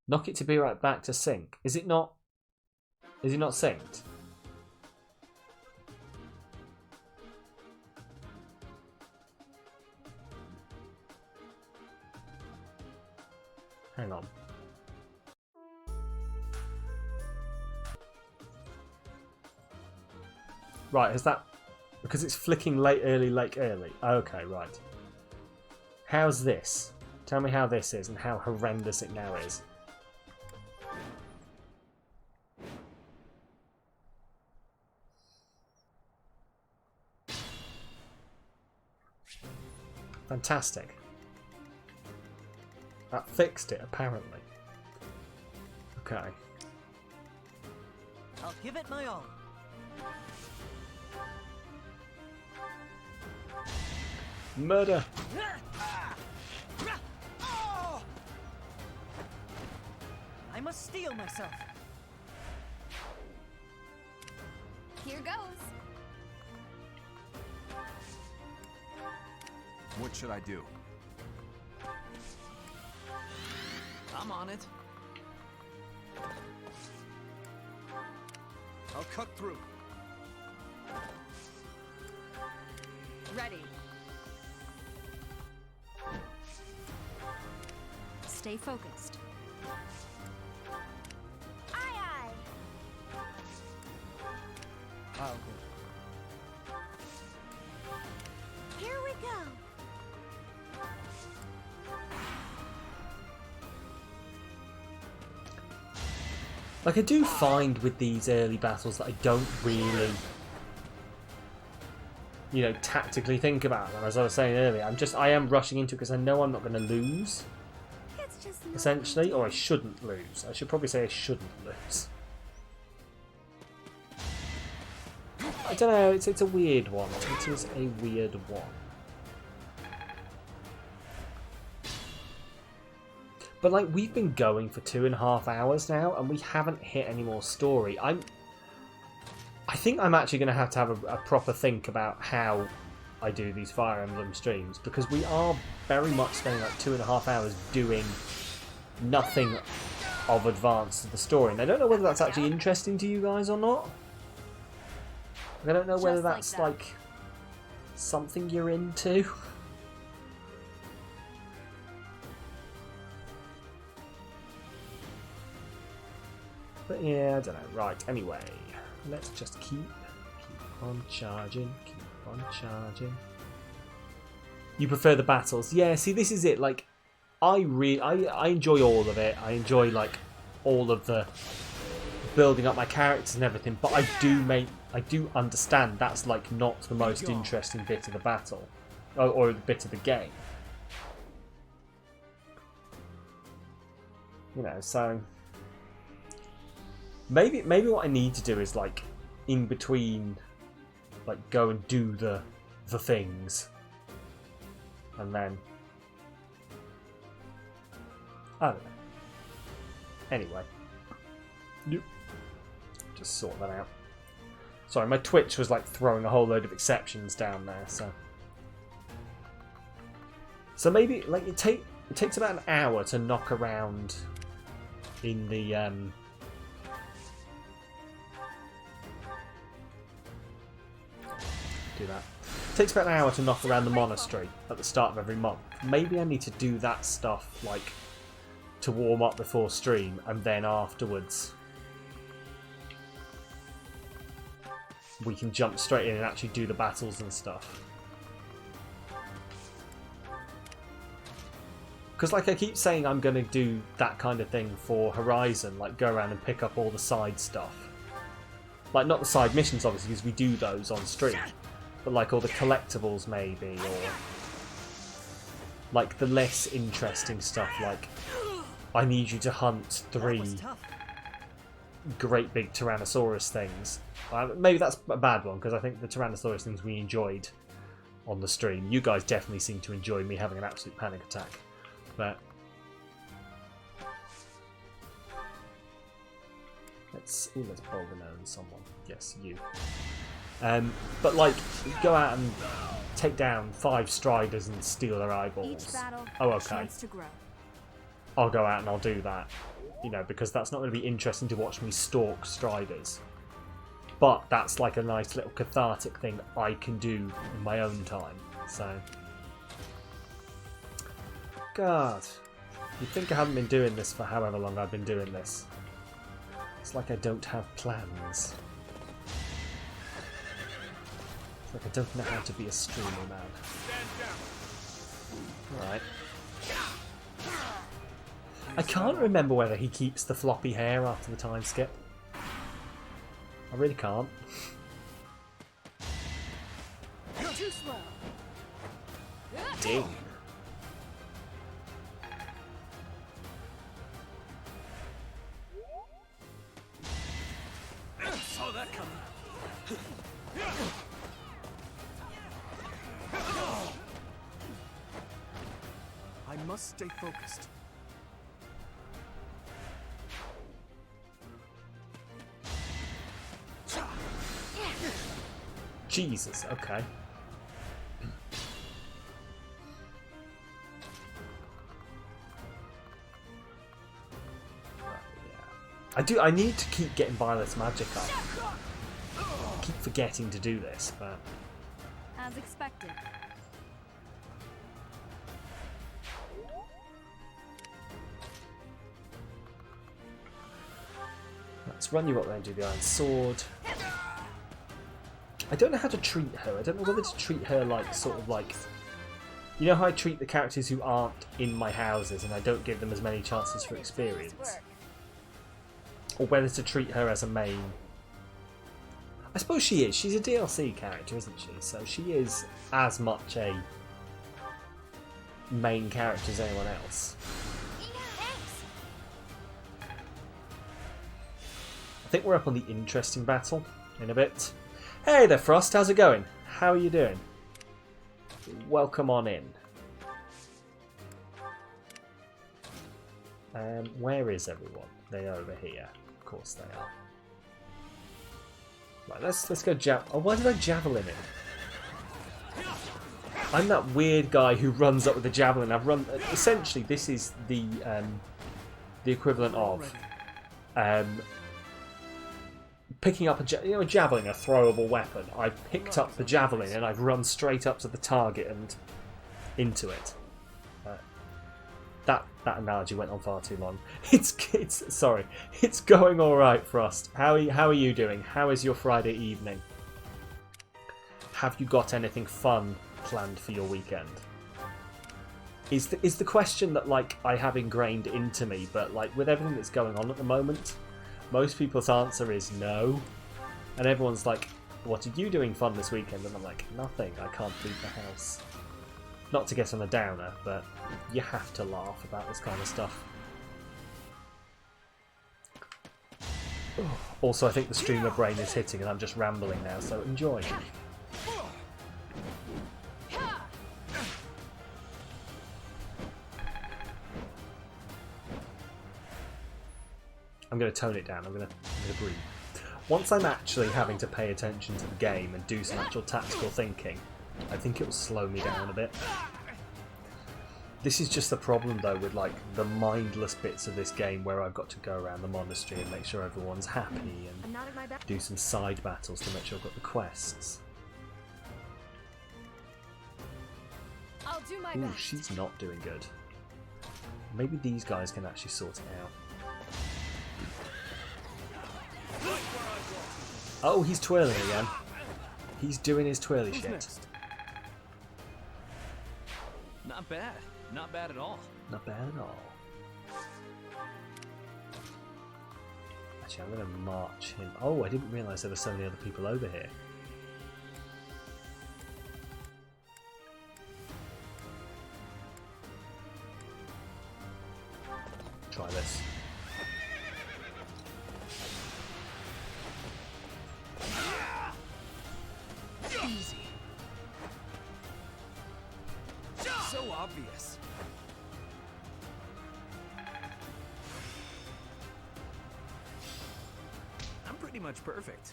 Knock it to Be Right Back to sync. Is it not synced? Hang on. Right, is that... Because it's flicking late, early, late, early. Okay, right. How's this? Tell me how this is and how horrendous it now is. Fantastic. That fixed it, apparently. Okay. I'll give it my all. Murder! I must steel myself. Here goes. What should I do? I'm on it. I'll cut through. Ready. Stay focused. Aye, aye. Oh, good. Here we go. Like, I do find with these early battles that I don't really, you know, tactically think about them. As I was saying earlier, I am rushing into it because I know I'm not going to lose, essentially, or I shouldn't lose. I should probably say I shouldn't lose. I don't know, it's a weird one. It is a weird one. But like, we've been going for 2.5 hours now, and we haven't hit any more story. I think I'm actually going to have a proper think about how I do these Fire Emblem streams, because we are very much spending like 2.5 hours doing nothing of advance to the story. And I don't know whether that's actually interesting to you guys or not. I don't know whether that's like something you're into. But yeah, I don't know. Right, anyway, let's just keep on charging, keep on charging. You prefer the battles? Yeah, see, this is it. Like, I enjoy all of it. I enjoy like all of the building up my characters and everything. But I do understand that's like not the most interesting bit of the battle, or the bit of the game. You know, so maybe what I need to do is like in between, like go and do the things, and then I don't know. Anyway, yep. Just sort that out. Sorry, my Twitch was like throwing a whole load of exceptions down there, so maybe like it takes about an hour to knock around in the do that. It takes about an hour to knock around the monastery at the start of every month. Maybe I need to do that stuff like to warm up before stream, and then afterwards we can jump straight in and actually do the battles and stuff. Because like I keep saying, I'm going to do that kind of thing for Horizon, like go around and pick up all the side stuff. Like not the side missions obviously, because we do those on stream, but like all the collectibles maybe, or like the less interesting stuff, like I need you to hunt 3 great big Tyrannosaurus things. Maybe that's a bad one, because I think the Tyrannosaurus things we enjoyed on the stream. You guys definitely seem to enjoy me having an absolute panic attack. But let's boulder known someone. Yes, you. But like, go out and take down 5 Striders and steal their eyeballs. Oh, okay. I'll go out and I'll do that. You know, because that's not going to be interesting to watch me stalk Striders. But that's like a nice little cathartic thing I can do in my own time. So, God, you'd think I haven't been doing this for however long I've been doing this. It's like I don't have plans. It's like I don't know how to be a streamer, man. Alright. I can't remember whether he keeps the floppy hair after the time skip. I really can't. Ding. Saw that coming. I must stay focused. Jesus, okay. I need to keep getting Violet's magic up. I keep forgetting to do this, but as expected. Let's run you up there and do the Iron Sword. I don't know how to treat her. I don't know whether to treat her like, sort of like... You know how I treat the characters who aren't in my houses and I don't give them as many chances for experience? Or whether to treat her as a main... I suppose she is. She's a DLC character, isn't she? So she is as much a main character as anyone else. I think we're up on the interesting battle in a bit. Hey there, Frost. How's it going? How are you doing? Welcome on in. Where is everyone? They're over here. Of course they are. Right, let's go oh, why did I javelin him? I'm that weird guy who runs up with the javelin. I've run. Essentially, this is the equivalent of picking up a javelin, a throwable weapon. I've picked up the javelin and I've run straight up to the target and into it. That analogy went on far too long. It's sorry. It's going all right, Frost. How are you doing? How is your Friday evening? Have you got anything fun planned for your weekend? Is the question that like I have ingrained into me, but like with everything that's going on at the moment, most people's answer is no, and everyone's like, "What are you doing fun this weekend?" And I'm like, "Nothing. I can't leave the house." Not to get on a downer, but you have to laugh about this kind of stuff. Also, I think the streamer brain is hitting and I'm just rambling now, so enjoy. I'm going to tone it down, I'm going to breathe. Once I'm actually having to pay attention to the game and do some actual tactical thinking, I think it will slow me down a bit. This is just the problem though with like the mindless bits of this game where I've got to go around the monastery and make sure everyone's happy and do some side battles to make sure I've got the quests. I'll do my Ooh, best. she's not doing good. Maybe these guys can actually sort it out. Oh, he's twirling again. He's doing his twirly shit. Next? Not bad. Not bad at all. Not bad at all. Actually, I'm going to march him. Oh, I didn't realise there were so many other people over here. Try this. Easy. So obvious. I'm pretty much perfect.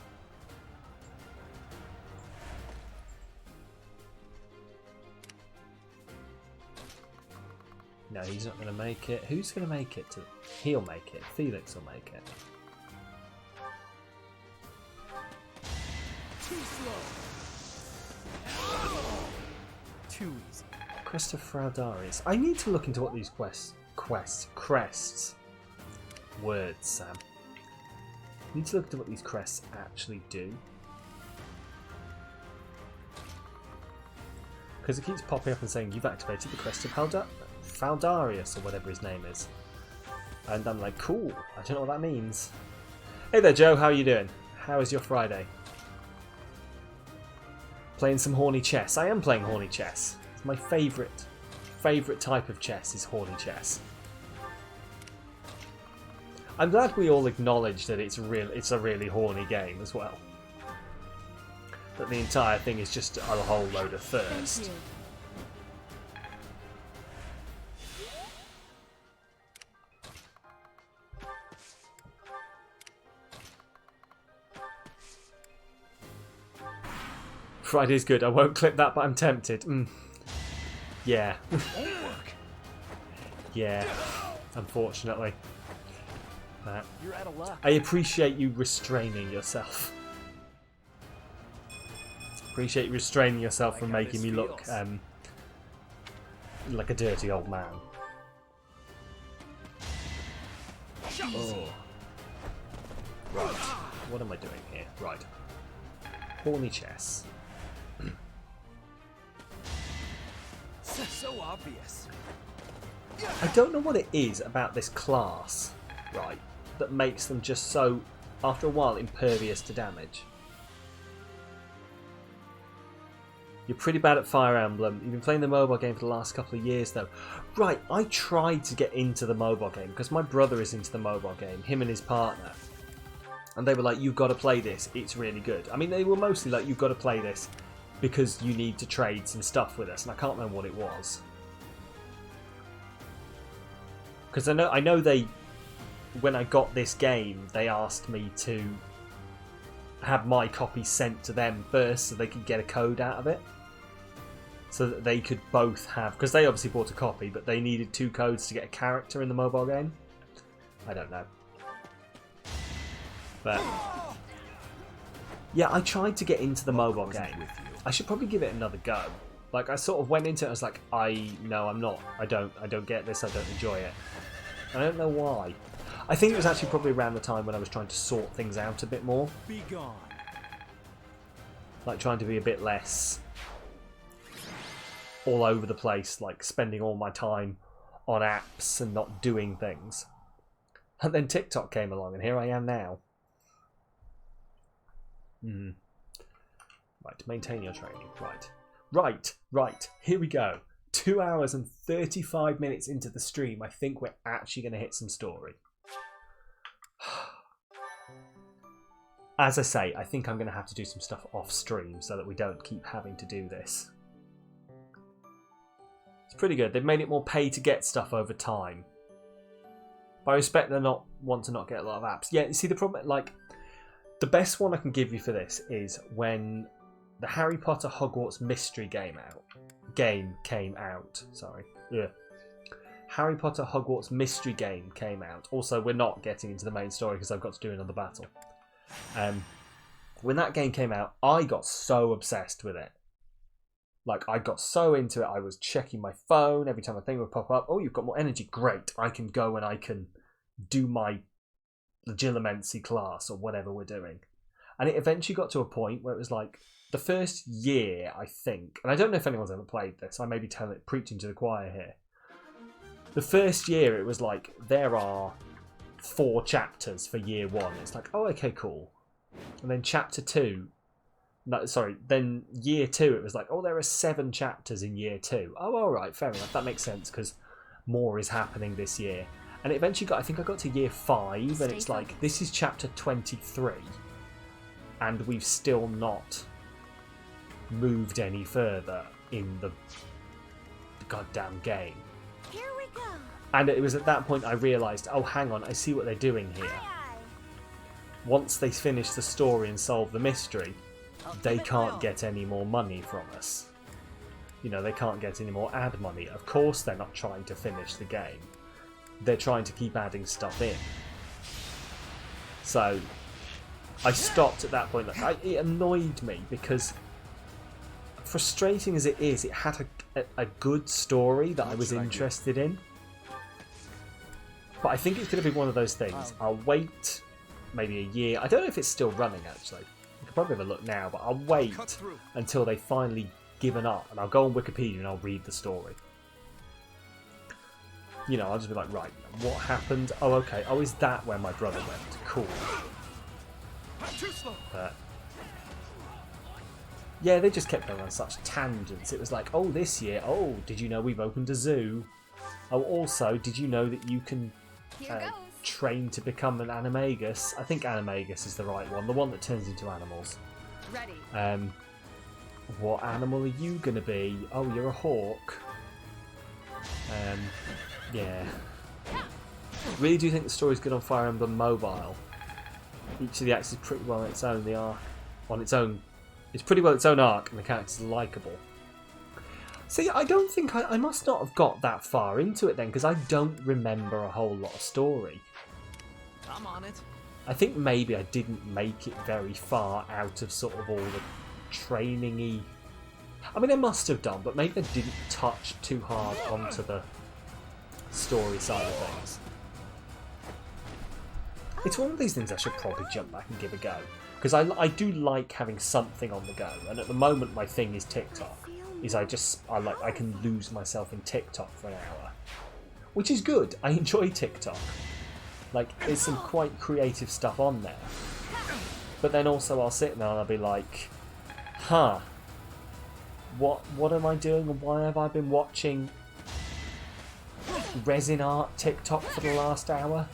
No, he's not going to make it. Who's going to make it? He'll make it. Felix will make it. Too slow. Too easy. Crest of Fraudaris. I need to look into what these crests. Words, Sam. I need to look into what these crests actually do. Because it keeps popping up and saying, you've activated the Crest of Fraudaris, or whatever his name is. And I'm like, cool, I don't know what that means. Hey there, Joe, how are you doing? How is your Friday? Playing some horny chess. I am playing horny chess. It's my favourite type of chess is horny chess. I'm glad we all acknowledge that it's a really horny game as well. That the entire thing is just a whole load of thirst. Friday's good. I won't clip that, but I'm tempted. Yeah. Yeah. Unfortunately. You're out of luck. I appreciate you restraining yourself. Appreciate you restraining yourself from making me look like a dirty old man. Oh. Right. What am I doing here? Right. Horny chess. So obvious. I don't know what it is about this class, right, that makes them just so, after a while, impervious to damage. You're pretty bad at Fire Emblem. You've been playing the mobile game for the last couple of years, though. Right, I tried to get into the mobile game, because my brother is into the mobile game, him and his partner. And they were like, you've got to play this, it's really good. I mean, they were mostly like, you've got to play this because you need to trade some stuff with us, and I can't remember what it was. Because I know they, when I got this game, they asked me to have my copy sent to them first so they could get a code out of it. So that they could both have, because they obviously bought a copy, but they needed 2 codes to get a character in the mobile game. I don't know. But yeah, I tried to get into the mobile game. I should probably give it another go. Like, I sort of went into it, I was like, no, I'm not. I don't get this, I don't enjoy it. I don't know why. I think it was actually probably around the time when I was trying to sort things out a bit more. Be gone. Like, trying to be a bit less all over the place, like spending all my time on apps and not doing things. And then TikTok came along, and here I am now. Right, maintain your training. Right. Here we go. 2 hours and 35 minutes into the stream, I think we're actually going to hit some story. As I say, I think I'm going to have to do some stuff off stream so that we don't keep having to do this. It's pretty good. They've made it more pay to get stuff over time. But I respect they want to not get a lot of apps. Yeah, you see the problem, like, the best one I can give you for this is when the Harry Potter Hogwarts Mystery game came out. Sorry. Yeah. Harry Potter Hogwarts Mystery game came out. Also, we're not getting into the main story because I've got to do another battle. When that game came out, I got so obsessed with it. Like, I got so into it, I was checking my phone every time a thing would pop up. Oh, you've got more energy. Great. I can go and I can do my Legilimency class or whatever we're doing. And it eventually got to a point where it was like, the first year, I think, and I don't know if anyone's ever played this, I may be preaching to the choir here. The first year, it was like, there are 4 chapters for year 1. It's like, oh, okay, cool. And then chapter 2, no, sorry, then year 2, it was like, oh, there are 7 chapters in year 2. Oh, all right, fair enough, that makes sense, because more is happening this year. And it eventually got, I think I got to year 5, and it's like, this is chapter 23, and we've still not moved any further in the goddamn game. Here we go. And it was at that point I realised, oh, hang on, I see what they're doing here. Once they finish the story and solve the mystery, they can't get any more money from us. You know, they can't get any more ad money. Of course they're not trying to finish the game. They're trying to keep adding stuff in. So I stopped at that point. It annoyed me because, frustrating as it is, it had a good story that I was interested in. But I think it's going to be one of those things. I'll wait maybe a year. I don't know if it's still running, actually. I could probably have a look now, but I'll wait until they finally given up, and I'll go on Wikipedia and I'll read the story. You know, I'll just be like, right, what happened? Oh, okay. Oh, is that where my brother went? Cool. But yeah, they just kept going on such tangents. It was like, oh, this year, oh, did you know we've opened a zoo? Oh, also, did you know that you can train to become an animagus? I think animagus is the right one, the one that turns into animals. Ready. What animal are you going to be? Oh, you're a hawk. Yeah. Really do think the story's good on Fire Emblem Mobile. Each of the acts is pretty well on its own. They are on its own. It's pretty well its own arc, and the characters are likeable. See, I don't think I must not have got that far into it then, because I don't remember a whole lot of story. I'm on it. I think maybe I didn't make it very far out of sort of all the training-y. I mean, I must have done, but maybe I didn't touch too hard onto the story side of things. It's one of these things I should probably jump back and give a go, because I do like having something on the go, and at the moment my thing is TikTok. I can lose myself in TikTok for an hour, which is good. I enjoy TikTok. Like, there's some quite creative stuff on there, but then also I'll sit there and I'll be like, huh, what am I doing, and why have I been watching resin art TikTok for the last hour?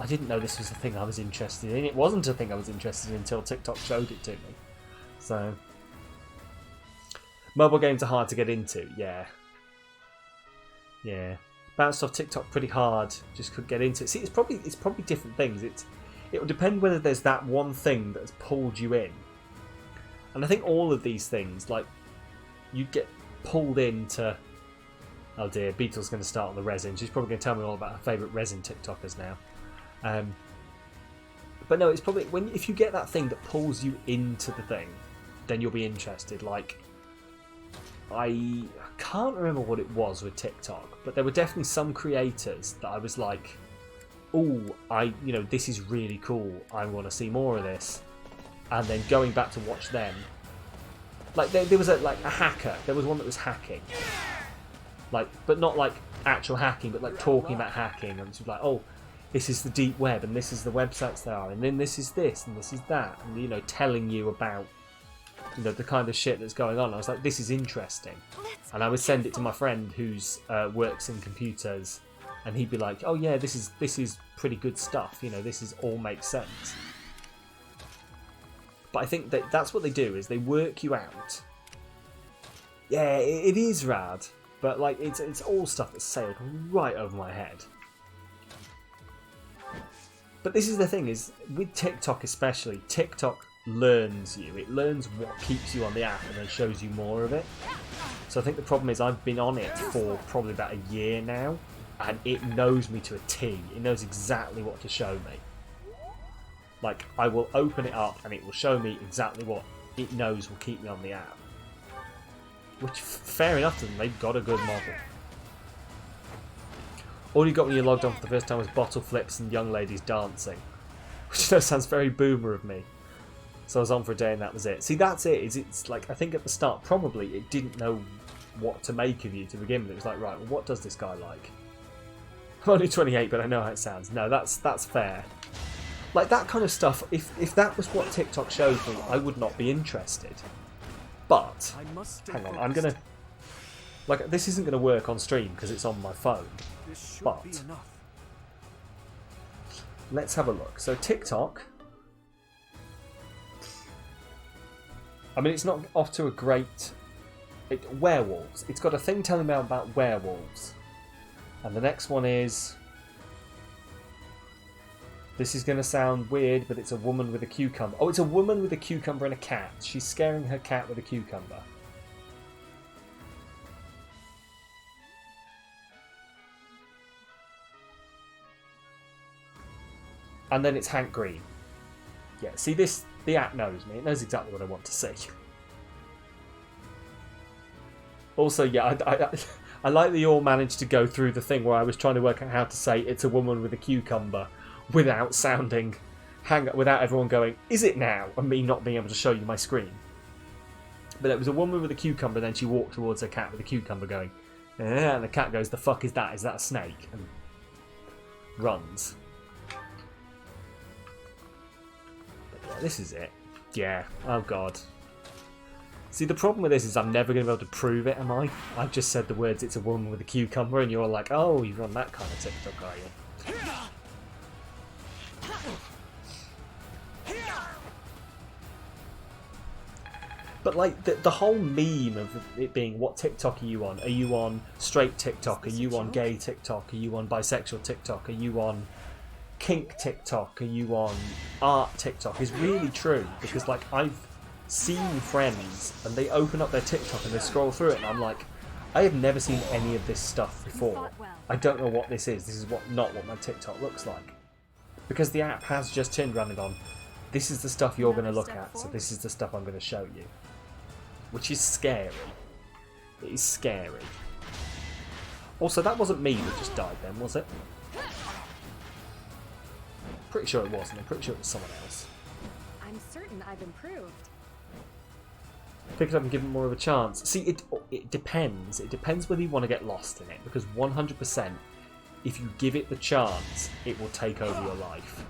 I didn't know this was a thing I was interested in. It wasn't a thing I was interested in until TikTok showed it to me. So, mobile games are hard to get into. Yeah. Bounced off TikTok pretty hard. Just couldn't get into it. See, it's probably different things. It will depend whether there's that one thing that's pulled you in. And I think all of these things, like, you get pulled into... Oh dear, Beetle's going to start on the resin. She's probably going to tell me all about her favourite resin TikTokers now. But no, it's probably... if you get that thing that pulls you into the thing, then you'll be interested. Like, I can't remember what it was with TikTok, but there were definitely some creators that I was like, oh, this is really cool. I want to see more of this. And then going back to watch them, like there was a hacker. There was one that was hacking, like, but not like actual hacking, but like talking about hacking, and it's like, oh, this is the deep web, and this is the websites there are, and then this is this, and this is that, and telling you about the kind of shit that's going on. I was like, this is interesting, and I would send it to my friend who's works in computers, and he'd be like, oh yeah, this is pretty good stuff. This is all makes sense. But I think that's what they do, is they work you out. Yeah, it is rad, but like it's all stuff that's sailed right over my head. But this is the thing, is with TikTok especially, TikTok learns you. It learns what keeps you on the app and then shows you more of it. So I think the problem is I've been on it for probably about a year now, and it knows me to a T. It knows exactly what to show me. Like, I will open it up and it will show me exactly what it knows will keep me on the app. Which, fair enough to them, they've got a good model. All you got when you logged on for the first time was bottle flips and young ladies dancing. Which sounds very boomer of me. So I was on for a day and that was it. See, that's it. It's like, I think at the start, probably, it didn't know what to make of you to begin with. It was like, right, well, what does this guy like? I'm only 28, but I know how it sounds. No, that's fair. Like, that kind of stuff, if that was what TikTok showed me, I would not be interested. But, hang on, I'm going to... Like, this isn't going to work on stream because it's on my phone. But, let's have a look. So, TikTok... I mean, it's not off to a great... werewolves. It's got a thing telling me about werewolves. And the next one is... This is going to sound weird, but it's a woman with a cucumber. Oh, it's a woman with a cucumber and a cat. She's scaring her cat with a cucumber. And then it's Hank Green. Yeah, see this? The app knows me. It knows exactly what I want to see. Also, yeah, I like that you all managed to go through the thing where I was trying to work out how to say it's a woman with a cucumber without sounding, without everyone going, is it now? And me not being able to show you my screen. But it was a woman with a cucumber, and then she walked towards her cat with a cucumber going, and the cat goes, the fuck is that? Is that a snake? And runs. But yeah, this is it. Yeah, oh god. See, the problem with this is I'm never going to be able to prove it, am I? I've just said the words, it's a woman with a cucumber, and you're all like, oh, you've run that kind of TikTok, are you? But like the whole meme of it being, what TikTok are you on? Are you on straight TikTok? Are you on gay TikTok? Are you on bisexual TikTok? Are you on kink TikTok? Are you on art TikTok? Is really true, because like I've seen friends and they open up their TikTok and they scroll through it and I'm like, I have never seen any of this stuff before. I don't know what this is. This is not what my TikTok looks like. Because the app has just turned around and gone, this is the stuff you're going to look at, so this is the stuff I'm going to show you. Which is scary. It is scary. Also, that wasn't me that just died then, was it? Pretty sure it wasn't. I'm pretty sure it was someone else. I'm certain I've improved. Pick it up and give it more of a chance. See, it depends. It depends whether you want to get lost in it, because 100%, if you give it the chance, it will take over your life.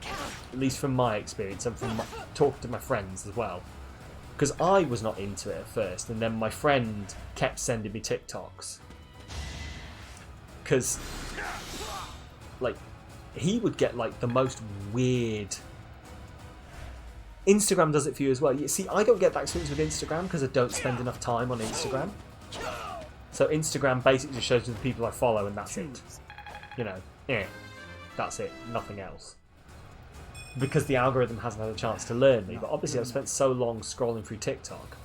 At least from my experience and from talking to my friends as well. Because I was not into it at first, and then my friend kept sending me TikToks. Because, like, he would get like the most weird. Instagram does it for you as well. You see, I don't get that experience with Instagram because I don't spend enough time on Instagram. So Instagram basically just shows you the people I follow and that's it. You know, that's it, nothing else. Because the algorithm hasn't had a chance to learn me. But obviously I've spent so long scrolling through TikTok,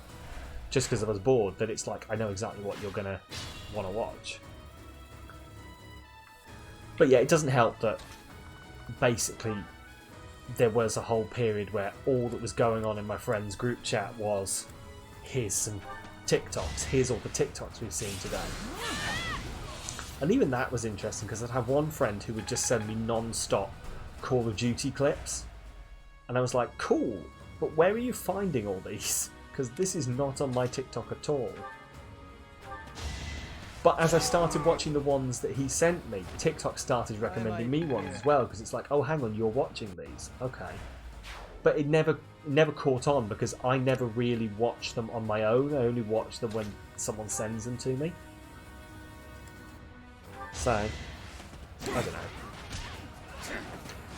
just because I was bored, that it's like I know exactly what you're going to want to watch. But yeah, it doesn't help that basically there was a whole period where all that was going on in my friends' group chat was here's some TikToks, here's all the TikToks we've seen today. And even that was interesting because I'd have one friend who would just send me non-stop Call of Duty clips. And I was like, cool, but where are you finding all these? Because this is not on my TikTok at all. But as I started watching the ones that he sent me, TikTok started recommending me ones as well, because it's like, oh, hang on, you're watching these. Okay. But it never caught on because I never really watch them on my own. I only watch them when someone sends them to me. So, I don't know.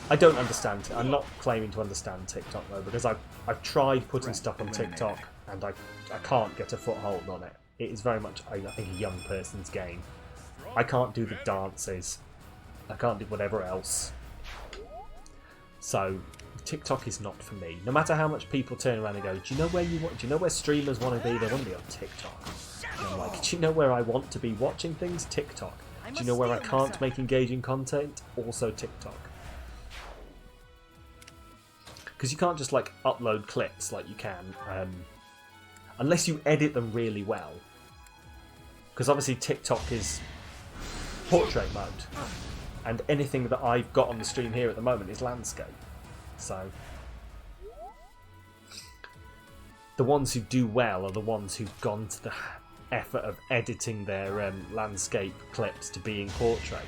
I don't understand. I'm not claiming to understand TikTok though, because I've tried putting stuff on TikTok and I can't get a foothold on it. It is very much, I think, a young person's game. I can't do the dances. I can't do whatever else. So TikTok is not for me. No matter how much people turn around and go, do you know where you want? Do you know where streamers want to be? They want to be on TikTok. And I'm like, do you know where I want to be watching things? TikTok. Do you know where I can't make engaging content? Also TikTok. Because you can't just like upload clips like you can, unless you edit them really well. Because obviously TikTok is portrait mode, and anything that I've got on the stream here at the moment is landscape. So the ones who do well are the ones who've gone to the effort of editing their landscape clips to be in portrait.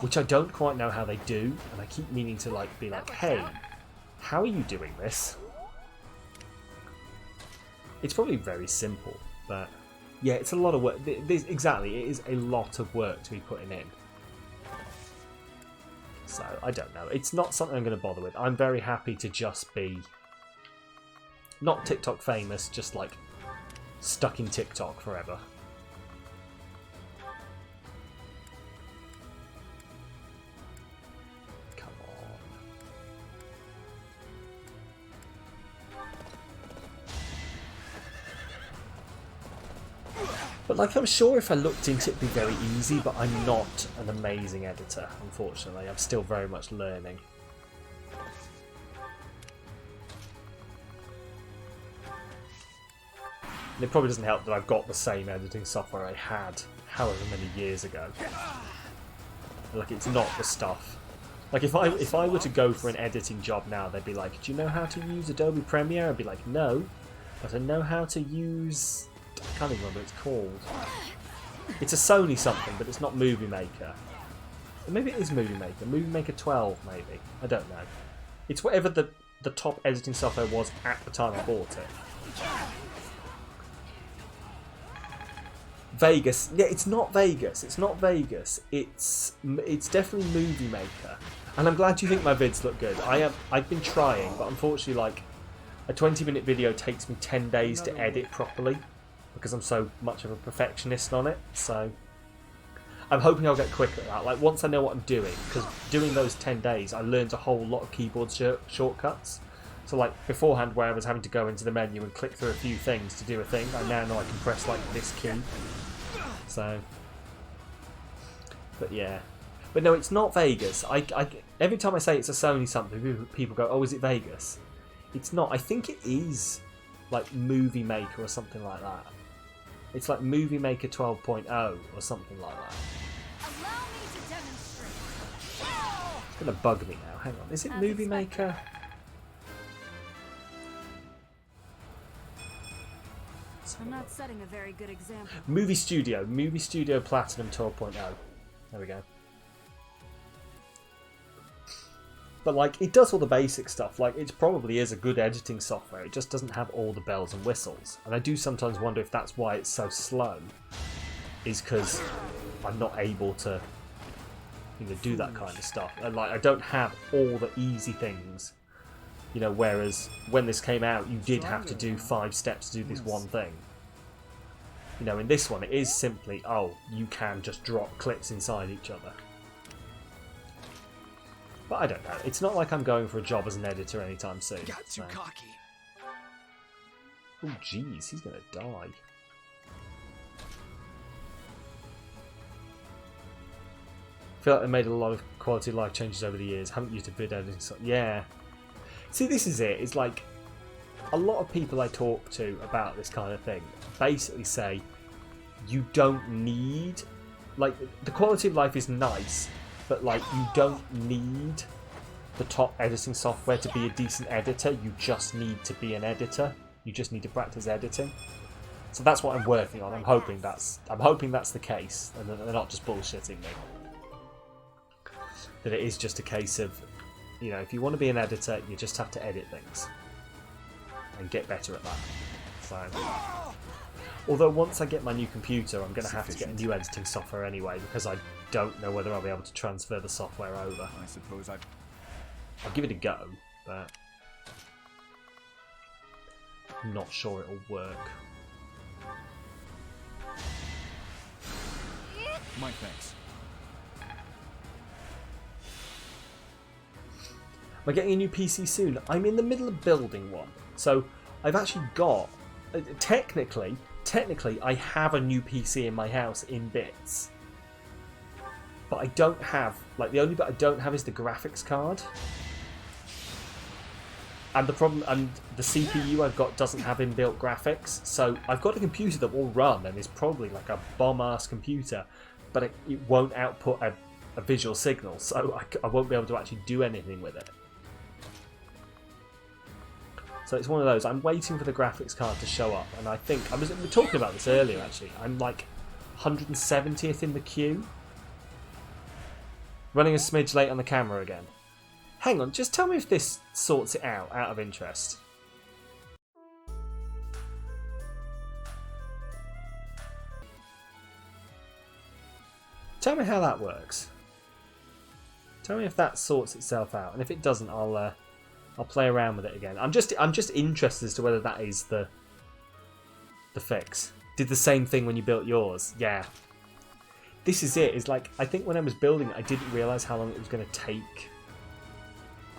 Which I don't quite know how they do, and I keep meaning to like be like, hey, how are you doing this? It's probably very simple, but yeah, it's a lot of work. Exactly, it is a lot of work to be putting in. So, I don't know. It's not something I'm going to bother with. I'm very happy to just be not TikTok famous, just like stuck in TikTok forever. But like, I'm sure if I looked into it, it'd be very easy, but I'm not an amazing editor, unfortunately. I'm still very much learning. And it probably doesn't help that I've got the same editing software I had however many years ago. Like, it's not the stuff. Like, if I were to go for an editing job now, they'd be like, do you know how to use Adobe Premiere? I'd be like, no, but I know how to use... I can't even remember what it's called. It's a Sony something, but it's not Movie Maker. Maybe it is Movie Maker. Movie Maker 12, maybe. I don't know. It's whatever the top editing software was at the time I bought it. Vegas. Yeah, it's not Vegas. It's not Vegas. It's definitely Movie Maker. And I'm glad you think my vids look good. I've been trying, but unfortunately, like, a 20-minute video takes me 10 days to edit properly, because I'm so much of a perfectionist on it. So I'm hoping I'll get quicker at that. Like, once I know what I'm doing, because doing those 10 days, I learned a whole lot of keyboard shortcuts. So like beforehand, where I was having to go into the menu and click through a few things to do a thing, I now know I can press like this key. So, but yeah. But no, it's not Vegas. Every time I say it's a Sony something, people go, oh, is it Vegas? It's not. I think it is like Movie Maker or something like that. It's like Movie Maker 12.0 or something like that. It's going to bug me now. Hang on. Is it Movie Maker? I'm not setting a very good example. Movie Studio Platinum 12.0. There we go. But like, it does all the basic stuff. Like, it probably is a good editing software. It just doesn't have all the bells and whistles. And I do sometimes wonder if that's why it's so slow. Is because I'm not able to you know, do that kind of stuff. And like, I don't have all the easy things, you know. Whereas when this came out, you did have to do 5 steps to do this one thing. You know, in this one, it is simply, oh, you can just drop clips inside each other. But I don't know. It's not like I'm going for a job as an editor anytime soon. Got too cocky. Oh, jeez, he's gonna die. I feel like they made a lot of quality of life changes over the years. Haven't used a vid editing so yeah. See, this is it. It's like a lot of people I talk to about this kind of thing basically say you don't need, like, the quality of life is nice, but like you don't need the top editing software to be a decent editor. You just need to be an editor. You just need to practice editing. So that's what I'm working on. I'm hoping that's the case, and that they're not just bullshitting me. That it is just a case of, you know, if you want to be an editor, you just have to edit things and get better at that. So, although once I get my new computer, I'm going to have to get a new editing software anyway, because I don't know whether I'll be able to transfer the software over. I suppose I'll give it a go, but I'm not sure it'll work. My thanks. Am I getting a new PC soon? I'm in the middle of building one. So I've actually got... Technically, I have a new PC in my house in bits. But I don't have... Like, the only bit I don't have is the graphics card. And the problem... And the CPU I've got doesn't have inbuilt graphics. So I've got a computer that will run and is probably like a bomb-ass computer. But it won't output a visual signal. So I won't be able to actually do anything with it. So it's one of those. I'm waiting for the graphics card to show up, and I think we were talking about this earlier. Actually, I'm like 170th in the queue, running a smidge late on the camera again. Hang on, just tell me if this sorts it out of interest. Tell me how that works. Tell me if that sorts itself out, and if it doesn't, I'll play around with it again. I'm just interested as to whether that is the fix. Did the same thing when you built yours? Yeah. This is it. It's like, I think when I was building it, I didn't realise how long it was going to take.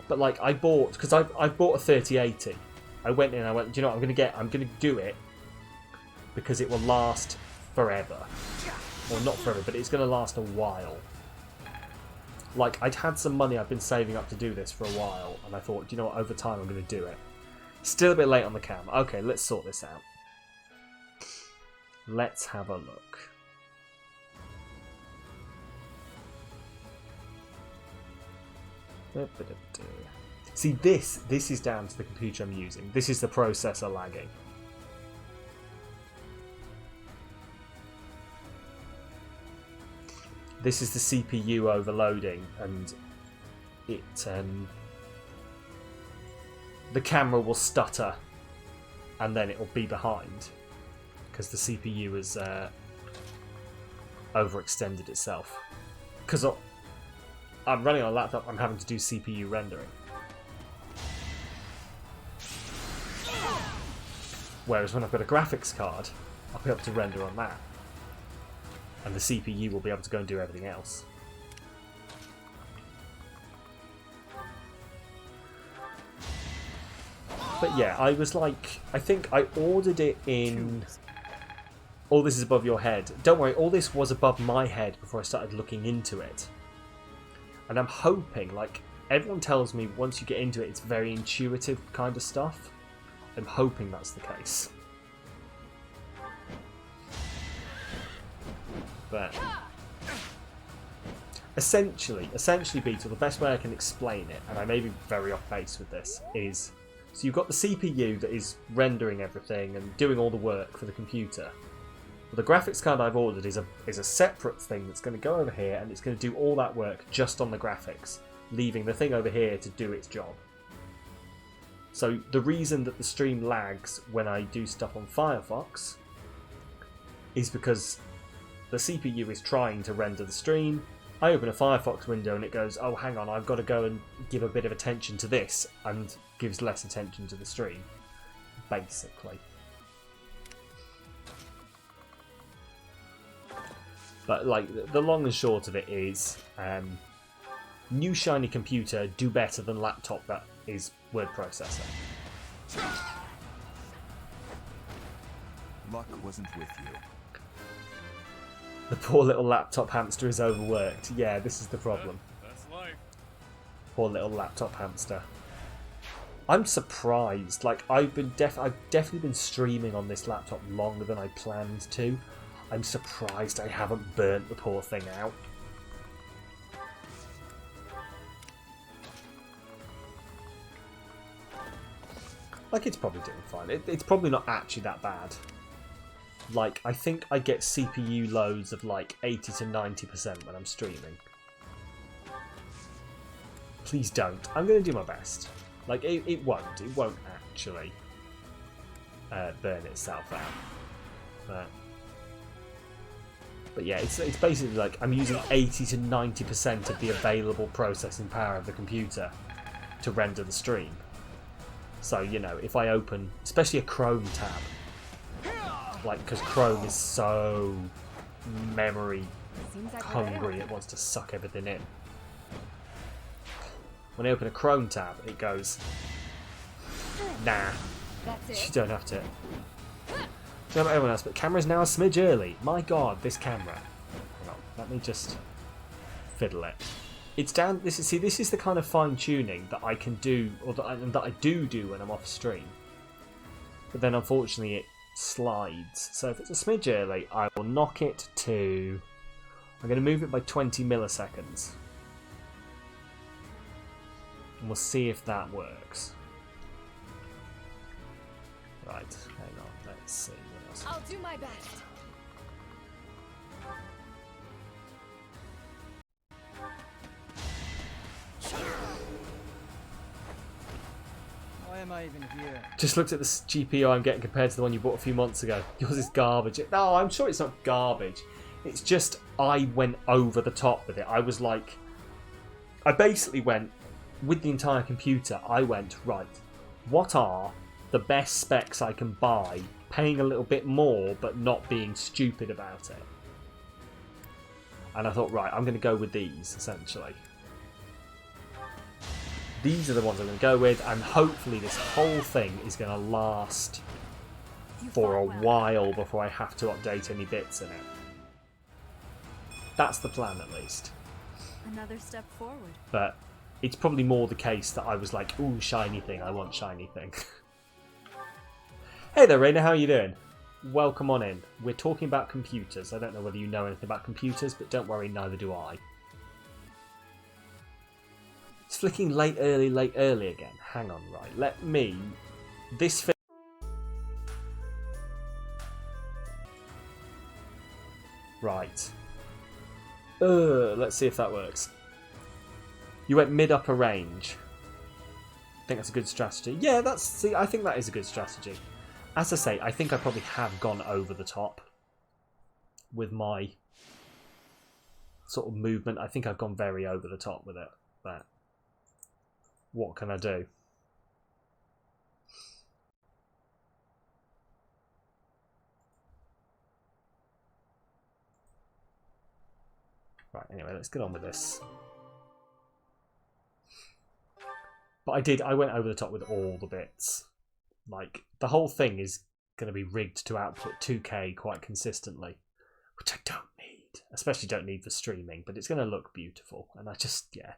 But like, I bought, because I bought a 3080. I went in and I went, do you know what, I'm going to do it because it will last forever. Well, not forever, but it's going to last a while. Like, I'd had some money I've been saving up to do this for a while, and I thought, do you know what, over time I'm going to do it. Still a bit late on the cam. Okay, let's sort this out. Let's have a look. See, this is down to the computer I'm using. This is the processor lagging. This is the CPU overloading, and it the camera will stutter, and then it will be behind because the CPU has overextended itself. Because I'm running on a laptop, I'm having to do CPU rendering. Whereas when I've got a graphics card, I'll be able to render on that. And the CPU will be able to go and do everything else. But yeah, I was like, I think I ordered it in... All this is above your head. Don't worry, all this was above my head before I started looking into it. And I'm hoping, like, everyone tells me once you get into it, it's very intuitive kind of stuff. I'm hoping that's the case. But essentially, Beetle, the best way I can explain it, and I may be very off base with this, is so you've got the CPU that is rendering everything and doing all the work for the computer. But the graphics card I've ordered is a separate thing that's going to go over here, and it's going to do all that work just on the graphics, leaving the thing over here to do its job. So the reason that the stream lags when I do stuff on Firefox is because the CPU is trying to render the stream, I open a Firefox window and it goes, oh, hang on, I've got to go and give a bit of attention to this, and gives less attention to the stream, basically. But, like, the long and short of it is, new shiny computer, do better than laptop that is word processor. Luck wasn't with you. The poor little laptop hamster is overworked. Yeah, this is the problem. That's life. Poor little laptop hamster. I'm surprised. Like, I've definitely been streaming on this laptop longer than I planned to. I'm surprised I haven't burnt the poor thing out. Like, it's probably doing fine. It's probably not actually that bad. Like, I think I get CPU loads of like 80 to 90% when I'm streaming. Please don't. I'm going to do my best. Like, it won't. It won't actually burn itself out. But yeah, it's basically like I'm using 80 to 90% of the available processing power of the computer to render the stream. So, you know, if I open, especially a Chrome tab, like, because Chrome is so memory hungry, it wants to suck everything in. When I open a Chrome tab, it goes, nah, you don't have to. Don't know about everyone else, but camera's now a smidge early. My god, this camera. Hang on, let me just fiddle it. It's down. This is the kind of fine tuning that I can do, or that I do when I'm off stream. But then, unfortunately, it slides. So if it's a smidge early, I will knock it to. I'm going to move it by 20 milliseconds, and we'll see if that works. Right, hang on. Let's see what else. I'll do my best. Why am I even here? Just looked at the GPU I'm getting compared to the one you bought a few months ago. Yours is garbage. No, I'm sure it's not garbage. It's just I went over the top with it. I was like, I basically went with the entire computer. I went, right, what are the best specs I can buy, paying a little bit more but not being stupid about it? And I thought, right, I'm going to go with these, essentially. These are the ones I'm going to go with, and hopefully this whole thing is going to last for a while before I have to update any bits in it. That's the plan, at least. Another step forward. But it's probably more the case that I was like, ooh, shiny thing, I want shiny thing. Hey there, Raina, how are you doing? Welcome on in. We're talking about computers. I don't know whether you know anything about computers, but don't worry, neither do I. It's flicking late, early again. Hang on, right. Let me... This... Right. Let's see if that works. You went mid-upper range. I think that's a good strategy. Yeah, that's... See, I think that is a good strategy. As I say, I think I probably have gone over the top with my sort of movement. I think I've gone very over the top with it. But what can I do? Right, anyway, let's get on with this. But I went over the top with all the bits. Like, the whole thing is going to be rigged to output 2K quite consistently, which I don't need. Especially don't need for streaming, but it's going to look beautiful. And I just, yeah.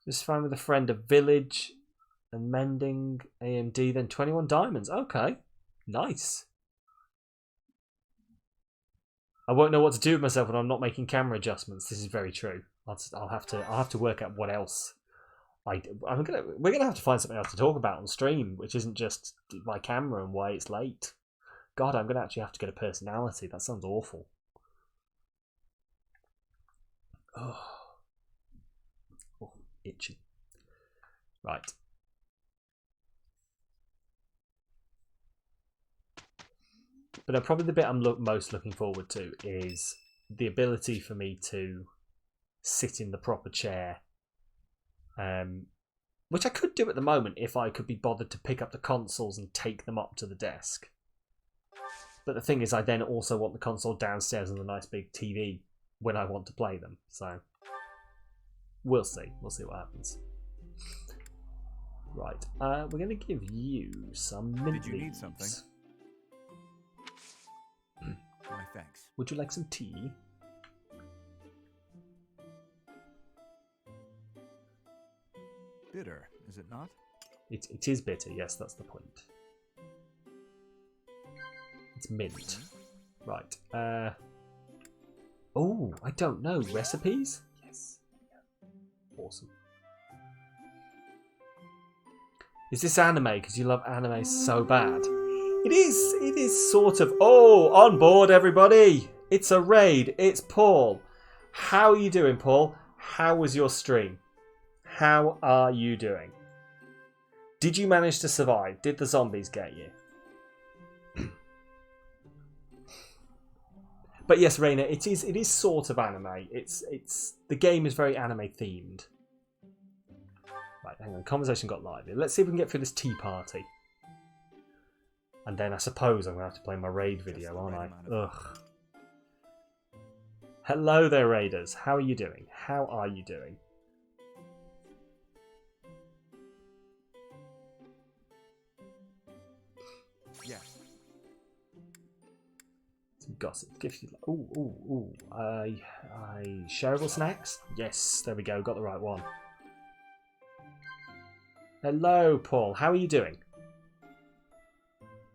Just found with a friend a village and mending AMD, then 21 diamonds. Okay, nice. I won't know what to do with myself when I'm not making camera adjustments. This is very true. I'll have to work out what else. We're gonna have to find something else to talk about on stream, which isn't just my camera and why it's late. God, I'm gonna actually have to get a personality. That sounds awful. Oh, itchy. Right. But probably the bit I'm most looking forward to is the ability for me to sit in the proper chair, which I could do at the moment if I could be bothered to pick up the consoles and take them up to the desk. But the thing is, I then also want the console downstairs on the nice big TV when I want to play them. So we'll see. We'll see what happens. Right, we're going to give you some mint Did you need leaves. something? Why, thanks. Would you like some tea? Bitter, is it not? It is bitter, yes, that's the point. It's mint. Right. Oh, I don't know. Recipes? Yes. Awesome. Is this anime? Because you love anime so bad. It is sort of... Oh, on board, everybody. It's a raid. It's Paul. How are you doing, Paul? How was your stream? How are you doing? Did you manage to survive? Did the zombies get you? But yes, Raina, it is sort of anime. It's the game is very anime themed. Right, hang on. Conversation got lively. Let's see if we can get through this tea party. And then I suppose I'm going to have to play my raid video, aren't I? Ugh. Hello there, raiders. How are you doing? How are you doing? Yes. Some gossip. Ooh. Shareable snacks? Yes, there we go. Got the right one. Hello, Paul. How are you doing?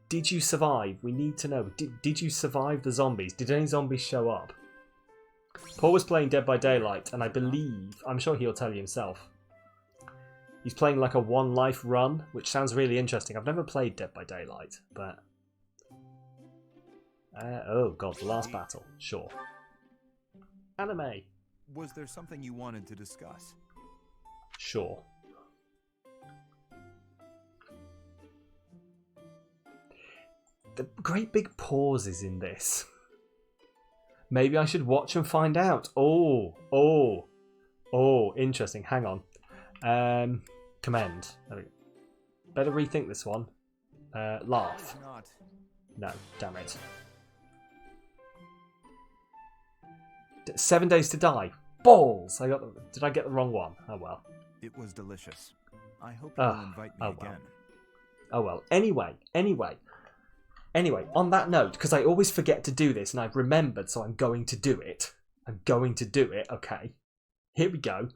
Did you survive? We need to know. Did you survive the zombies? Did any zombies show up? Paul was playing Dead by Daylight, and I believe... I'm sure he'll tell you himself. He's playing like a one life run, which sounds really interesting. I've never played Dead by Daylight, but... oh god, the last battle. Sure. Anime. Was there something you wanted to discuss? Sure. The great big pauses in this. Maybe I should watch and find out. Oh, interesting. Hang on. Commend. There we go. Better rethink this one. Laugh. No, damn it. 7 Days to Die. Balls! Did I get the wrong one? Oh well. It was delicious. I hope you will invite me again. Oh well. Anyway, on that note, because I always forget to do this and I've remembered, so I'm going to do it. Okay. Here we go.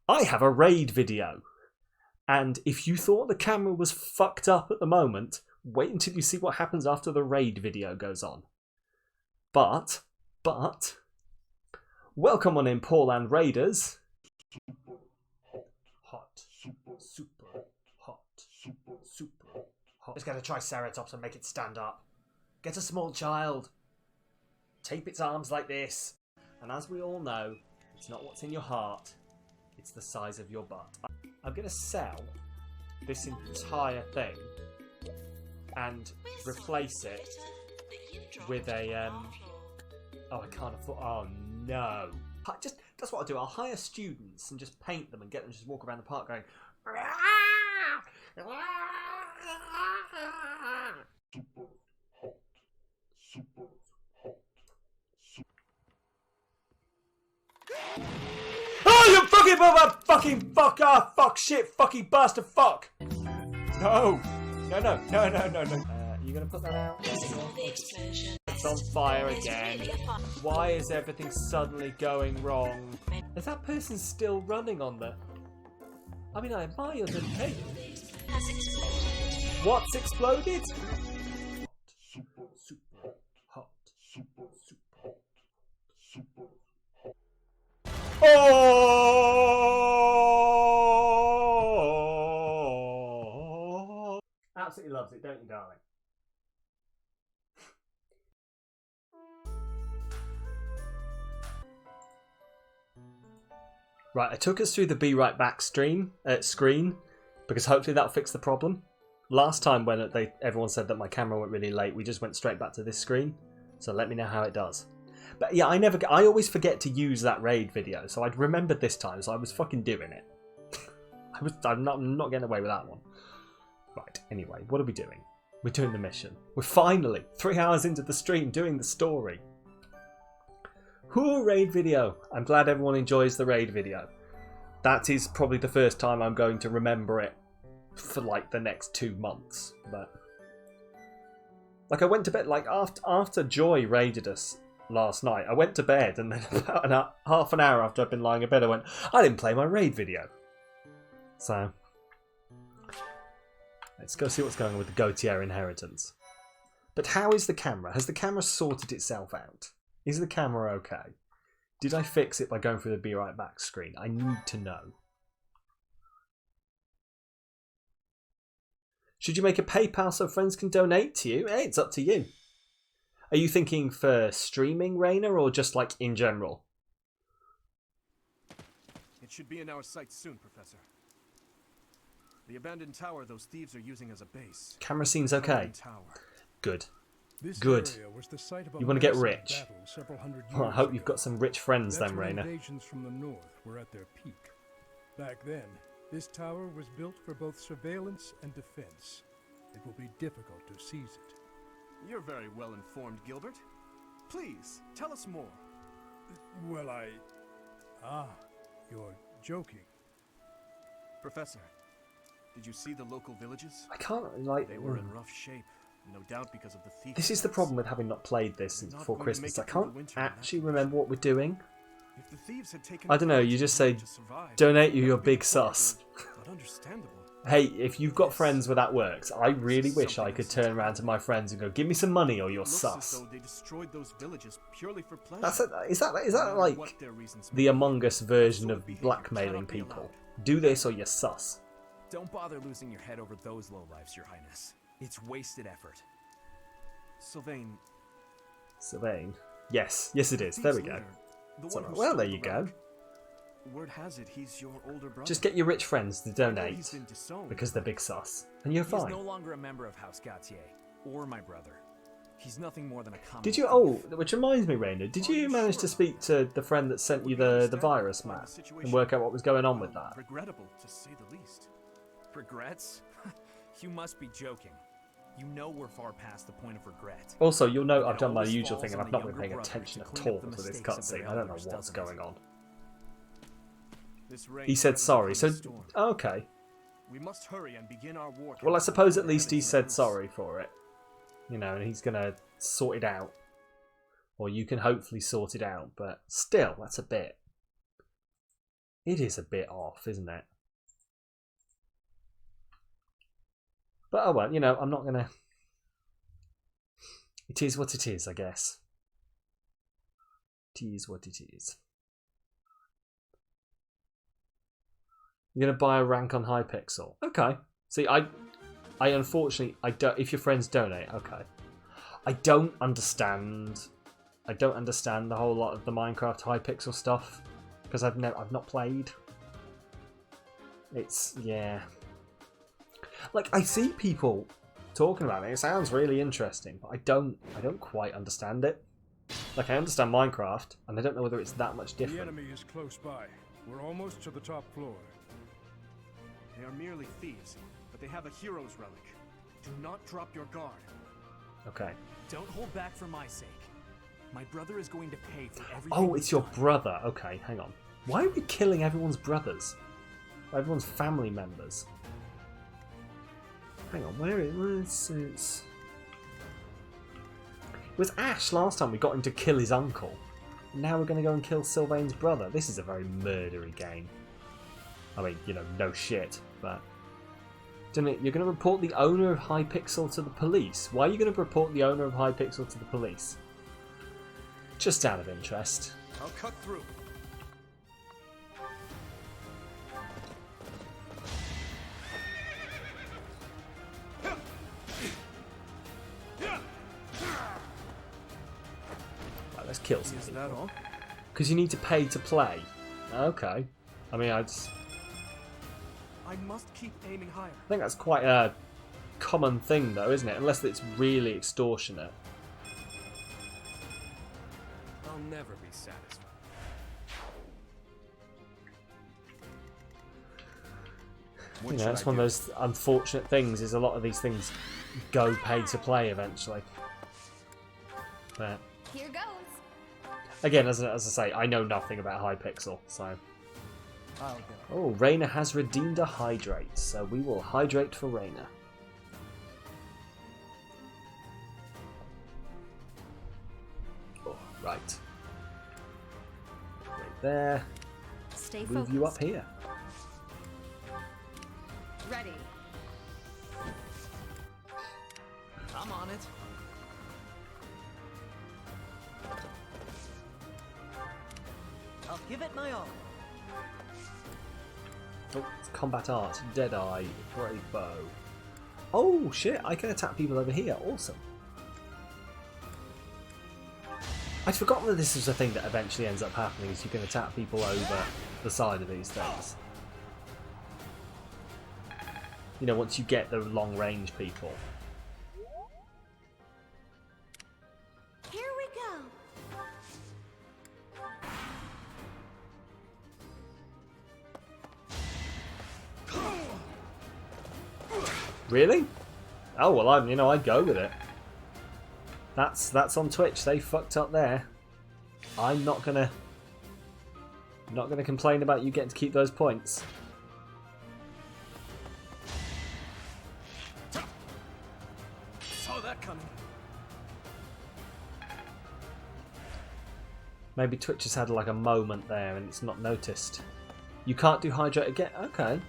I have a raid video. And if you thought the camera was fucked up at the moment, wait until you see what happens after the raid video goes on. But, welcome on in, Paul and Raiders. Hot, super hot. Just gotta try Ceratops and make it stand up. Get a small child. Tape its arms like this. And as we all know, it's not what's in your heart, it's the size of your butt. I'm gonna sell this entire thing and replace it with a oh, I can't afford. Oh no! That's what I'll do. I'll hire students and just paint them and get them to just walk around the park going. Oh, you fucking mother, fucking fuck, fuck, shit, fucking bastard, fuck! No! You gonna put that out? It's on fire again. Why is everything suddenly going wrong? Is that person still running on the... I mean, I admire them. Hey! What's exploded? Super hot. Oh! Absolutely loves it, don't you, darling? Right, I took us through the Be Right Back screen because hopefully that'll fix the problem. last time when everyone said that my camera went really late, we just went straight back to this screen. So let me know how it does. But yeah, I always forget to use that raid video, so I'd remembered this time, so I was fucking doing it. I'm not getting away with that one. Right, anyway, what are we doing? We're doing the mission. We're finally 3 hours into the stream doing the story. Whoo, raid video. I'm glad everyone enjoys the raid video. That is probably the first time I'm going to remember it for like the next 2 months. But like I went to bed, like after Joy raided us last night, I went to bed, and then about half an hour after I'd been lying in bed, I went, I didn't play my raid video. So let's go see what's going on with the Gautier inheritance. But how is the camera? Has the camera sorted itself out? Is the camera okay? Did I fix it by going through the Be Right Back screen? I need to know. Should you make a PayPal so friends can donate to you? Hey, it's up to you. Are you thinking for streaming, Rainer, or just like in general? It should be in our sights soon, Professor. The abandoned tower those thieves are using as a base. Camera seems okay. Good. Good. You want to get rich? Well, I hope you've got some rich friends then, Rainer. Invasions from the north were at their peak. Back then, this tower was built for both surveillance and defense. It will be difficult to seize it. You're very well informed, Gilbert. Please, tell us more. Well, you're joking. Professor, did you see the local villages? I can't, like... They were in rough shape, no doubt because of the thieves. This is the problem with having not played this since before Christmas. I can't actually remember what we're doing. If the thieves had taken I don't know, you just say, donate you your big sus. But understandable. Hey, if you've got friends where that works, I really wish I could turn around to my friends and go, give me some money or you're sus. They destroyed those villages purely for pleasure. Is that like the Among Us version of blackmailing people? Do this or you're sus. Don't bother losing your head over those lowlifes, Your Highness. It's wasted effort. Sylvain. Sylvain? Yes. Yes it is. There we go. Well, there you go. Word has it he's your older brother. Just get your rich friends to donate because they're big sus, and you're fine. He's no longer a member of House Gautier or my brother. He's nothing more than a common. Did you? Oh, which reminds me, Rainer. Did you manage to speak to the friend that sent you the virus map and work out what was going on with that? Regrettable, to say the least. Regrets? You must be joking. You know we're far past the point of regret. Also, you'll note I've done my usual thing and I've not been paying attention at all to this cutscene. I don't know what's going on. He said sorry, so okay. We must hurry and begin our war. Well, I suppose at least he said sorry for it. You know, and he's gonna sort it out. Or you can hopefully sort it out, but still, that's a bit... It is a bit off, isn't it? But oh well, you know, I'm not gonna... It is what it is, I guess. It is what it is. You're gonna buy a rank on Hypixel. Okay. See, I unfortunately don't. If your friends donate, okay. I don't understand the whole lot of the Minecraft Hypixel stuff because I've not played. It's yeah. Like I see people talking about it. It sounds really interesting, but I don't quite understand it. Like I understand Minecraft, and I don't know whether it's that much different. The enemy is close by. We're almost to the top floor. They are merely thieves, but they have a hero's relic. Do not drop your guard. Okay. Don't hold back for my sake. My brother is going to pay for everything. Oh, it's your brother. Okay, hang on. Why are we killing everyone's brothers? Everyone's family members. Hang on, where is it? It was Ash last time we got him to kill his uncle. Now we're going to go and kill Sylvain's brother. This is a very murdery game. I mean, you know, no shit, but... Don't it, you're going to report the owner of Hypixel to the police? Why are you going to report the owner of Hypixel to the police? Just out of interest. I'll cut through. Right, let's kill some people. Because you need to pay to play. Okay. I mean, I must keep aiming higher. I think that's quite a common thing, though, isn't it? Unless it's really extortionate. I'll never be satisfied. You know, it's one of those unfortunate things. Is a lot of these things go pay to play eventually. But here goes. Again, as I say, I know nothing about Hypixel, so. I'll go. Oh, Raina has redeemed a hydrate, so we will hydrate for Raina. Oh, right. Right there. Stay Move focused. you up here. Ready. I'm on it. I'll give it my all. Oh, it's combat art, Deadeye, Brave Bow. Oh shit, I can attack people over here, awesome. I'd forgotten that this is a thing that eventually ends up happening, is you can attack people over the side of these things. You know, once you get the long range people. Here we go. Really? Oh well, I'd go with it. That's on Twitch. They fucked up there. I'm not gonna complain about you getting to keep those points. Saw that coming. Maybe Twitch has had like a moment there and it's not noticed. You can't do hydrate again? Okay.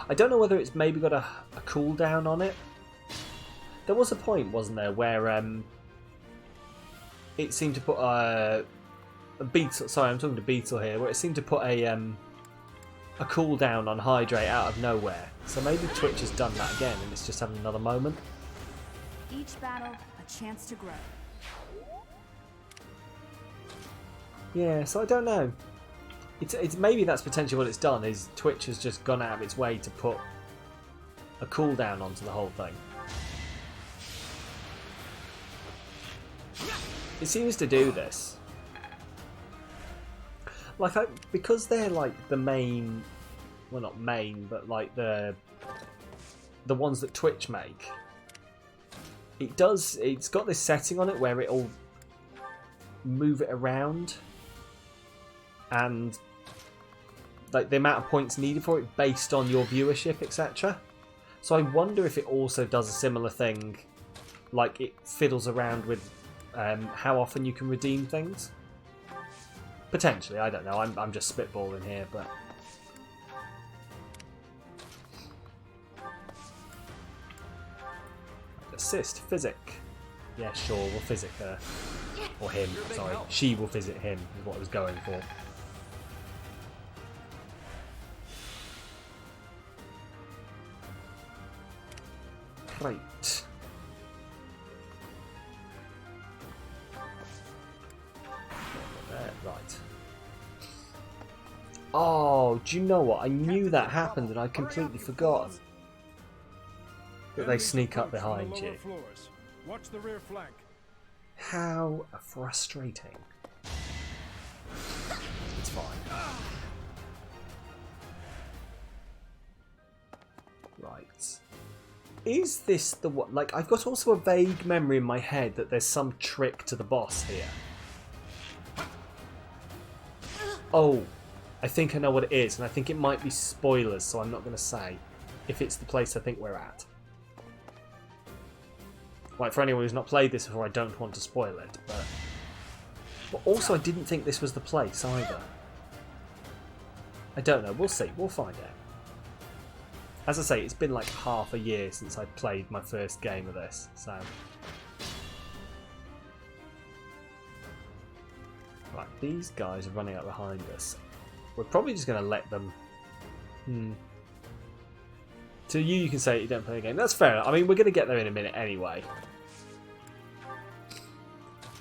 I don't know whether it's maybe got a cooldown on it. There was a point, wasn't there, where it seemed to put a Beetle. Sorry, I'm talking to Beetle here. Where it seemed to put a cooldown on hydrate out of nowhere. So maybe Twitch has done that again, and it's just having another moment. Each battle, a chance to grow. Yeah, so I don't know. It's maybe that's potentially what it's done. Is Twitch has just gone out of its way to put a cooldown onto the whole thing. It seems to do this. Like, because they're like the main, well, not main, but like the ones that Twitch make. It's got this setting on it where it'll move it around, and like the amount of points needed for it based on your viewership, etc. So I wonder if it also does a similar thing, like it fiddles around with how often you can redeem things. Potentially, I don't know. I'm just spitballing here, but assist, physic. Yeah, sure, we'll physic her. Or him, sorry. She will visit him, is what I was going for. Right. Right. Oh, do you know what? I knew that happened and I completely forgot. That they sneak up behind you. Watch the rear flank. How frustrating. It's fine. Right. Is this the what? Like, I've got also a vague memory in my head that there's some trick to the boss here. Oh, I think I know what it is, and I think it might be spoilers, so I'm not going to say if it's the place I think we're at. Like, for anyone who's not played this before, I don't want to spoil it, but also I didn't think this was the place either. I don't know, we'll see, we'll find out. As I say, it's been like half a year since I played my first game of this, so... Right, these guys are running up behind us. We're probably just going to let them... To you can say you don't play the game. That's fair. I mean, we're going to get there in a minute anyway.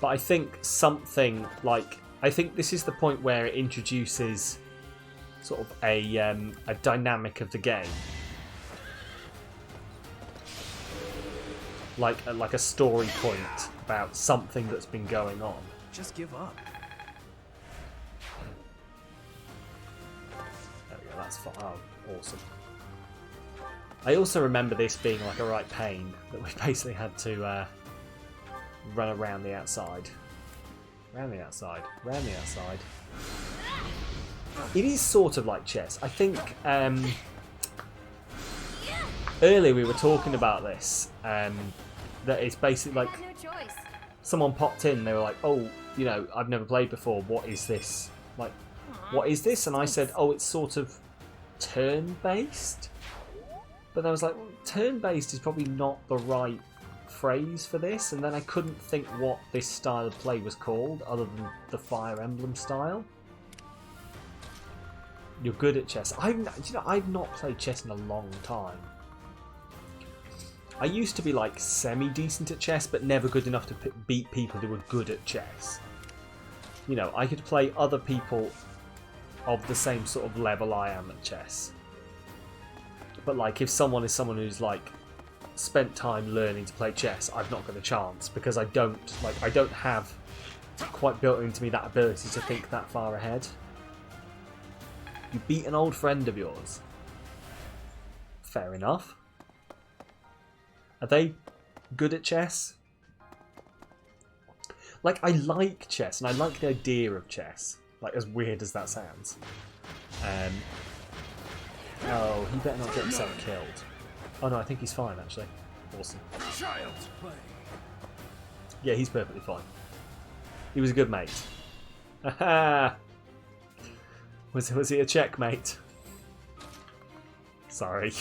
But I think something like... I think this is the point where it introduces sort of a dynamic of the game. like a story point about something that's been going on. Just give up. There we go, that's fine. Oh, awesome. I also remember this being like a right pain, that we basically had to run around the outside. Around the outside. Around the outside. It is sort of like chess. I think earlier we were talking about this, that it's basically like someone popped in, they were like, oh, you know, I've never played before, what is this? Like, what is this? And I said, oh, it's sort of turn-based. But I was like, well, turn-based is probably not the right phrase for this, and then I couldn't think what this style of play was called other than the Fire Emblem style. You're good at chess. I've not played chess in a long time. I used to be like semi-decent at chess, but never good enough to beat people who were good at chess. You know, I could play other people of the same sort of level I am at chess. But like, if someone is someone who's like spent time learning to play chess, I've not got a chance, because I don't have quite built into me that ability to think that far ahead. You beat an old friend of yours. Fair enough. Are they good at chess? Like, I like chess, and I like the idea of chess. Like, as weird as that sounds. Oh, he better not get himself killed. Oh no, I think he's fine, actually. Awesome. Child's play. Yeah, he's perfectly fine. He was a good mate. Haha! Was he a checkmate? Sorry.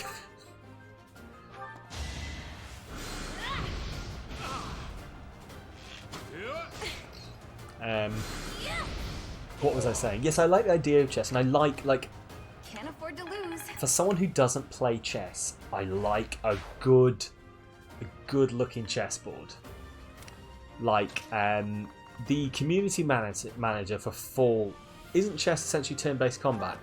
What was I saying? Yes, I like the idea of chess, and I like Can't afford to lose. for someone who doesn't play chess, I like a good looking chessboard. Like the community manager for Fall. Isn't chess essentially turn-based combat?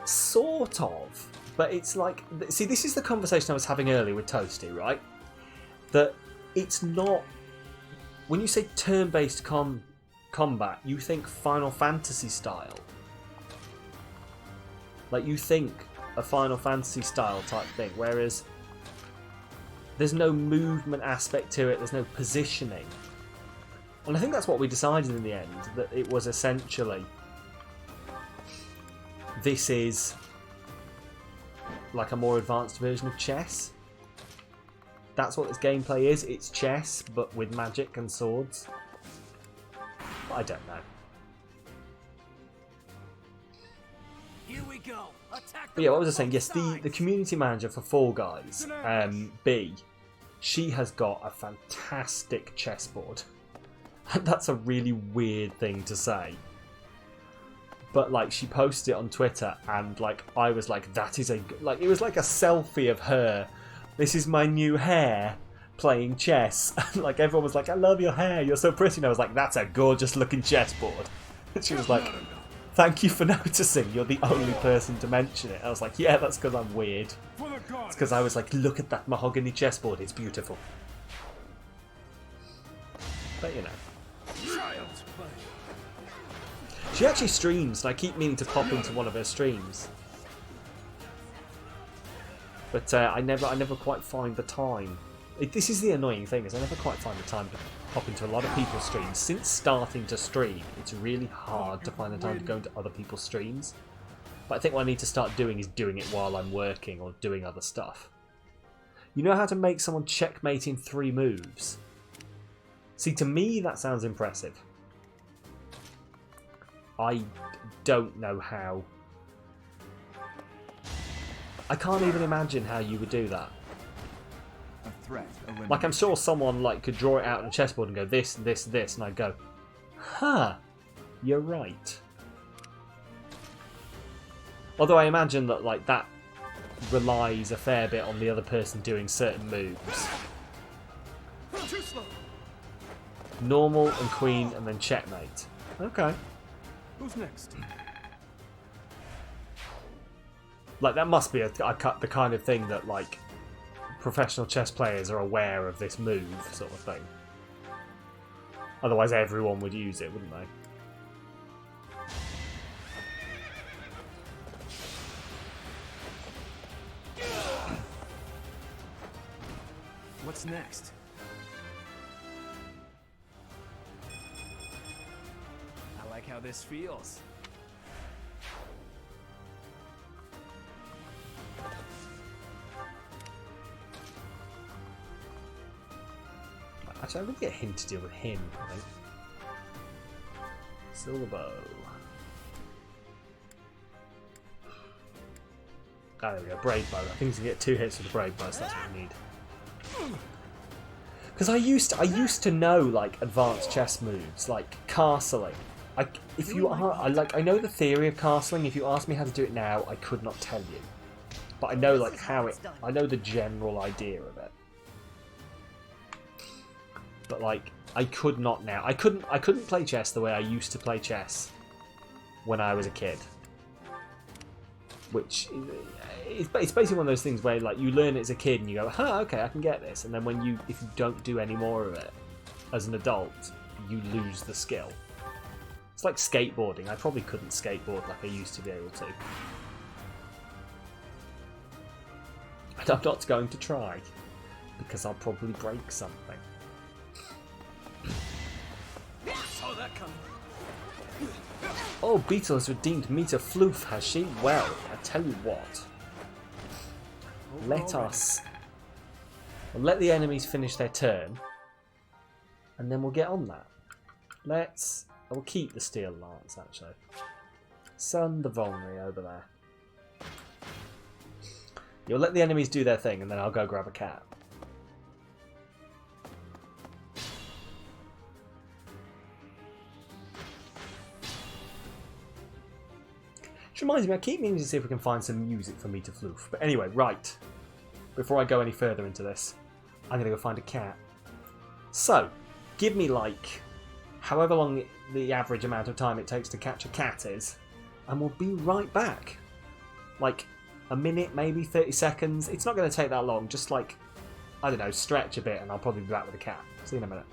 Sort of, but it's like, see, this is the conversation I was having earlier with Toasty, right? That it's not, when you say turn-based combat, you think Final Fantasy style. Like, you think a Final Fantasy style type thing, whereas there's no movement aspect to it, there's no positioning. And I think that's what we decided in the end, that it was essentially, this is like a more advanced version of chess. That's what this gameplay is. It's chess, but with magic and swords. But I don't know. Here we go. Attack But yeah, what was I saying? Yes, the community manager for Fall Guys, B, she has got a fantastic chessboard. That's a really weird thing to say. But like, she posted it on Twitter, and like, I was like, that is a, like, it was like a selfie of her. This is my new hair playing chess. Like, everyone was like, I love your hair, you're so pretty. And I was like, that's a gorgeous looking chessboard. And she was like, thank you for noticing, you're the only person to mention it. I was like, yeah, that's because I'm weird. It's because I was like, look at that mahogany chessboard, it's beautiful. But you know. She actually streams, and I keep meaning to pop into one of her streams. But I never quite find the time. This is the annoying thing, is I never quite find the time to pop into a lot of people's streams. Since starting to stream, it's really hard to find the time to go into other people's streams. But I think what I need to start doing is doing it while I'm working or doing other stuff. You know how to make someone checkmate in 3 moves? See, to me, that sounds impressive. I don't know how. I can't even imagine how you would do that. A threat eliminated. Like, I'm sure someone like could draw it out on a chessboard and go this, this, this, and I'd go, huh, you're right. Although I imagine that like that relies a fair bit on the other person doing certain moves. Too slow. Normal and queen and then checkmate. Okay. Who's next? Like, that must be the kind of thing that like professional chess players are aware of this move, sort of thing. Otherwise everyone would use it, wouldn't they? What's next? I like how this feels. Actually, I really get him to deal with him, I think. Silver bow. Ah, there we go. Braid bow. I think you can get 2 hits with the braid bow, so that's what we need. Because I used to know like advanced chess moves, like castling. I know the theory of castling. If you ask me how to do it now, I could not tell you. But I know like how it. I know the general idea of it. But like I could not now. I couldn't play chess the way I used to play chess when I was a kid. Which it's basically one of those things where like you learn it as a kid and you go, huh, okay, I can get this, and then if you don't do any more of it as an adult, you lose the skill. It's like skateboarding. I probably couldn't skateboard like I used to be able to. And I'm not going to try because I'll probably break something. Saw that coming. Oh, Beetle has redeemed Meter Floof, has she? Well, I tell you what. Let the enemies finish their turn, and then we'll get on that. I will keep the Steel Lance, actually. Send the Volney over there. You'll let the enemies do their thing, and then I'll go grab a cat. Which reminds me, I keep meaning to see if we can find some music for Meter Floof. But anyway, right. Before I go any further into this, I'm going to go find a cat. So, give me like, however long the average amount of time it takes to catch a cat is, and we'll be right back. Like, a minute, maybe 30 seconds. It's not going to take that long. Just like, I don't know, stretch a bit and I'll probably be back with a cat. See you in a minute.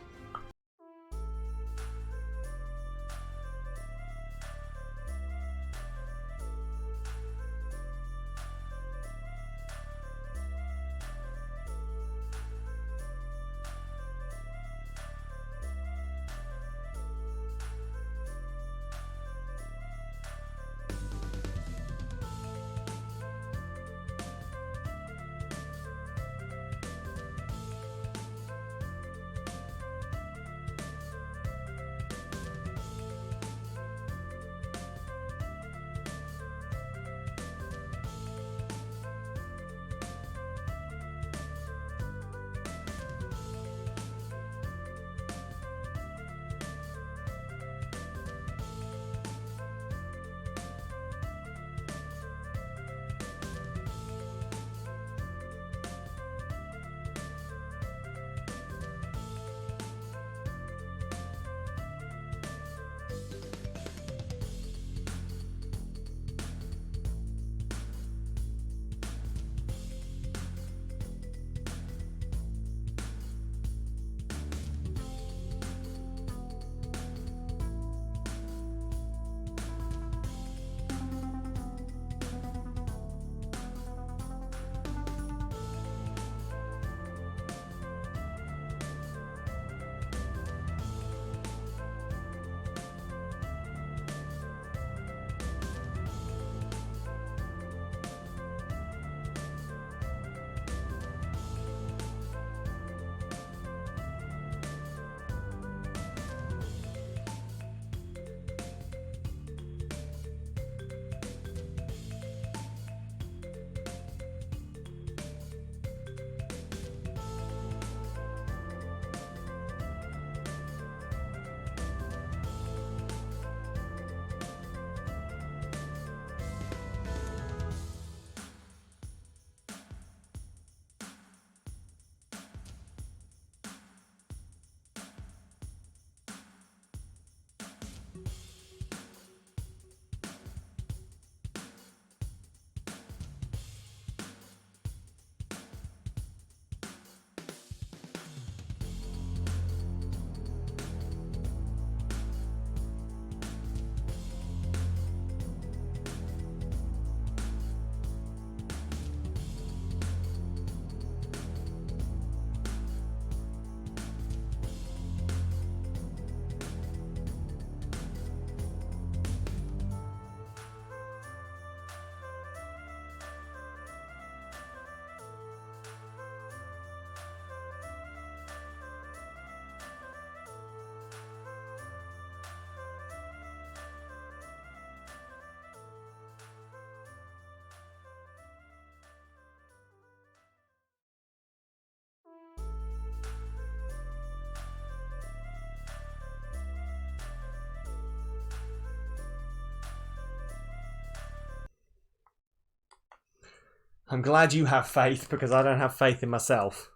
I'm glad you have faith, because I don't have faith in myself.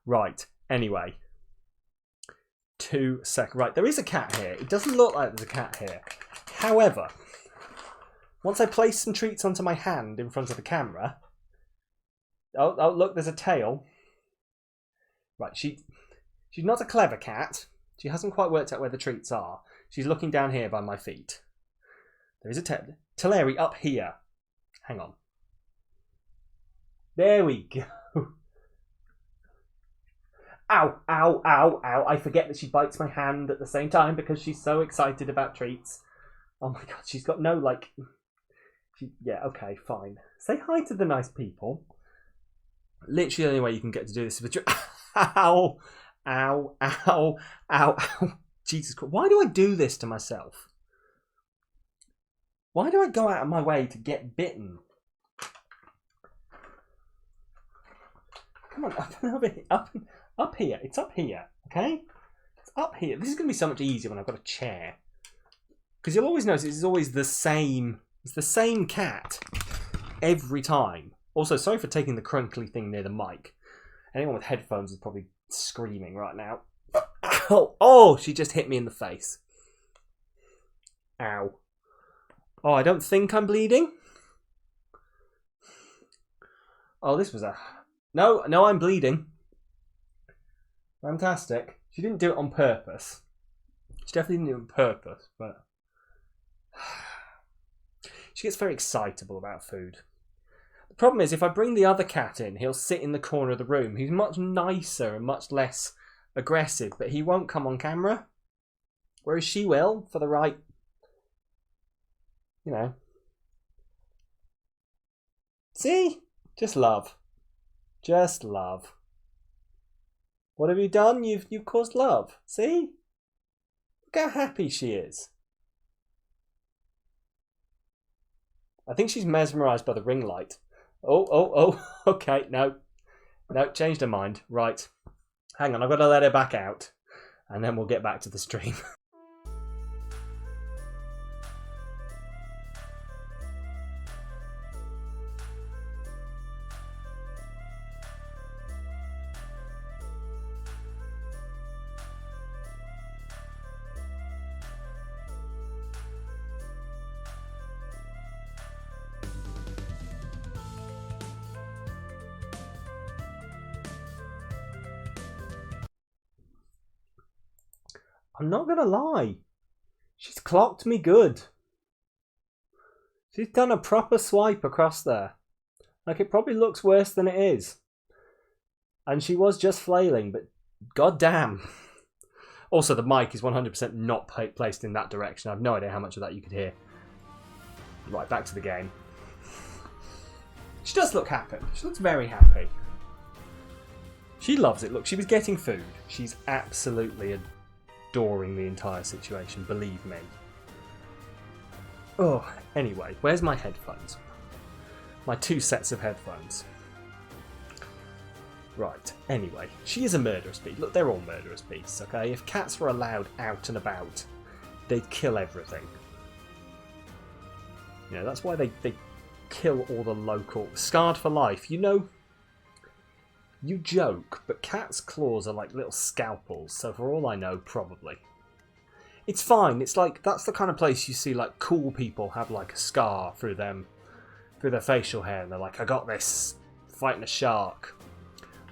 Right, anyway. 2 seconds. Right, there is a cat here. It doesn't look like there's a cat here. However, once I place some treats onto my hand in front of the camera... Oh, look, there's a tail. Right, she's not a clever cat. She hasn't quite worked out where the treats are. She's looking down here by my feet. There is a tail. Teleri, up here. Hang on. There we go. Ow, ow, ow, ow. I forget that she bites my hand at the same time because she's so excited about treats. Oh my god, she's got no, like... Yeah, okay, fine. Say hi to the nice people. Literally the only way you can get to do this is with... Ow, ow, ow, ow, ow. Jesus Christ. Why do I do this to myself? Why do I go out of my way to get bitten? Come on, up here. It's up here, okay? It's up here. This is going to be so much easier when I've got a chair. Because you'll always notice it's always the same. It's the same cat every time. Also, sorry for taking the crunkly thing near the mic. Anyone with headphones is probably screaming right now. Oh, she just hit me in the face. Ow. Oh, I don't think I'm bleeding. Oh, this was a... No, I'm bleeding. Fantastic. She didn't do it on purpose. She definitely didn't do it on purpose, but... She gets very excitable about food. The problem is, if I bring the other cat in, he'll sit in the corner of the room. He's much nicer and much less aggressive, but he won't come on camera. Whereas she will, for the right... You know. See? Just love. Just love. What have you done? You've caused love. See? Look how happy she is. I think she's mesmerised by the ring light. Oh. Okay, no, changed her mind. Right. Hang on, I've got to let her back out. And then we'll get back to the stream. I'm not going to lie. She's clocked me good. She's done a proper swipe across there. Like, it probably looks worse than it is. And she was just flailing, but goddamn. Also, the mic is 100% not placed in that direction. I have no idea how much of that you could hear. Right, back to the game. She does look happy. She looks very happy. She loves it. Look, she was getting food. She's absolutely adoring the entire situation, believe me. Oh, anyway, where's my headphones? My 2 sets of headphones. Right, anyway, she is a murderous beast. Look, they're all murderous beasts, okay? If cats were allowed out and about, they'd kill everything. You know, that's why they kill all the local... Scarred for life, you know... You joke, but cats' claws are like little scalpels, so for all I know, probably. It's fine, it's like, that's the kind of place you see like cool people have like a scar through their facial hair, and they're like, I got this fighting a shark.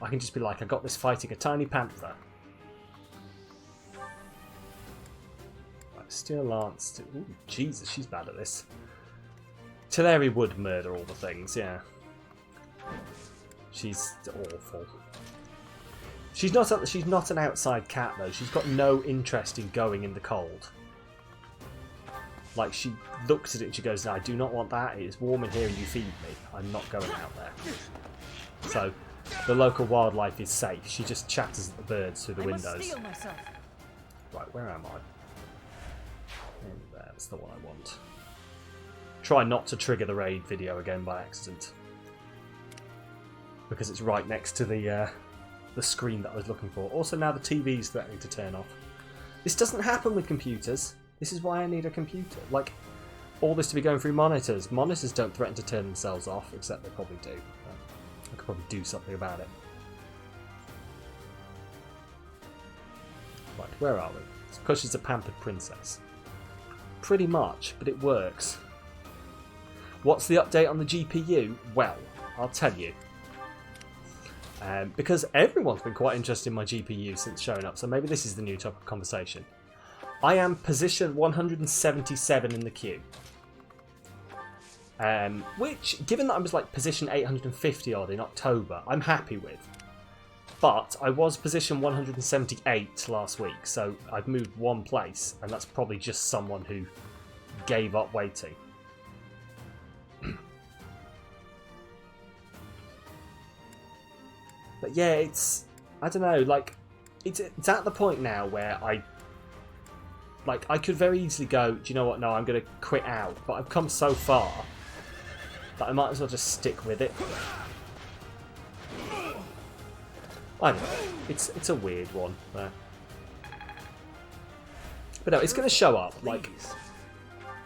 I can just be like, I got this fighting a tiny panther. Right, still Lance. Ooh, Jesus, she's bad at this. Teleri would murder all the things, yeah. She's awful. She's not an outside cat though. She's got no interest in going in the cold. Like, she looks at it and she goes, no, I do not want that. It is warm in here and you feed me. I'm not going out there. So the local wildlife is safe. She just chatters at the birds through the windows. Right, where am I? And that's the one I want. Try not to trigger the raid video again by accident. Because it's right next to the screen that I was looking for. Also, now the TV's threatening to turn off. This doesn't happen with computers. This is why I need a computer. Like, all this to be going through monitors. Monitors don't threaten to turn themselves off, except they probably do. I could probably do something about it. Right, where are we? It's because she's a pampered princess. Pretty much, but it works. What's the update on the GPU? Well, I'll tell you. Because everyone's been quite interested in my GPU since showing up, so maybe this is the new topic of conversation. I am position 177 in the queue. Which, given that I was like position 850 odd in October, I'm happy with. But I was position 178 last week, so I've moved one place, and that's probably just someone who gave up waiting. But yeah, it's, I don't know, like, it's at the point now where I could very easily go, do you know what, no, I'm going to quit out. But I've come so far that I might as well just stick with it. I don't know, it's a weird one. But no, it's going to show up. Like,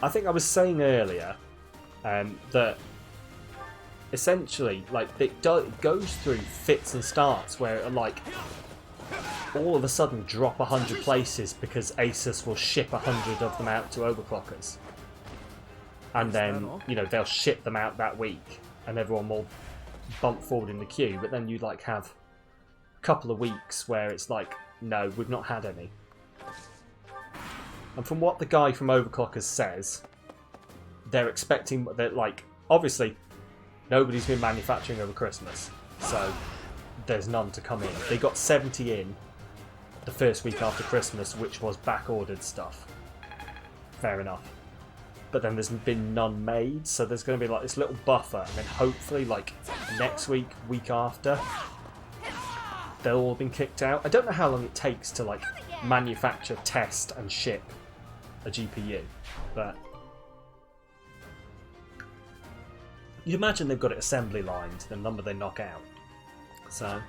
I think I was saying earlier that essentially, like, it goes through fits and starts where it, like, all of a sudden drop 100 places because Asus will ship 100 of them out to overclockers. And then, you know, they'll ship them out that week and everyone will bump forward in the queue. But then you, like, have a couple of weeks where it's like, no, we've not had any. And from what the guy from Overclockers says, they're expecting that, like, obviously, nobody's been manufacturing over Christmas, so there's none to come in. They got 70 in the first week after Christmas, which was back-ordered stuff. Fair enough. But then there's been none made, so there's going to be like this little buffer, and then hopefully, like, next week, week after, they'll all been kicked out. I don't know how long it takes to, like, manufacture, test, and ship a GPU, but you'd imagine they've got it assembly lined, the number they knock out. So,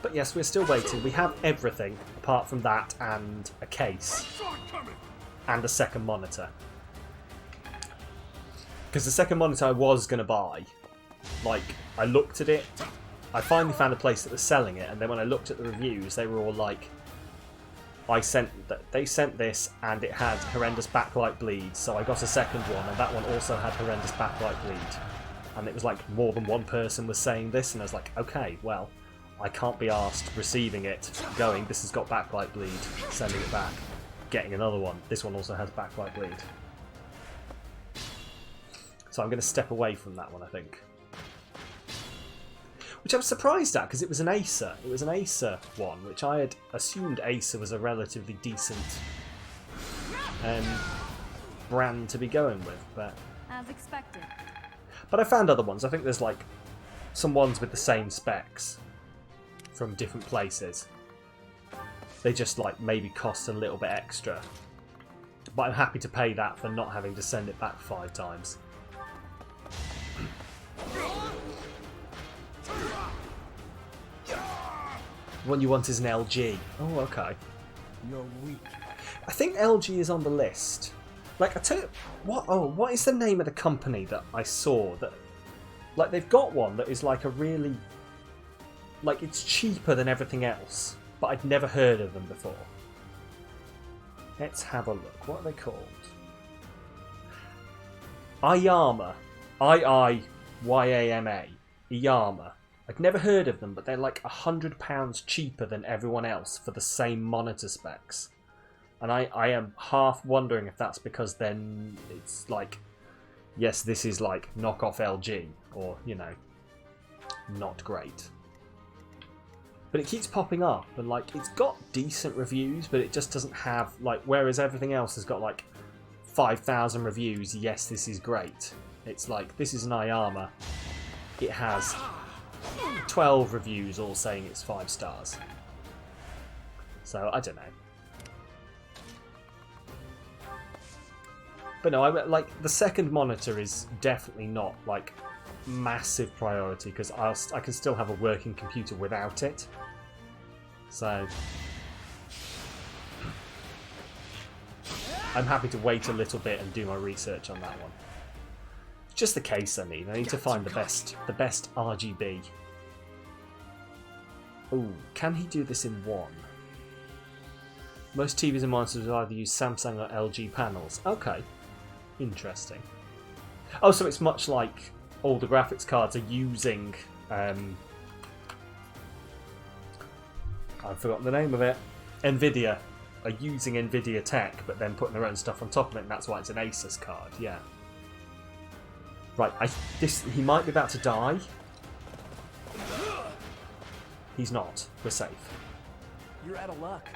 but yes, we're still waiting. We have everything apart from that and a case and a second monitor. Because the second monitor I was going to buy, like, I looked at it, I finally found a place that was selling it, and then when I looked at the reviews, they were all like, they sent this and it had horrendous backlight bleed, so I got a second one and that one also had horrendous backlight bleed. And it was like more than one person was saying this, and I was like, okay, well, I can't be arsed receiving it, going, this has got backlight bleed, sending it back, getting another one. This one also has backlight bleed. So I'm going to step away from that one, I think. Which I was surprised at, because it was an Acer. It was an Acer one, which I had assumed Acer was a relatively decent brand to be going with. But as expected. But I found other ones. I think there's like some ones with the same specs from different places. They just like maybe cost a little bit extra. But I'm happy to pay that for not having to send it back 5 times. One you want is an LG. Oh, okay. You're weak. I think LG is on the list. Like, I tell you, what is the name of the company that I saw that, like, they've got one that is like a really, like, it's cheaper than everything else, but I'd never heard of them before. Let's have a look. What are they called? Iyama. I-I-Y-A-M-A. Iyama. I'd never heard of them, but they're like £100 cheaper than everyone else for the same monitor specs. And I am half wondering if that's because then it's like, yes, this is like knockoff LG, or, you know, not great. But it keeps popping up, and like, it's got decent reviews, but it just doesn't have, like, whereas everything else has got like 5,000 reviews, yes, this is great. It's like, this is an Iyama. It has 12 reviews all saying it's 5 stars. So, I don't know. But no, like, the second monitor is definitely not, like, massive priority, because I can still have a working computer without it. So, I'm happy to wait a little bit and do my research on that one. Just the case I need. I need to find the best RGB. Ooh, can he do this in one? Most TVs and monitors will either use Samsung or LG panels. Okay, interesting. Oh, so it's much like all the graphics cards are using... I've forgotten the name of it. Nvidia are using Nvidia tech, but then putting their own stuff on top of it, and that's why it's an Asus card. Yeah. Right. He might be about to die. He's not. We're safe. You're out of luck.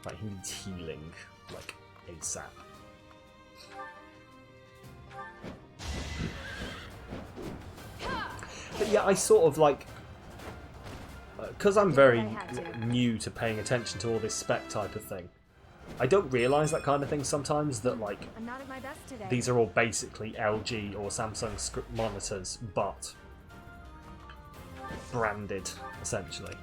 Right. He needs healing, like ASAP. But yeah, I sort of like, because I'm very new to paying attention to all this spec type of thing, I don't realise that kind of thing sometimes, that like I'm not at my best today. These are all basically LG or Samsung script monitors, but branded, essentially.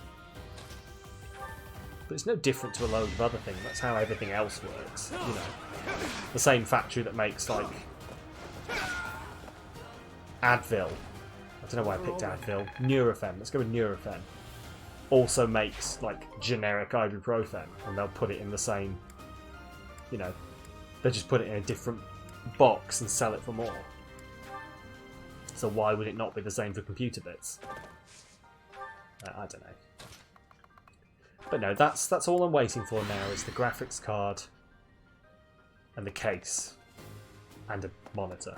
But it's no different to a load of other things. That's how everything else works, you know. The same factory that makes, like, Advil. I don't know why I picked Advil. Nurofen. Let's go with Nurofen. Also makes, like, generic ibuprofen, and they'll put it in the same, you know, they just put it in a different box and sell it for more. So why would it not be the same for computer bits? I don't know. But no, that's all I'm waiting for now, is the graphics card and the case and a monitor.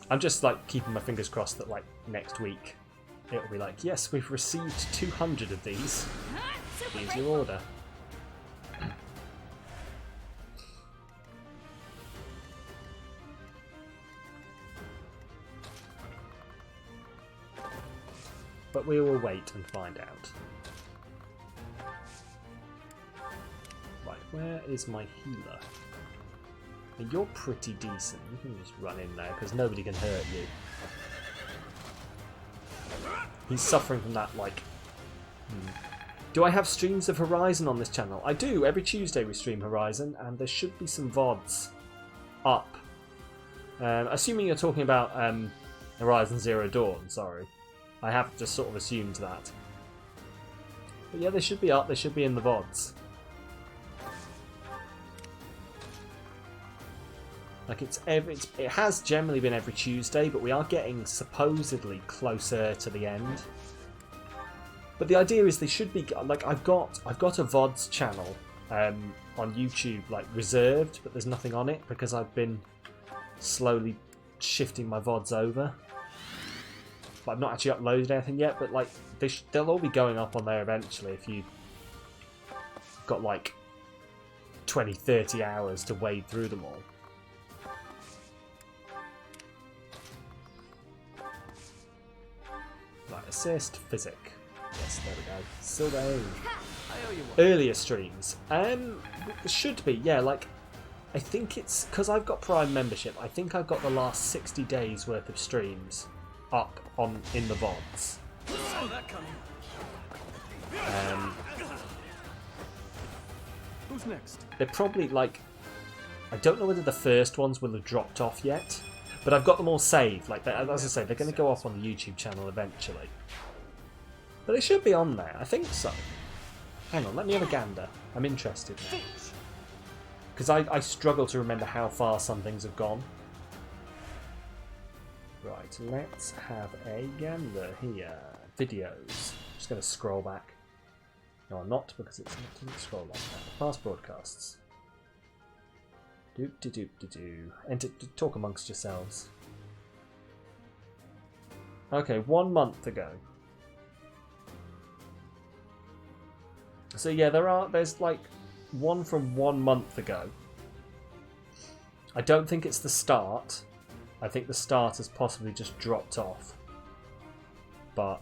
I'm just like keeping my fingers crossed that like next week it'll be like, yes, we've received 200 of these. Here's your order. But we will wait and find out. Right, where is my healer? And you're pretty decent. You can just run in there because nobody can hurt you. He's suffering from that, like... Do I have streams of Horizon on this channel? I do. Every Tuesday we stream Horizon, and there should be some VODs up. Assuming you're talking about Horizon Zero Dawn, sorry. I have just sort of assumed that. But yeah, they should be up. They should be in the VODs. Like it has generally been every Tuesday, but we are getting supposedly closer to the end. But the idea is they should be like I've got a VODs channel on YouTube like reserved, but there's nothing on it because I've been slowly shifting my VODs over. But I've not actually uploaded anything yet, but like they'll all be going up on there eventually if you've got like 20-30 hours to wade through them all. Right, assist, physic. Yes, there we go. Sylvain. Earlier streams. Should be, yeah, like I think it's because I've got Prime membership, I think I've got the last 60 days worth of streams up in the VODs. Who's next? They're probably like, I don't know whether the first ones will have dropped off yet, but I've got them all saved. Like, as I say, they're going to go up on the YouTube channel eventually. But they should be on there. I think so. Hang on, let me have a gander. I'm interested now. Because I struggle to remember how far some things have gone. Right, let's have a gander here. Videos. Just going to scroll back. No, I'm not, because it doesn't scroll like that. Past broadcasts. Doop-de-doop-de-doo. Talk amongst yourselves. Okay, 1 month ago. So yeah, there's like one from 1 month ago. I don't think it's the start. I think the start has possibly just dropped off. But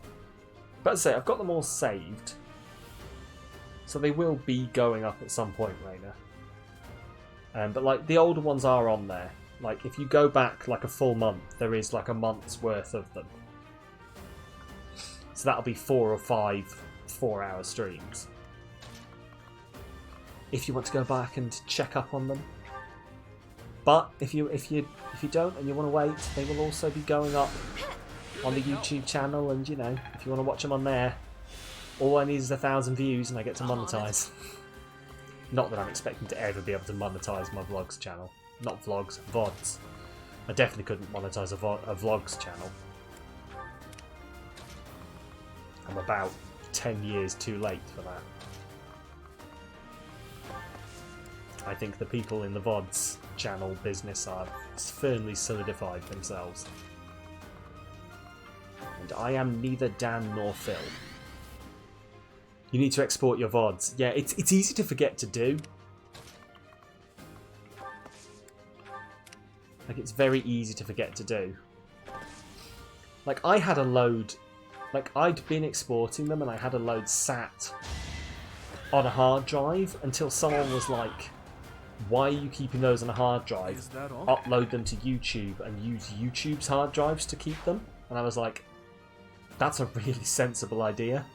as I say, I've got them all saved. So they will be going up at some point, Raina. But like the older ones are on there. Like if you go back like a full month, there is like a month's worth of them. So that'll be 4 or 5 4-hour streams. If you want to go back and check up on them. But if you don't and you want to wait, they will also be going up on the YouTube channel, and you know, if you want to watch them on there, all I need is 1,000 views and I get to monetize. Not that I'm expecting to ever be able to monetize my vlogs channel. Not vlogs, VODs. I definitely couldn't monetize a vlogs channel. I'm about 10 years too late for that. I think the people in the VODs channel business are firmly solidified themselves. And I am neither Dan nor Phil. You need to export your VODs. Yeah, it's easy to forget to do. Like, it's very easy to forget to do. Like, I had a load... Like, I'd been exporting them and I had a load sat on a hard drive until someone was like, why are you keeping those on a hard drive? Upload them to YouTube and use YouTube's hard drives to keep them. And I was like, that's a really sensible idea.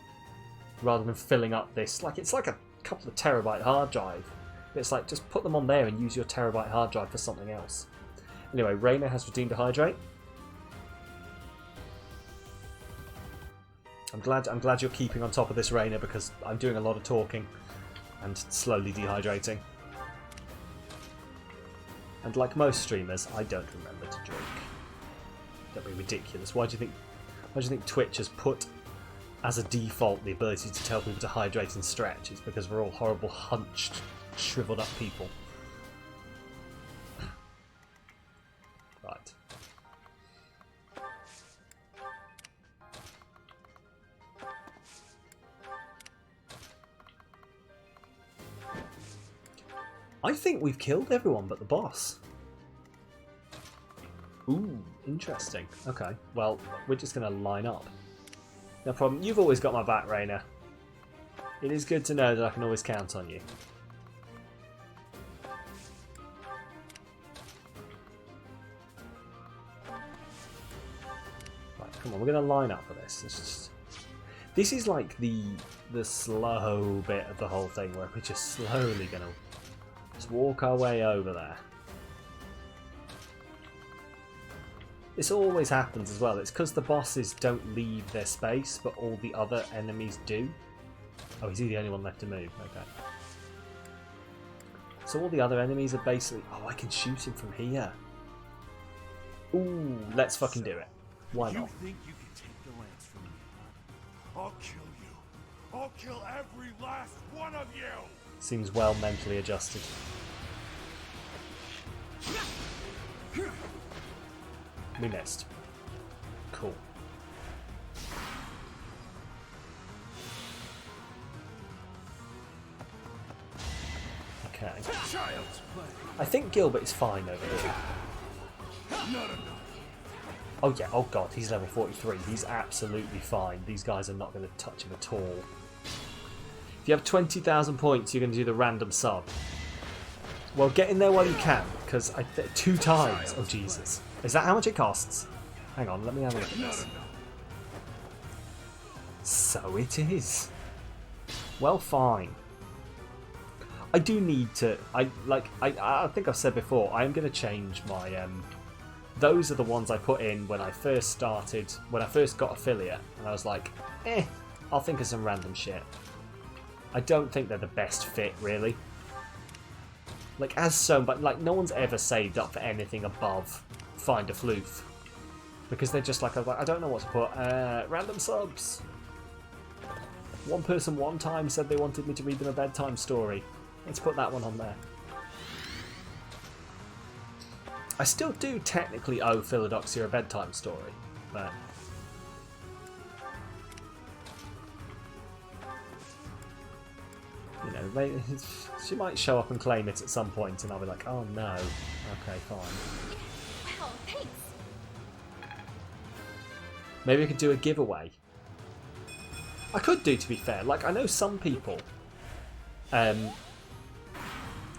Rather than filling up this, like, it's like a couple of terabyte hard drive. But it's like, just put them on there and use your terabyte hard drive for something else. Anyway, Raina has redeemed a hydrate. I'm glad you're keeping on top of this, Raina, because I'm doing a lot of talking and slowly dehydrating. And like most streamers, I don't remember to drink. Don't be ridiculous. Why do you think Twitch has put as a default the ability to tell people to hydrate and stretch? It's because we're all horrible, hunched, shriveled up people. Right. I think we've killed everyone but the boss. Ooh, interesting. Okay, well, we're just going to line up. No problem. You've always got my back, Raina. It is good to know that I can always count on you. Right, come on, we're going to line up for this. This is like the slow bit of the whole thing where we're just slowly going to just walk our way over there. This always happens as well. It's because the bosses don't leave their space, but all the other enemies do. Oh, is he the only one left to move? Okay. So all the other enemies are basically... Oh, I can shoot him from here. Ooh, let's fucking do it. Why not? You think you can take the lance from me? I'll kill you. I'll kill every last one of you. Seems well mentally adjusted. We missed. Cool. Okay. I think Gilbert is fine over here. Oh yeah, oh god, he's level 43. He's absolutely fine. These guys are not going to touch him at all. If you have 20,000 points, you're going to do the random sub. Well, get in there while you can, because 2 times. Oh Jesus. Is that how much it costs? Hang on, let me have a look at this. So it is. Well, fine. I do need to... I think I've said before, I am going to change my... those are the ones I put in when I first started, when I first got affiliate, and I was like, I'll think of some random shit. I don't think they're the best fit, really. Like, but like, no one's ever saved up for anything above Find a Floof. Because they're just like, I don't know what to put. Random subs. One person one time said they wanted me to read them a bedtime story. Let's put that one on there. I still do technically owe Philodoxia a bedtime story, but... You know, she might show up and claim it at some point, and I'll be like, oh no. Okay, fine. Wow, thanks. Maybe I could do a giveaway. I could do, to be fair. Like, I know some people I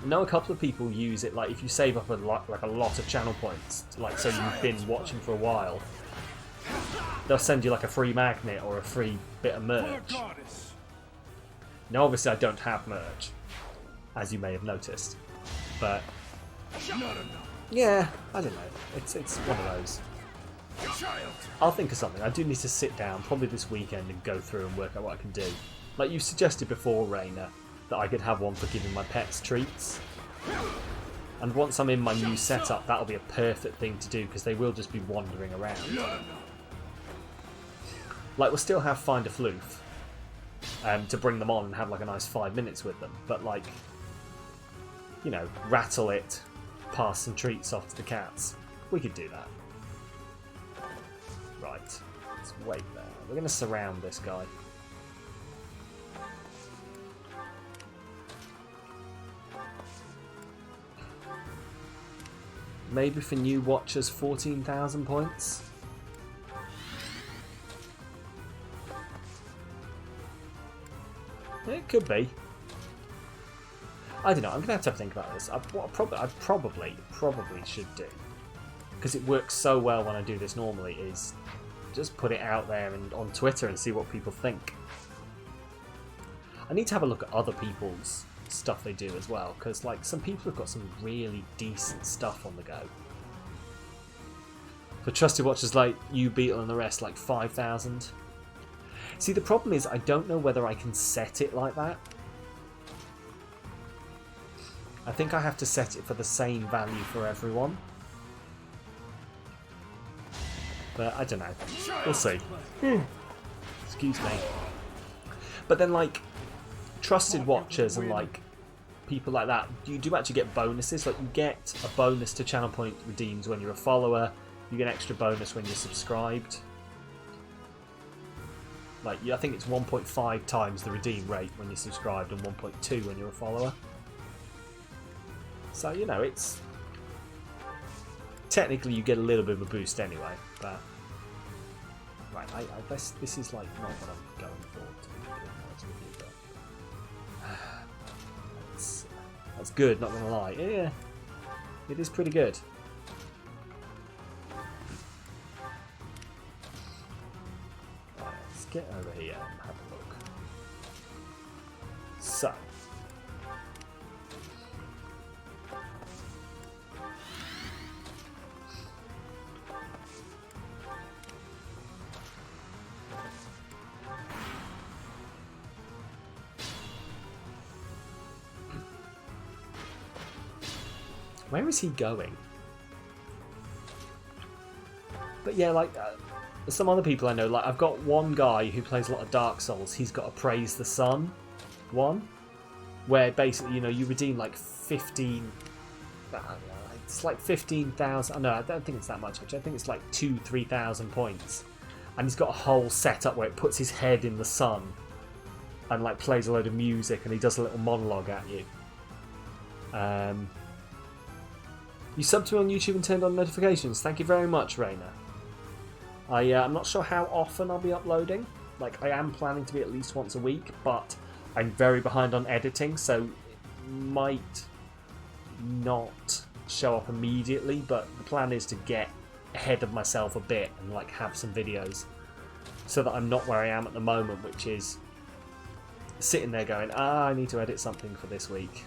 know a couple of people use it, like if you save up a lot of channel points, like so you've been watching for a while, they'll send you like a free magnet or a free bit of merch. Now obviously I don't have merch, as you may have noticed, but yeah, I don't know, it's one of those. I'll think of something. I do need to sit down, probably this weekend, and go through and work out what I can do. Like you suggested before, Raina, that I could have one for giving my pets treats. And once I'm in my new setup, that'll be a perfect thing to do, because they will just be wandering around. Like, we'll still have Find a Floof to bring them on and have like a nice 5 minutes with them. But like, you know, rattle it, pass some treats off to the cats. We could do that. Right, let's wait there. We're going to surround this guy. Maybe for new watchers, 14,000 points. It could be. I don't know. I'm going to have think about this. What I probably should do, because it works so well when I do this normally, is just put it out there and on Twitter and see what people think. I need to have a look at other people's stuff they do as well, because like some people have got some really decent stuff on the go. For trusted watchers like you, Beetle, and the rest, like 5,000. See, the problem is I don't know whether I can set it like that. I think I have to set it for the same value for everyone. But I don't know. We'll see. Excuse me. But then, like, trusted watchers and, like, people like that, you do actually get bonuses. Like, you get a bonus to channel point redeems when you're a follower. You get an extra bonus when you're subscribed. Like, I think it's 1.5 times the redeem rate when you're subscribed and 1.2 when you're a follower. So, you know, it's... Technically, you get a little bit of a boost anyway, but... Right, this is, like, not what I'm going for, to be honest with you, but... That's good, not gonna lie. Yeah, it is pretty good. Right, let's get over here and have a look. So... Where is he going? But yeah, like, some other people I know, like, I've got one guy who plays a lot of Dark Souls, he's got a Praise the Sun one, where basically, you know, you redeem like 15... It's like 15,000... No, I don't think it's that much, actually. I think it's like 2,000-3,000 points. And he's got a whole setup where it puts his head in the sun and, like, plays a load of music, and he does a little monologue at you. You subbed to me on YouTube and turned on notifications. Thank you very much, Raina. I'm not sure how often I'll be uploading. Like, I am planning to be at least once a week, but I'm very behind on editing, so it might not show up immediately, but the plan is to get ahead of myself a bit and, like, have some videos so that I'm not where I am at the moment, which is sitting there going, I need to edit something for this week.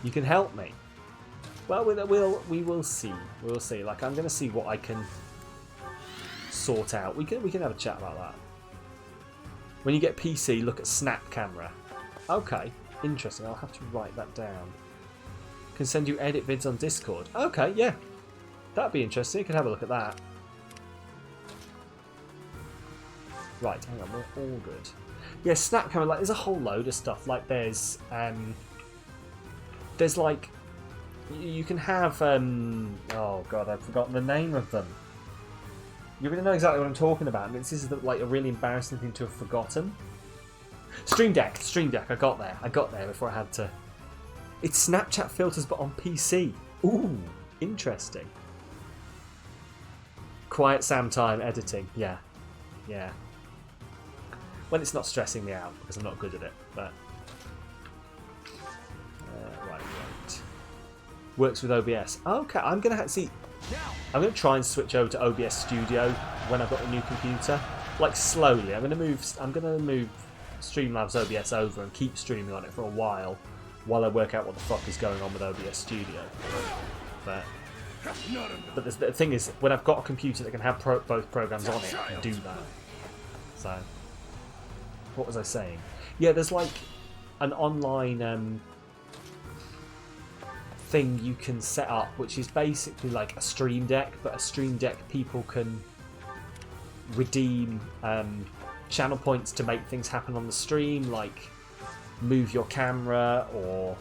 You can help me. Well, we will see. We'll see. Like, I'm going to see what I can sort out. We can have a chat about that. When you get PC, look at Snap Camera. Okay, interesting. I'll have to write that down. Can send you edit vids on Discord. Okay, yeah. That'd be interesting. You could have a look at that. Right, hang on. We're all good. Yeah, Snap Camera. Like, there's a whole load of stuff. Like, there's like... You can have, oh god, I've forgotten the name of them. You're going to know exactly what I'm talking about. I mean, this is like a really embarrassing thing to have forgotten. Stream Deck, I got there before I had to. It's Snapchat filters, but on PC. Ooh, interesting. Quiet Sam time editing, yeah. When it's not stressing me out, because I'm not good at it, but... Works with OBS. Okay, I'm gonna I'm gonna try and switch over to OBS Studio when I've got a new computer. Like slowly. I'm gonna move Streamlabs OBS over and keep streaming on it for a while I work out what the fuck is going on with OBS Studio. But the thing is, when I've got a computer that can have both programs on it, I can do that. So, what was I saying? Yeah, there's like an online thing you can set up, which is basically like a Stream Deck, but a Stream Deck people can redeem channel points to make things happen on the stream, like move your camera or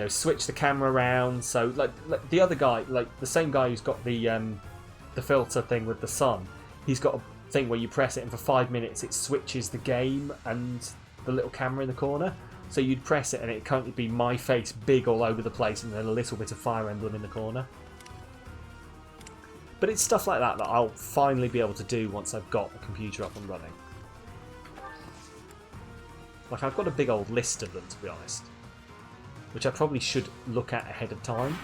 switch the camera around. So like the other guy, like the same guy who's got the filter thing with the sun, he's got a thing where you press it and for 5 minutes it switches the game and the little camera in the corner. So you'd press it and it'd currently be my face big all over the place and then a little bit of Fire Emblem in the corner. But it's stuff like that I'll finally be able to do once I've got a computer up and running. Like, I've got a big old list of them, to be honest, which I probably should look at ahead of time.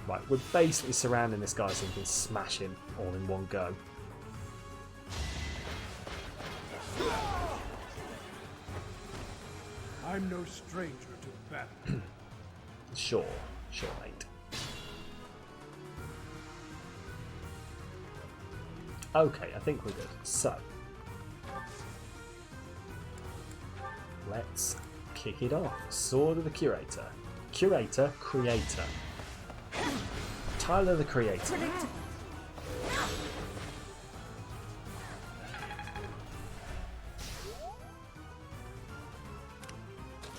Right, we're basically surrounding this guy so we can smash him all in one go. I'm no stranger to battle. Sure, mate. Okay, I think we're good. So, let's kick it off. Sword of the Curator. Curator, Creator. Tyler the Creator.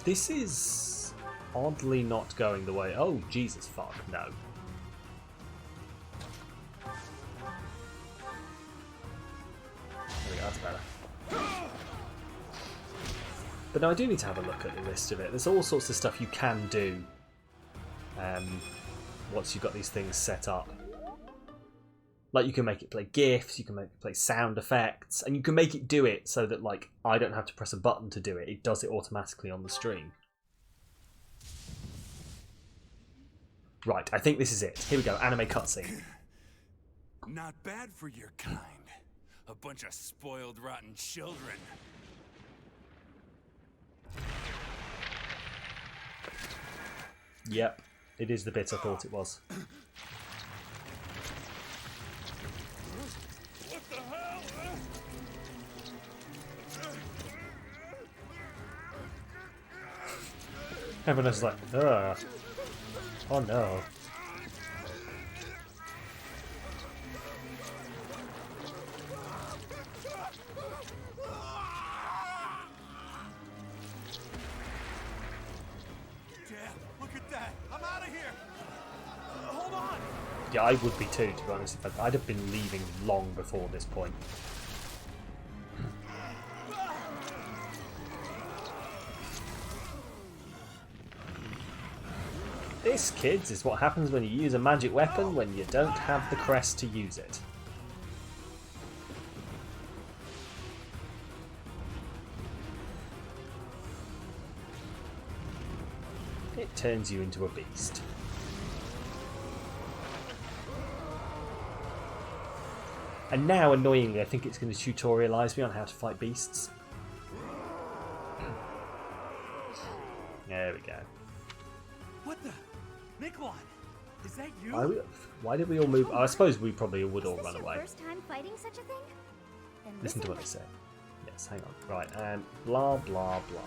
This is oddly not going the way... Oh, Jesus fuck, no. There we go, that's better. But no, I do need to have a look at the list of it. There's all sorts of stuff you can do once you've got these things set up. Like, you can make it play GIFs, you can make it play sound effects, and you can make it do it so that, like, I don't have to press a button to do it. It does it automatically on the stream. Right, I think this is it. Here we go, anime cutscene. Not bad for your kind. A bunch of spoiled, rotten children. Yep, it is the bit I thought it was. What the hell? Everyone else is like, ugh. Oh no. Yeah, I would be too, to be honest. I'd have been leaving long before this point. This, kids, is what happens when you use a magic weapon when you don't have the crest to use it. It turns you into a beast. And now, annoyingly, I think it's going to tutorialise me on how to fight beasts. There we go. What the? Nikolai, is that you? Why did we all move? Oh, I suppose we probably would all run away. First time fighting such a thing? Then listen to what they say. Yes, hang on. Right, and blah blah blah.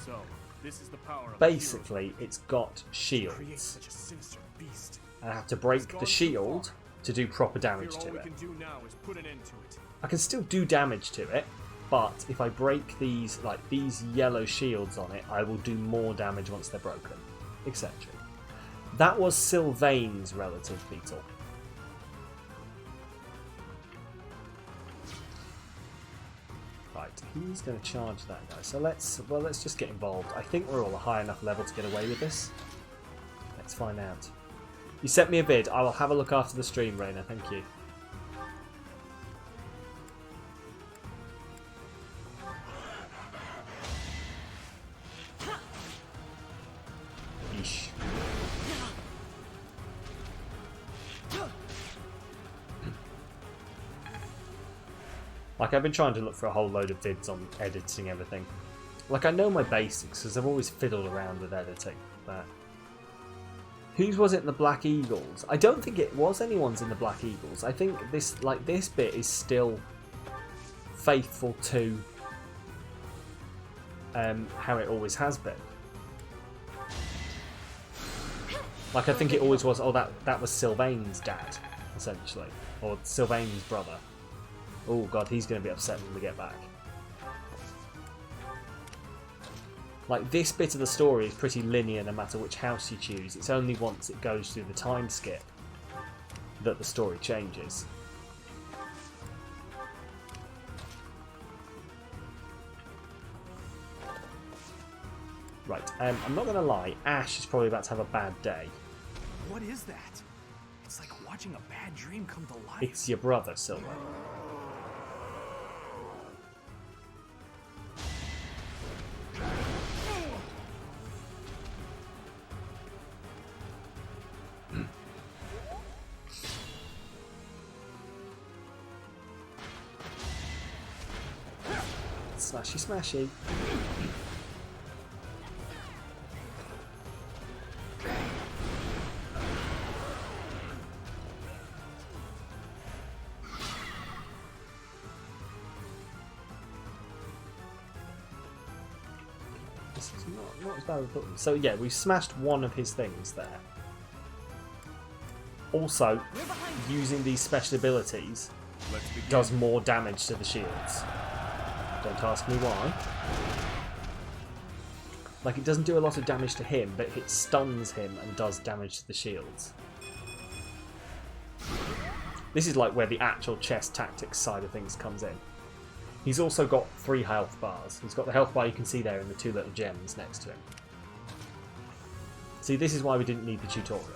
So, this is the power of basically, it's got shields. Such a sinister beast. And I have to break the shield to do proper damage to it. All we can do now is put an end to it. I can still do damage to it, but if I break these, like these yellow shields on it, I will do more damage once they're broken, etc. That was Sylvain's relative beetle. Right, he's going to charge that guy. So let's just get involved. I think we're all a high enough level to get away with this. Let's find out. You sent me a bid. I will have a look after the stream, Raina. Thank you. Like, I've been trying to look for a whole load of vids on editing everything. Like, I know my basics, because I've always fiddled around with editing, but... Whose was it in the Black Eagles? I don't think it was anyone's in the Black Eagles. I think this bit is still faithful to how it always has been. Like, I think it always was, oh, that was Sylvain's dad, essentially. Or Sylvain's brother. Oh god, he's going to be upset when we get back. Like, this bit of the story is pretty linear no matter which house you choose. It's only once it goes through the time skip that the story changes. Right, I'm not going to lie, Ash is probably about to have a bad day. What is that? It's like watching a bad dream come to life. It's your brother, Sylvain. Smashy, smashy. This is not as bad as I thought. So yeah, we smashed one of his things there. Also, using these special abilities does more damage to the shields. Don't ask me why. Like, it doesn't do a lot of damage to him, but it stuns him and does damage to the shields. This is like where the actual chess tactics side of things comes in. He's also got 3 health bars. He's got the health bar you can see there and the 2 little gems next to him. See, this is why we didn't need the tutorial.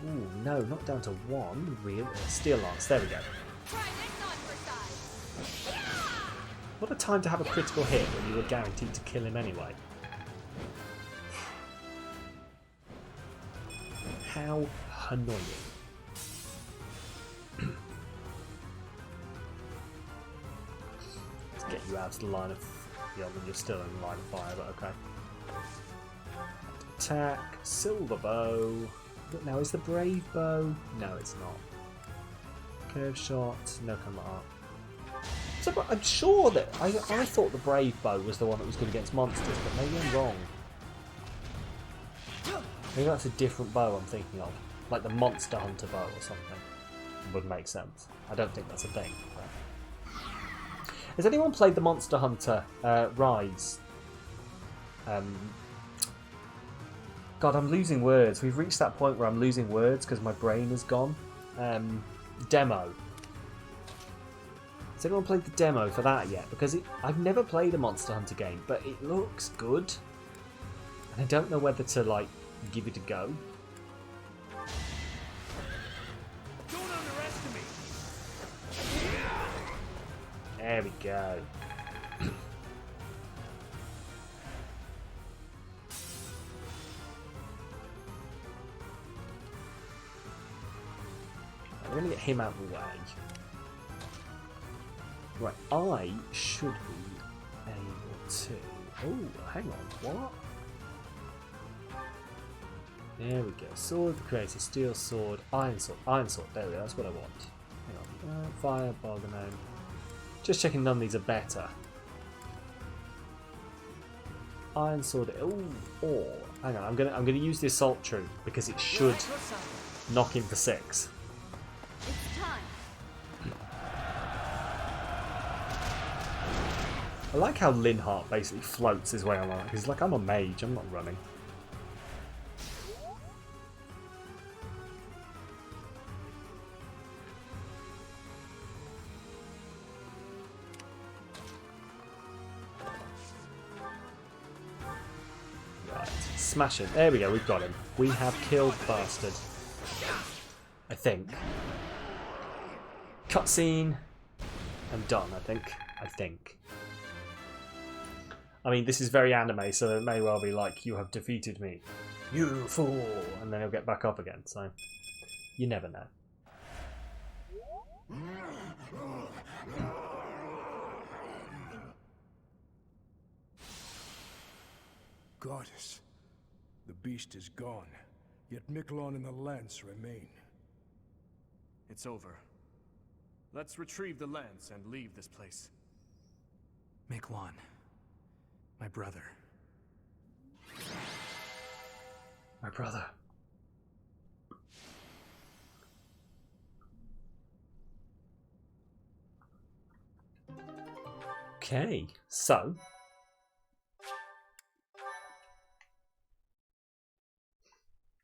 Ooh, no, not down to 1. Real Steel Lance, there we go. What a time to have a critical hit when you were guaranteed to kill him anyway. How annoying. Let's get you out of the line of... Yeah, well, you're still in the line of fire, but okay. Attack, Silver Bow... Now, is the Brave Bow? No, it's not. Curve Shot, no combat art. So, I'm sure that... I thought the Brave Bow was the one that was good against monsters, but maybe I'm wrong. Maybe that's a different bow I'm thinking of. Like the Monster Hunter bow or something. Would make sense. I don't think that's a thing. But... Has anyone played the Monster Hunter Rise? God, I'm losing words. We've reached that point where I'm losing words because my brain is gone. Demo. Has anyone played the demo for that yet? Because I've never played a Monster Hunter game, but it looks good. And I don't know whether to, like, give it a go. Don't underestimate. There we go. We're going to get him out of the way. Right, I should be able to... Oh, hang on, what? There we go. Sword of the Creator, Steel Sword, Iron Sword. Iron Sword, there we go, that's what I want. Hang on. Fire, Barganon. Just checking none of these are better. Iron Sword. Oh, or hang on, I'm gonna use the Assault Troop because it should knock him for 6. I like how Linhardt basically floats his way along. He's like, I'm a mage, I'm not running. Right, smash him. There we go, we've got him. We have killed the bastard. I think. Cutscene. I'm done, I think. I mean, this is very anime, so it may well be like, you have defeated me, you fool, and then he'll get back up again, so you never know. Goddess, the beast is gone, yet Miquelon and the lance remain. It's over. Let's retrieve the lance and leave this place. Miquelon, my brother. My brother. Okay, so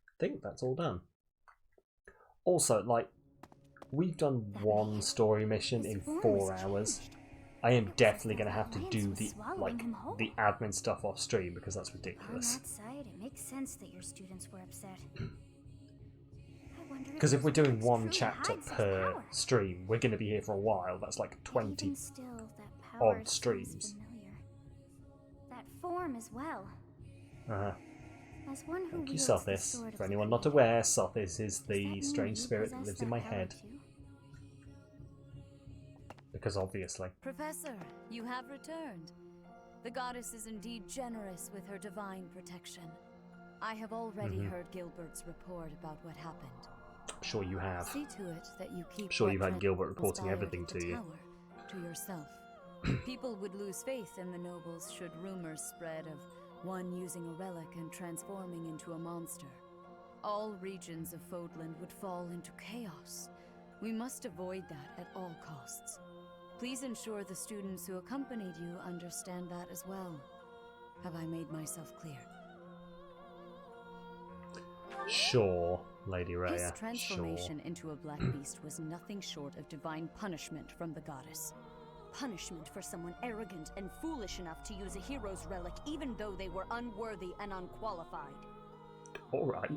I think that's all done. Also, like, we've done one story mission in 4 hours. I am definitely going to have to do the admin stuff off stream because that's ridiculous. On that side, it makes sense that your students were upset. Because if we're doing one chapter per stream, we're going to be here for a while. That's like 20 odd streams. That form as well. As one who Thank you, Sothis. For anyone not aware, Sothis is the strange spirit that lives in my head. Because obviously. Professor, you have returned. The goddess is indeed generous with her divine protection. I have already heard Gilbert's report about what happened. I'm sure you have. See to it that you keep I'm sure you've had Gilbert reporting everything to you. To yourself. People would lose faith in the nobles should rumors spread of one using a relic and transforming into a monster. All regions of Fodland would fall into chaos. We must avoid that at all costs. Please ensure the students who accompanied you understand that as well. Have I made myself clear? Sure, Lady Rhea. His transformation into a black beast was nothing short of divine punishment from the goddess. Punishment for someone arrogant and foolish enough to use a hero's relic even though they were unworthy and unqualified. Alright.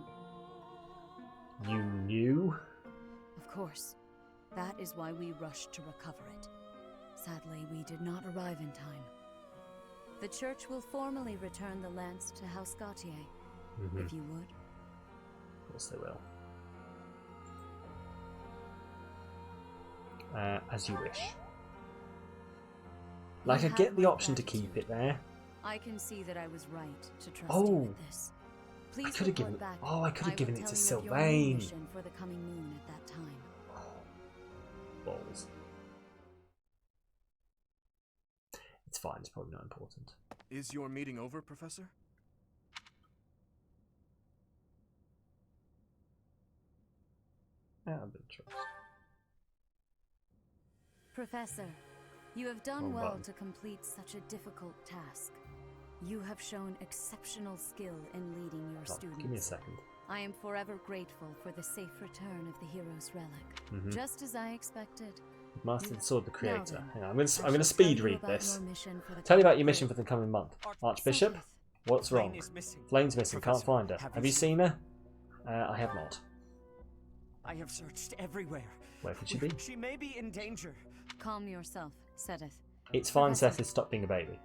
You knew? Of course. That is why we rushed to recover it. Sadly, we did not arrive in time. The church will formally return the lance to House Gautier, if you would. Of course they will. As you wish. Like, I get the option to keep it there. I can see that I was right to trust you with this. Please I could have given. back. Oh, I could have given it to Sylvain. Sylvain. For the coming moon at that time. Balls. It's fine. It's probably not important. Is your meeting over, Professor? Out of interest. Professor, you have done well to complete such a difficult task. You have shown exceptional skill in leading your students. Give me a second. I am forever grateful for the safe return of the hero's relic, just as I expected. Master the Sword, the Creator. Hang on, I'm gonna speed read this. Tell you about your mission for the coming month. Archbishop, what's wrong? Flame's missing. Can't find her. Have you seen her? I have not. I have searched everywhere. Where could she be? She may be in danger. Calm yourself, Sedith. It's fine, Seth. Stop being a baby.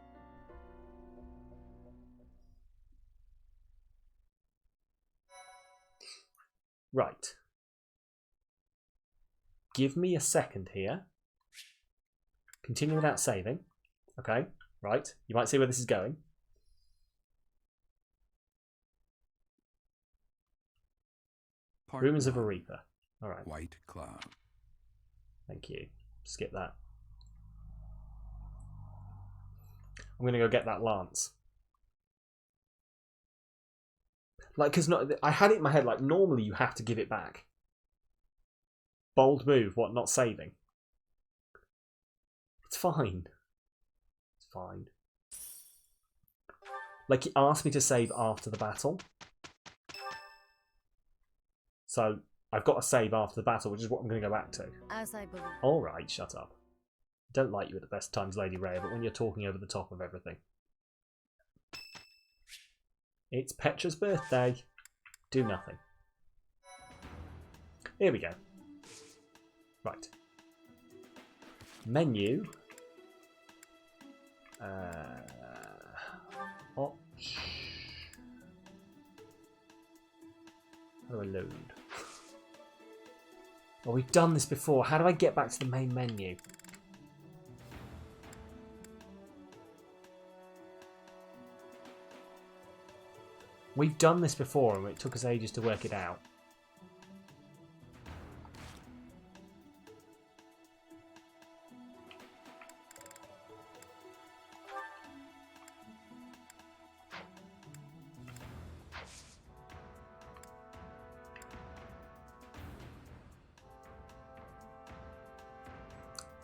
Right. Give me a second here. Continue without saving. Okay, right. You might see where this is going. Rumours of a Reaper. Alright. White Cloud. Thank you. Skip that. I'm going to go get that lance. Like, because I had it in my head, like, normally you have to give it back. Bold move, what, not saving? It's fine. It's fine. Like, he asked me to save after the battle. So, I've got to save after the battle, which is what I'm going to go back to. As I believe. Alright, shut up. Don't like you at the best times, Lady Rhea, but when you're talking over the top of everything. It's Petra's birthday. Do nothing. Here we go. Right. Menu. How do I load? Well, we've done this before. How do I get back to the main menu? We've done this before and it took us ages to work it out.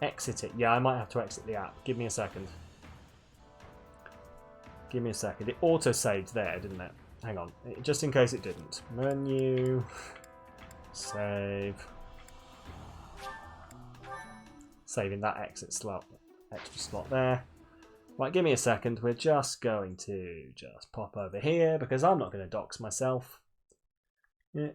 Exit it. Yeah, I might have to exit the app. Give me a second. Give me a second. It auto-saved there, didn't it? Hang on. Just in case it didn't. Menu. Save. Saving that exit slot. Extra slot there. Right, give me a second. We're just going to just pop over here because I'm not going to dox myself. Right,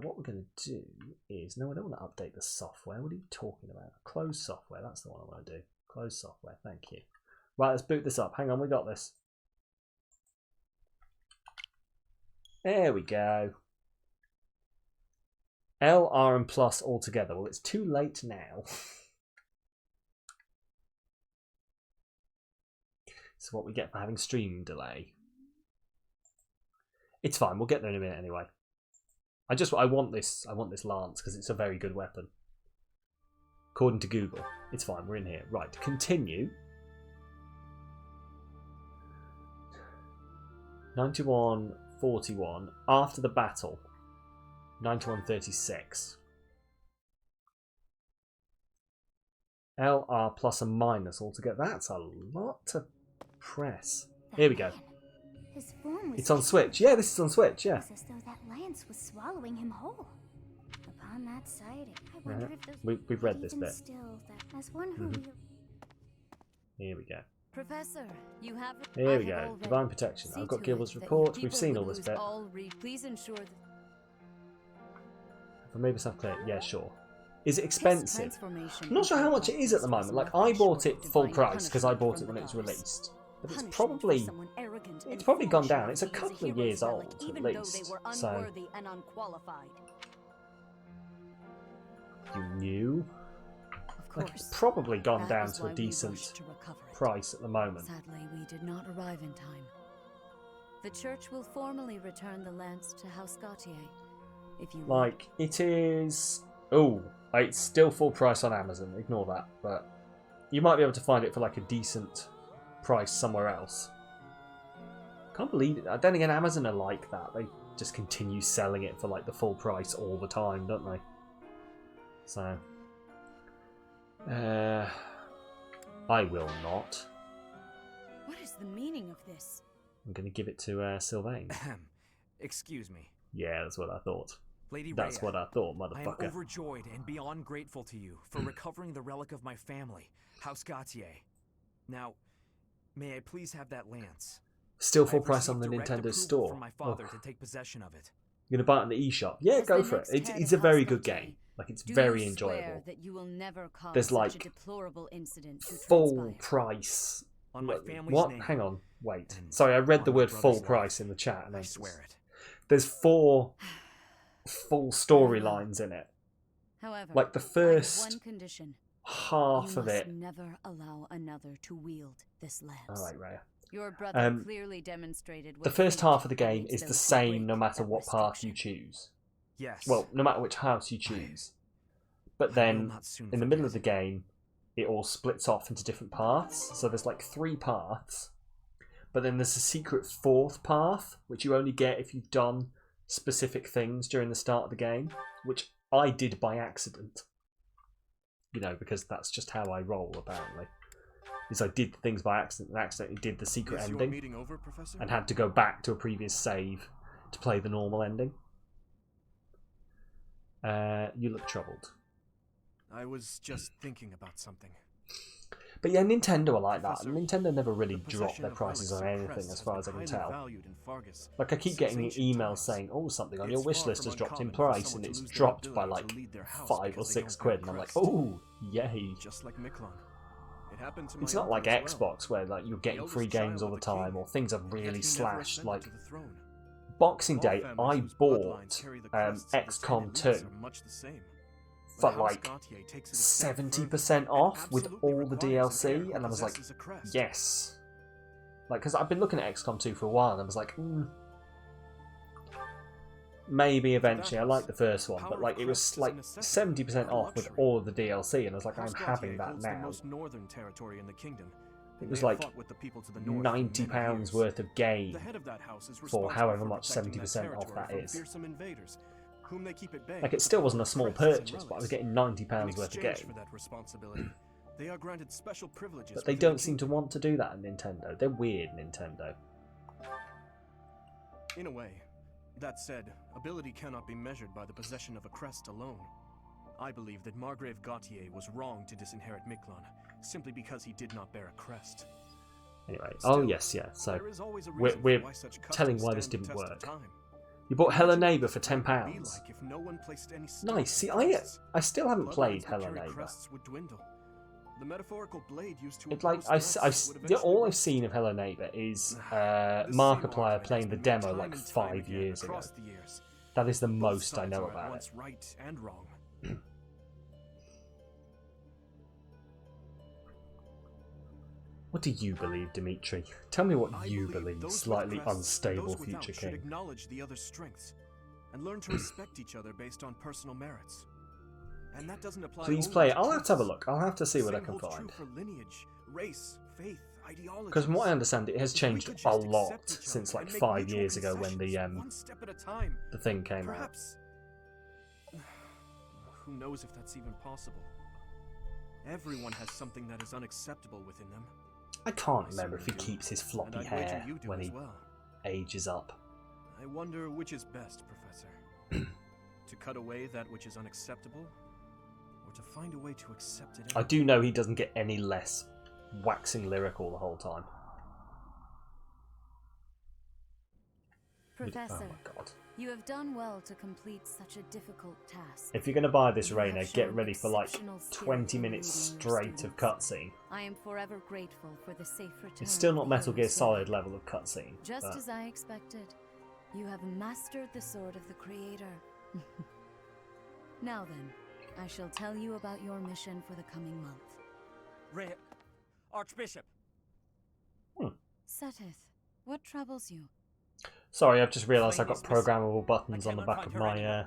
what we're going to do is, no, I don't want to update the software. What are you talking about? Close software, that's the one I want to do. Close software, thank you. Right, let's boot this up. Hang on, we got this. There we go. L, R, and plus all together. Well, it's too late now. It's what we get for having stream delay. It's fine. We'll get there in a minute anyway. I want this lance because it's a very good weapon. According to Google, it's fine. We're in here. Right. Continue. 91:41 after the battle. 91:36. L, R plus and minus altogether. That's a lot to press. Here we go. His form was it's on Switch. Yeah, this is on Switch. Yeah. As though that lance was swallowing him whole. Upon that sighting, I wonder if those we've read this bit. Still, that as one who Here we go. Professor, you have. Here we go. Divine protection. I've got Gilbert's report. We've seen all this bit. Please ensure that. If I made myself clear, yeah, sure. Is it expensive? I'm not sure how much it is at the moment. Like, I bought it full price because I bought it when it was released. But it's probably gone down. It's a couple of years old at least. So you knew? Like, it's probably gone down to a decent price at the moment. Sadly, we did not arrive in time. The church will formally return the lance to House Gautier. If you like, it is. Oh, it's still full price on Amazon. Ignore that, but you might be able to find it for like a decent price somewhere else. Can't believe it. Then again, Amazon are like that. They just continue selling it for like the full price all the time, don't they? So, I will not. What is the meaning of this? I'm going to give it to Sylvain. Excuse me. Yeah, that's what I thought. Lady That's Rhea, what I thought, motherfucker. I am overjoyed and beyond grateful to you for recovering the relic of my family, House Gautier. Now, may I please have that lance? Still full price on the Nintendo store. From my father to take possession of it. You're gonna buy it in the eShop? Yeah, go for it. It's a very good game. Like, it's very enjoyable. That you will never cause There's like such a deplorable incident to full transpire. price. On my family's what? name. Hang on, wait. Sorry, I read the word full price in the chat, and I swear it. There's 4 full storylines in it. However, like the first one condition. half you of it. must never allow another to wield this lance. All right, Rhea. Your brother clearly demonstrated. The first half of the game is the same no matter what path you choose. Yes. Well, no matter which house you choose. But then, in the middle of the game, it all splits off into different paths. So there's like 3 paths. But then there's a secret 4th path, which you only get if you've done specific things during the start of the game, which I did by accident. You know, because that's just how I roll, apparently. Is I did things by accident and accidentally did the secret ending. Meeting over, Professor? And had to go back to a previous save to play the normal ending. You look troubled. I was just thinking about something. But yeah, Nintendo are like that. Nintendo never really drop their prices on anything, as far as I can tell. Like, I keep getting emails saying, oh, something on your wish list has dropped in price, and it's dropped by like 5 or 6 quid, and I'm like, oh, yay. Just like Miklon. It's not like Xbox, where like you're getting free games all the time, or things are really slashed, like Boxing Day, I bought XCOM 2 for like 70% off with all the DLC, and I was like, yes. Like, because I've been looking at XCOM 2 for a while, and I was like, maybe eventually. I like the first one, but like it was like 70% off with all of the DLC, and I was like, I'm having that now. It was like £90 worth of game for however much 70% off that is. Like, it still wasn't a small purchase, but I was getting £90 worth of game. But they don't seem to want to do that in Nintendo. They're weird, Nintendo. In a way. That said, ability cannot be measured by the possession of a crest alone. I believe that Margrave Gautier was wrong to disinherit Miklon, simply because he did not bear a crest. Anyway, oh yes, yeah, so we're telling why this didn't work. You bought Hello Neighbour for £10. Nice, see, I still haven't played Hello Neighbour. The metaphorical blade used to it's like all I've seen of Hello Neighbour is Markiplier playing the demo like 5 years ago. That is the most I know about it. Right and wrong. What do you believe, Dimitri? Tell me what you believe, slightly unstable future king. Acknowledge the other's strengths and learn to respect each other based on personal merits. And that doesn't apply. Please play it. I'll have to have a look. I'll have to see what I can find. Because from what I understand, it has changed a lot since like 5 years ago when the thing came out. Who knows if that's even possible? Everyone has something that is unacceptable within them. I can't remember if he keeps his floppy hair when he ages up. I wonder which is best, Professor. To cut away that which is unacceptable, or to find a way to accept it. I do know he doesn't get any less waxing lyrical the whole time. Professor, oh my God. You have done well to complete such a difficult task. If you're going to buy this, Raina, get ready for like 20 minutes straight of cutscene. I am forever grateful for the safe return. It's still not Metal Gear Solid level of cutscene. Just as I expected, you have mastered the sword of the Creator. Now then, I shall tell you about your mission for the coming month. Archbishop! Seteth, what troubles you? Sorry, I've just realised I've got programmable buttons on the back of my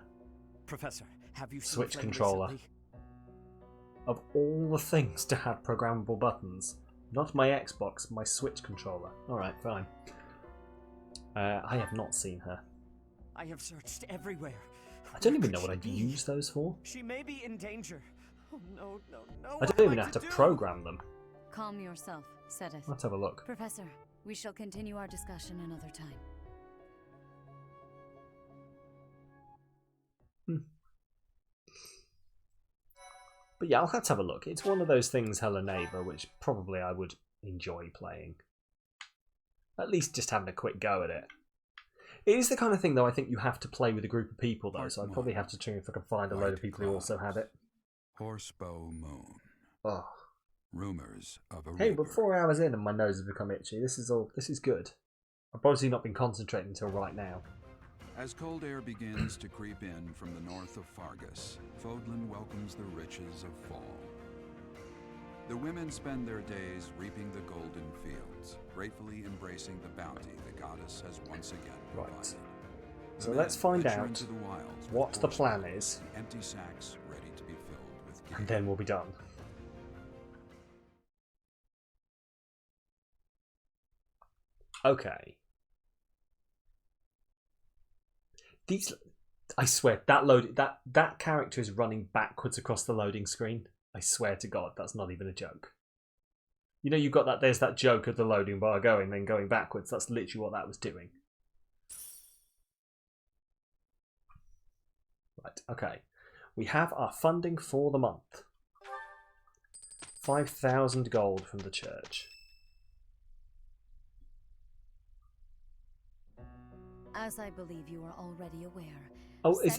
Professor, have you Switch controller. Of all the things to have programmable buttons, not my Xbox, my Switch controller. Alright, fine. I have not seen her. I have searched everywhere. I don't even know what I'd use those for. She may be in danger. Oh no, no, no. I don't even have to program them. Calm yourself, Seteth. Let's have a look. Professor, we shall continue our discussion another time. But yeah, I'll have to have a look. It's one of those things, Hello Neighbour, which probably I would enjoy playing. At least just having a quick go at it. It is the kind of thing, though, I think you have to play with a group of people, though, so I'd probably have to try if I can find a load of people who also have it. Horsebow Moon. Oh. Rumors of a Hey, but 4 hours in and my nose has become itchy. This is good. I've obviously not been concentrating until right now. As cold air begins to creep in from the north of Fargus, Fodlan welcomes the riches of fall. The women spend their days reaping the golden fields, gratefully embracing the bounty the goddess has once again provided. Right. So let's find out what the plan is, empty sacks ready to be filled with gear. And then we'll be done. Okay. These, I swear, that character is running backwards across the loading screen. I swear to God, that's not even a joke. You know, you've got that. There's that joke of the loading bar going, then going backwards. That's literally what that was doing. Right. Okay. We have our funding for the month. 5,000 gold from the church. As I believe you are already aware. Oh, is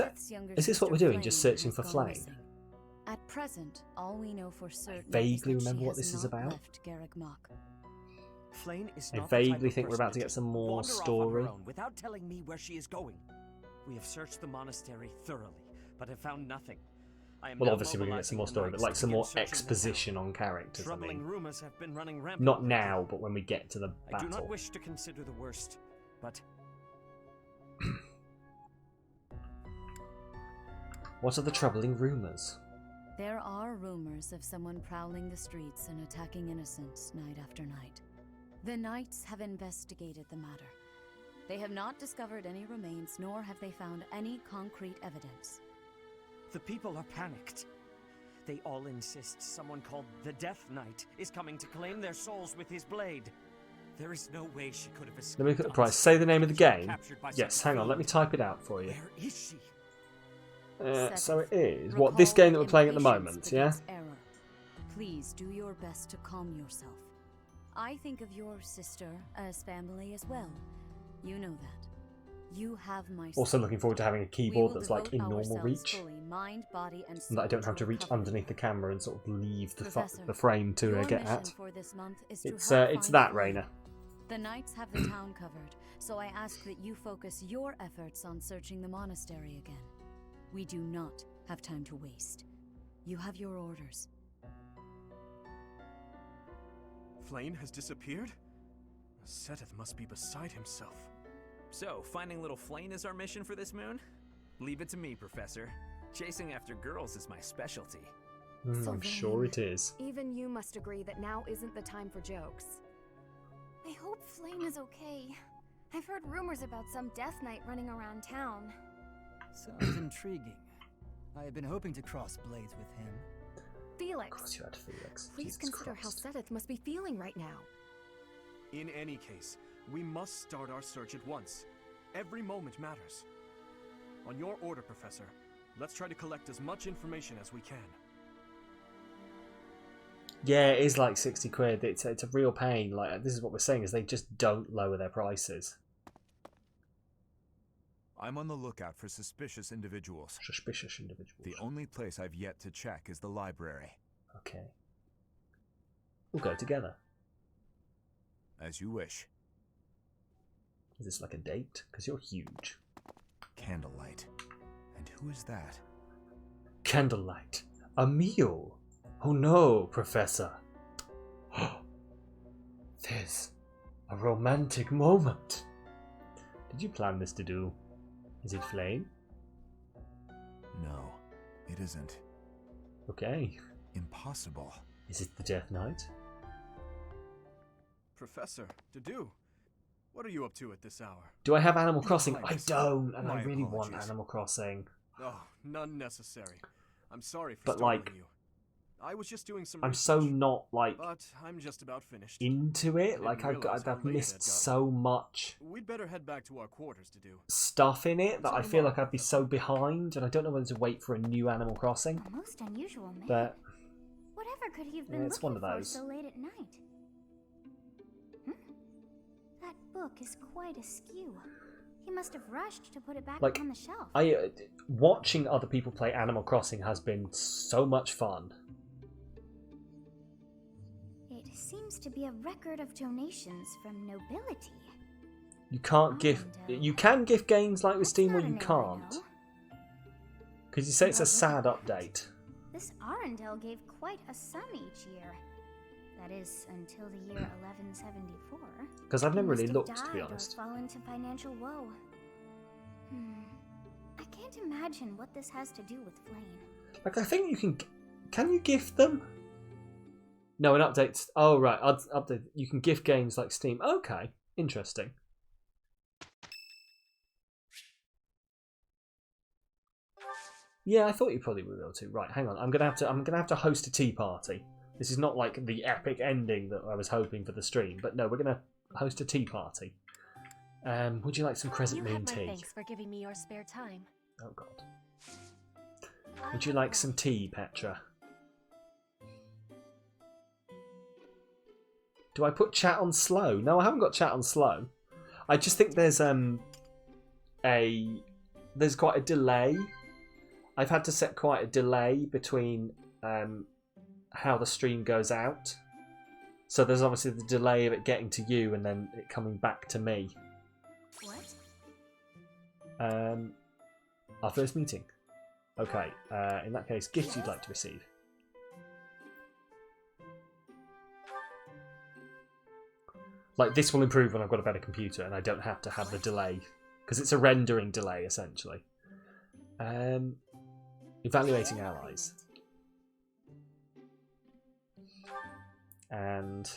this what we're doing? Just searching for Flame? At present, all we know for certain vaguely remember what this is about. Flame is I not the type vaguely of think we're person about to get some more wander off on story. her own without telling me where she is going. We have searched the monastery thoroughly, but have found nothing. Well, obviously we're going to get some more story, but like some more exposition on characters. I mean, rumors have been running rampant. not now, but when we get to the battle. I do not wish to consider the worst, but what are the troubling rumors? There are rumors of someone prowling the streets and attacking innocents night after night. The Knights have investigated the matter. They have not discovered any remains, nor have they found any concrete evidence. the people are panicked. They all insist someone called the Death Knight is coming to claim their souls with his blade. There is no way she could have escaped. Let me look at the price. Say the name of the game. Yes, hang on. Let me type it out for you. Where is she? So it is what this game that we're playing at the moment, yeah? Please do your best to calm yourself. I think of your sister as family as well. You know that. You have my also looking forward to having a keyboard that's like in normal reach. Fully, mind, body, and that I don't have to reach underneath the camera and sort of leave the frame to get at. It's that, Raina. The Knights have the town covered, so I ask that you focus your efforts on searching the monastery again. We do not have time to waste. You have your orders. Flame has disappeared? Seteth must be beside himself. So, finding little Flame is our mission for this moon? Leave it to me, Professor. Chasing after girls is my specialty. I'm sure it is. Even you must agree that now isn't the time for jokes. I hope Flame is okay. I've heard rumors about some Death Knight running around town. Sounds intriguing. I have been hoping to cross blades with him. Felix! Of course you had Felix. Please consider how Seteth must be feeling right now. In any case, we must start our search at once. Every moment matters. On your order, Professor, let's try to collect as much information as we can. Yeah, it is like 60 quid. It's a real pain. Like, this is what we're saying, is they just don't lower their prices. I'm on the lookout for suspicious individuals. Suspicious individuals. The only place I've yet to check is the library. Okay. We'll go together. As you wish. Is this like a date? Because you're huge. Candlelight. And who is that? Candlelight. A meal. Oh no, Professor. There's a romantic moment. Did you plan this to do? Is it Flame? No, it isn't. Okay. Impossible. Is it the Death Knight? Professor, Dedu, what are you up to at this hour? Do I have Animal Crossing? I don't, and I really want Animal Crossing. Oh, none necessary. I'm sorry for but startling like, you. I was just doing some I'm research, so not like but I'm just about finished. into it. Like I've missed so much. We'd better head back to our quarters to do stuff in it that I feel like I'd be so behind, and I don't know whether to wait for a new Animal Crossing. A most unusual man. But whatever could he have been it's one looking of for those. so late at night? That book is quite askew. He must have rushed to put it back like on the shelf. Watching other people play Animal Crossing has been so much fun. It seems to be a record of donations from nobility. You can't gift. You can gift games like with Steam, or you can't. Because you say it's a sad update. This Arundel gave quite a sum each year. That is, until the year 1174. Because I've never really looked, to be honest. Fall into financial woe. I can't imagine what this has to do with Flame. Like, I think you can. Can you gift them? No, an update. Oh right, update. You can gift games like Steam. Okay, interesting. Yeah, I thought you probably would be able to. Right, hang on. I'm gonna have to host a tea party. This is not like the epic ending that I was hoping for the stream, but no, we're gonna host a tea party. Would you like some Crescent Moon tea? Thanks for giving me your spare time. Oh god. Would you like some tea, Petra? Do I put chat on slow? No, I haven't got chat on slow. I just think there's quite a delay. I've had to set quite a delay between how the stream goes out So there's obviously the delay of it getting to you and then it coming back to me. What? Our first meeting. Okay, in that case, gifts you'd like to receive. Like, this will improve when I've got a better computer and I don't have to have the delay. Because it's a rendering delay, essentially. Evaluating allies. And...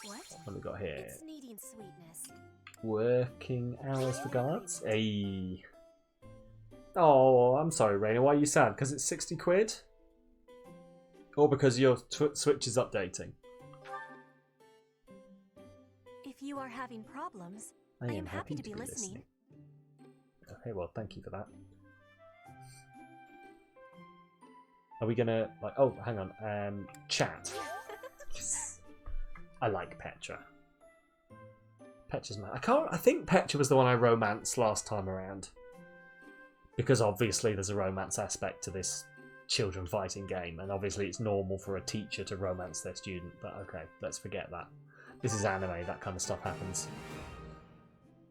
What have we got here? It's needing sweetness. Working hours for guards? Ayy. Oh, I'm sorry, Raina. Why are you sad? Because it's 60 quid? Or because your Switch is updating? If you are having problems, I am happy to be listening. Okay, well, thank you for that. Are we gonna, like, oh, hang on, chat. Yes. I like Petra. Petra's man. I think Petra was the one I romanced last time around. Because obviously there's a romance aspect to this children fighting game, and obviously it's normal for a teacher to romance their student, but okay, let's forget that. This is anime, that kind of stuff happens.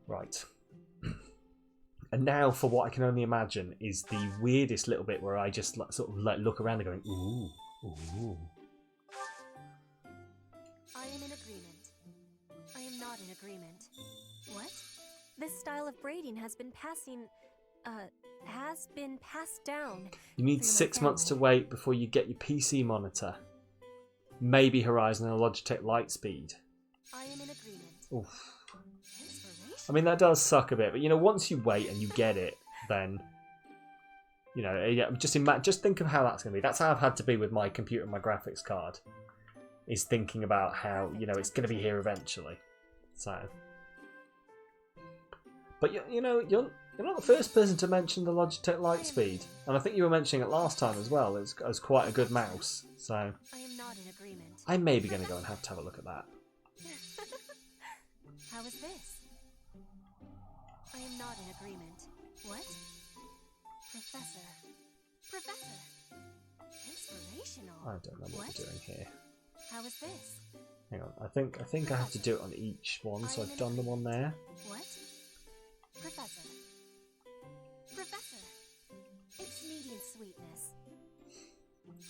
Right. And now for what I can only imagine is the weirdest little bit where I just sort of look around and going, ooh, ooh. I am in agreement. I am not in agreement. What? This style of braiding has been passed down. You need 6 months to wait before you get your PC monitor. Maybe Horizon and Logitech Lightspeed. I am in agreement. Oof. I mean, that does suck a bit, but you know, once you wait and you get it, then you know, yeah, just think of how that's going to be. That's how I've had to be with my computer and my graphics card. Is thinking about how, you know, it's going to be here eventually. So, but you know, you're not the first person to mention the Logitech Lightspeed, and I think you were mentioning it last time as well. It's quite a good mouse, so I am not in agreement. I'm maybe going to go and have a look at that. How is this? I am not in agreement. What? Professor. Inspirational. I don't know what we're doing here. How is this? Hang on, I think I have to do it on each one, so I've done the one there. What? Professor. It's needing sweetness.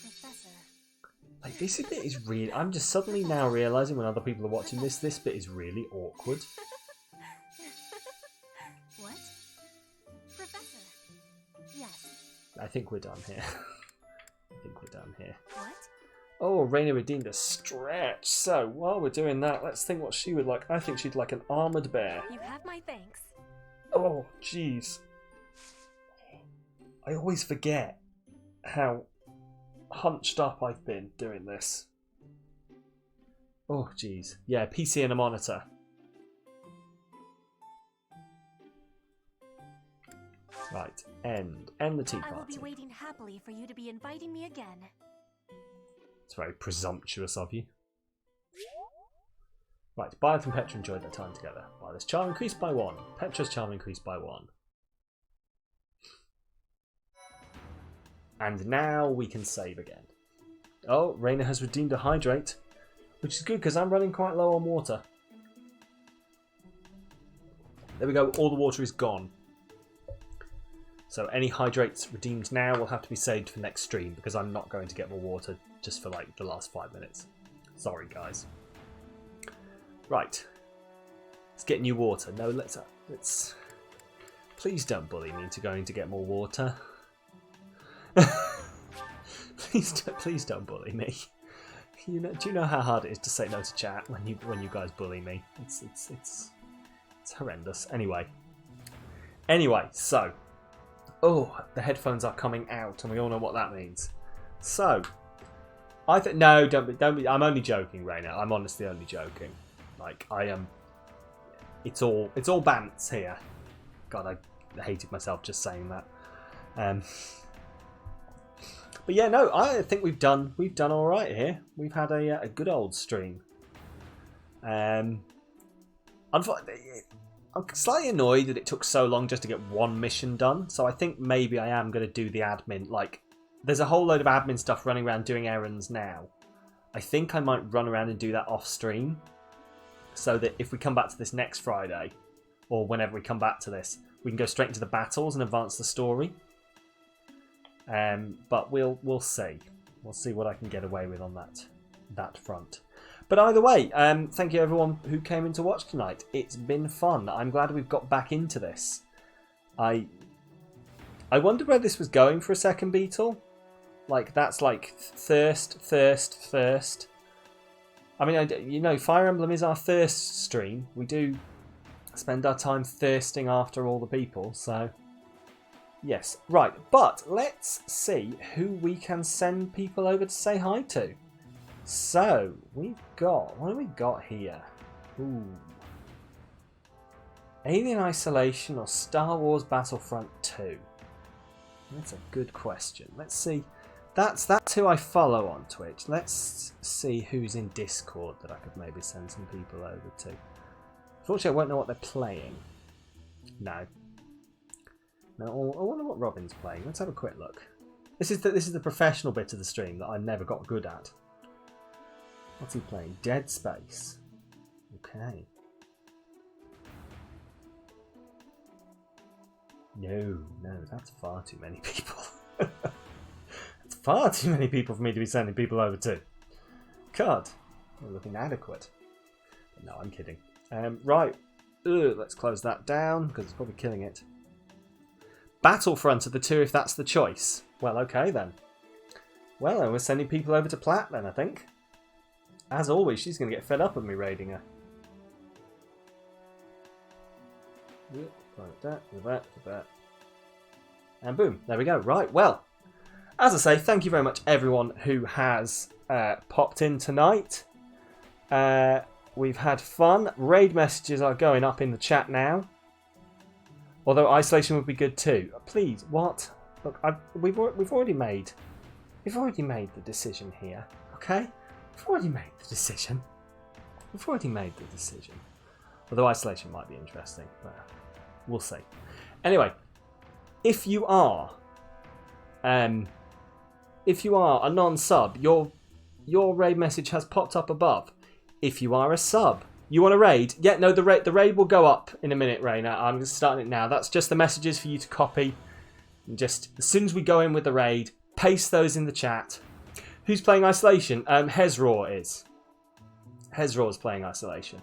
Professor. Like, this bit is really... I'm just suddenly now realising when other people are watching this bit is really awkward. What? Professor. Yes. I think we're done here. What? Oh, Raina redeemed a stretch. So, while we're doing that, let's think what she would like. I think she'd like an armoured bear. You have my thanks. Oh, jeez. I always forget how hunched up I've been doing this. Oh, jeez. Yeah, PC and a monitor. Right, end the tea party. I will be waiting happily for you to be inviting me again. It's very presumptuous of you. Right, Bioth and Petra enjoyed their time together. Bioth's charm increased by 1. Petra's charm increased by 1. And now we can save again. Oh, Raina has redeemed a hydrate, which is good because I'm running quite low on water. There we go, all the water is gone. So any hydrates redeemed now will have to be saved for next stream because I'm not going to get more water just for like the last 5 minutes. Sorry, guys. Right. Let's get new water. No, let's... Please don't bully me into going to get more water. Please don't bully me. Do you know how hard it is to say no to chat when you guys bully me? It's horrendous. Anyway, so the headphones are coming out, and we all know what that means. So I think no, don't be. I'm only joking, Raina. I'm honestly only joking. Like I am. It's all bants here. God, I hated myself just saying that. But yeah, no, I think we've done all right here. We've had a good old stream. Unfortunately, I'm slightly annoyed that it took so long just to get one mission done. So I think maybe I am going to do the admin. Like, there's a whole load of admin stuff running around doing errands now. I think I might run around and do that off stream, so that if we come back to this next Friday, or whenever we come back to this, we can go straight into the battles and advance the story. But we'll see. We'll see what I can get away with on that front. But either way, thank you everyone who came in to watch tonight. It's been fun. I'm glad we've got back into this. I wonder where this was going for a second, Beetle. Like, that's like thirst. I mean, you know, Fire Emblem is our thirst stream. We do spend our time thirsting after all the people, so... Yes, right, but let's see who we can send people over to say hi to. So, we've got... What have we got here? Ooh. Alien Isolation or Star Wars Battlefront 2? That's a good question. Let's see. That's who I follow on Twitch. Let's see who's in Discord that I could maybe send some people over to. Unfortunately, I won't know what they're playing. No. No, I wonder what Robin's playing. Let's have a quick look. This is the professional bit of the stream that I never got good at. What's he playing? Dead Space. Okay. No, that's far too many people. That's far too many people for me to be sending people over to. God, we're looking inadequate. No, I'm kidding. Right, let's close that down because it's probably killing it. Battlefront of the two, if that's the choice. Well, okay then. Well, then we're sending people over to Platt then, I think. As always, she's going to get fed up with me raiding her. Like that. And boom, there we go. Right, well, as I say, thank you very much everyone who has popped in tonight. We've had fun. Raid messages are going up in the chat now. Although isolation would be good too. Please, what? Look, we've already made the decision here. Okay, we've already made the decision. Although isolation might be interesting, but we'll see. Anyway, if you are a non-sub, your raid message has popped up above. If you are a sub, you want to raid? Yeah, no, the raid will go up in a minute, Raina. I'm just starting it now. That's just the messages for you to copy. And just as soon as we go in with the raid, paste those in the chat. Who's playing Isolation? Hezraw is. Hezraw is playing Isolation.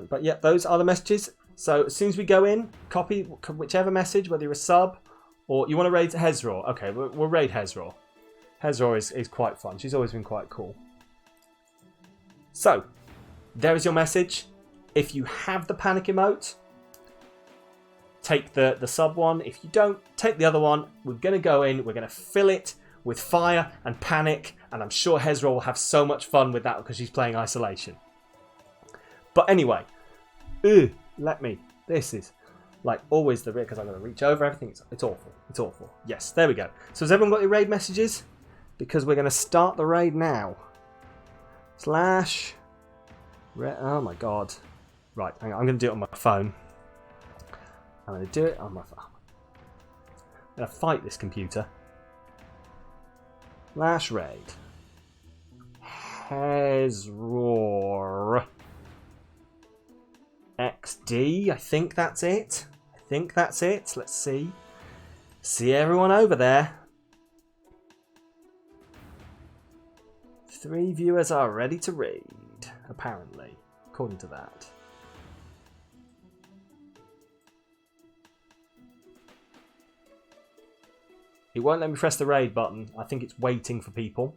But yeah, those are the messages. So as soon as we go in, copy whichever message, whether you're a sub or you want to raid Hezraw. Okay, we'll raid Hezraw. Hezraw is quite fun. She's always been quite cool. So, there is your message. If you have the panic emote, take the sub one. If you don't, take the other one. We're going to go in. We're going to fill it with fire and panic. And I'm sure Hezraw will have so much fun with that because she's playing Isolation. But anyway, let me. This is like always the because I'm going to reach over everything. It's awful. It's awful. Yes, there we go. So has everyone got your raid messages? Because we're going to start the raid now. Oh my god. Right, hang on. I'm going to do it on my phone. I'm going to do it on my phone. I'm going to fight this computer. / raid. Hezraw. XD. I think that's it. Let's see. See everyone over there. 3 viewers are ready to raid, apparently, according to that. It won't let me press the raid button. I think it's waiting for people.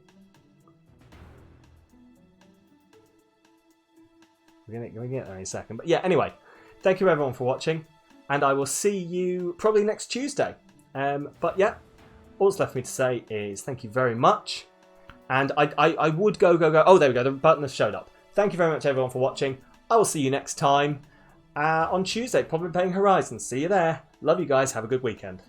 We're going to get there in a second. But yeah, anyway, thank you everyone for watching. And I will see you probably next Tuesday. But yeah, all that's left for me to say is thank you very much. And I would go. Oh, there we go. The button has showed up. Thank you very much everyone for watching. I will see you next time on Tuesday, probably playing Horizon. See you there. Love you guys. Have a good weekend.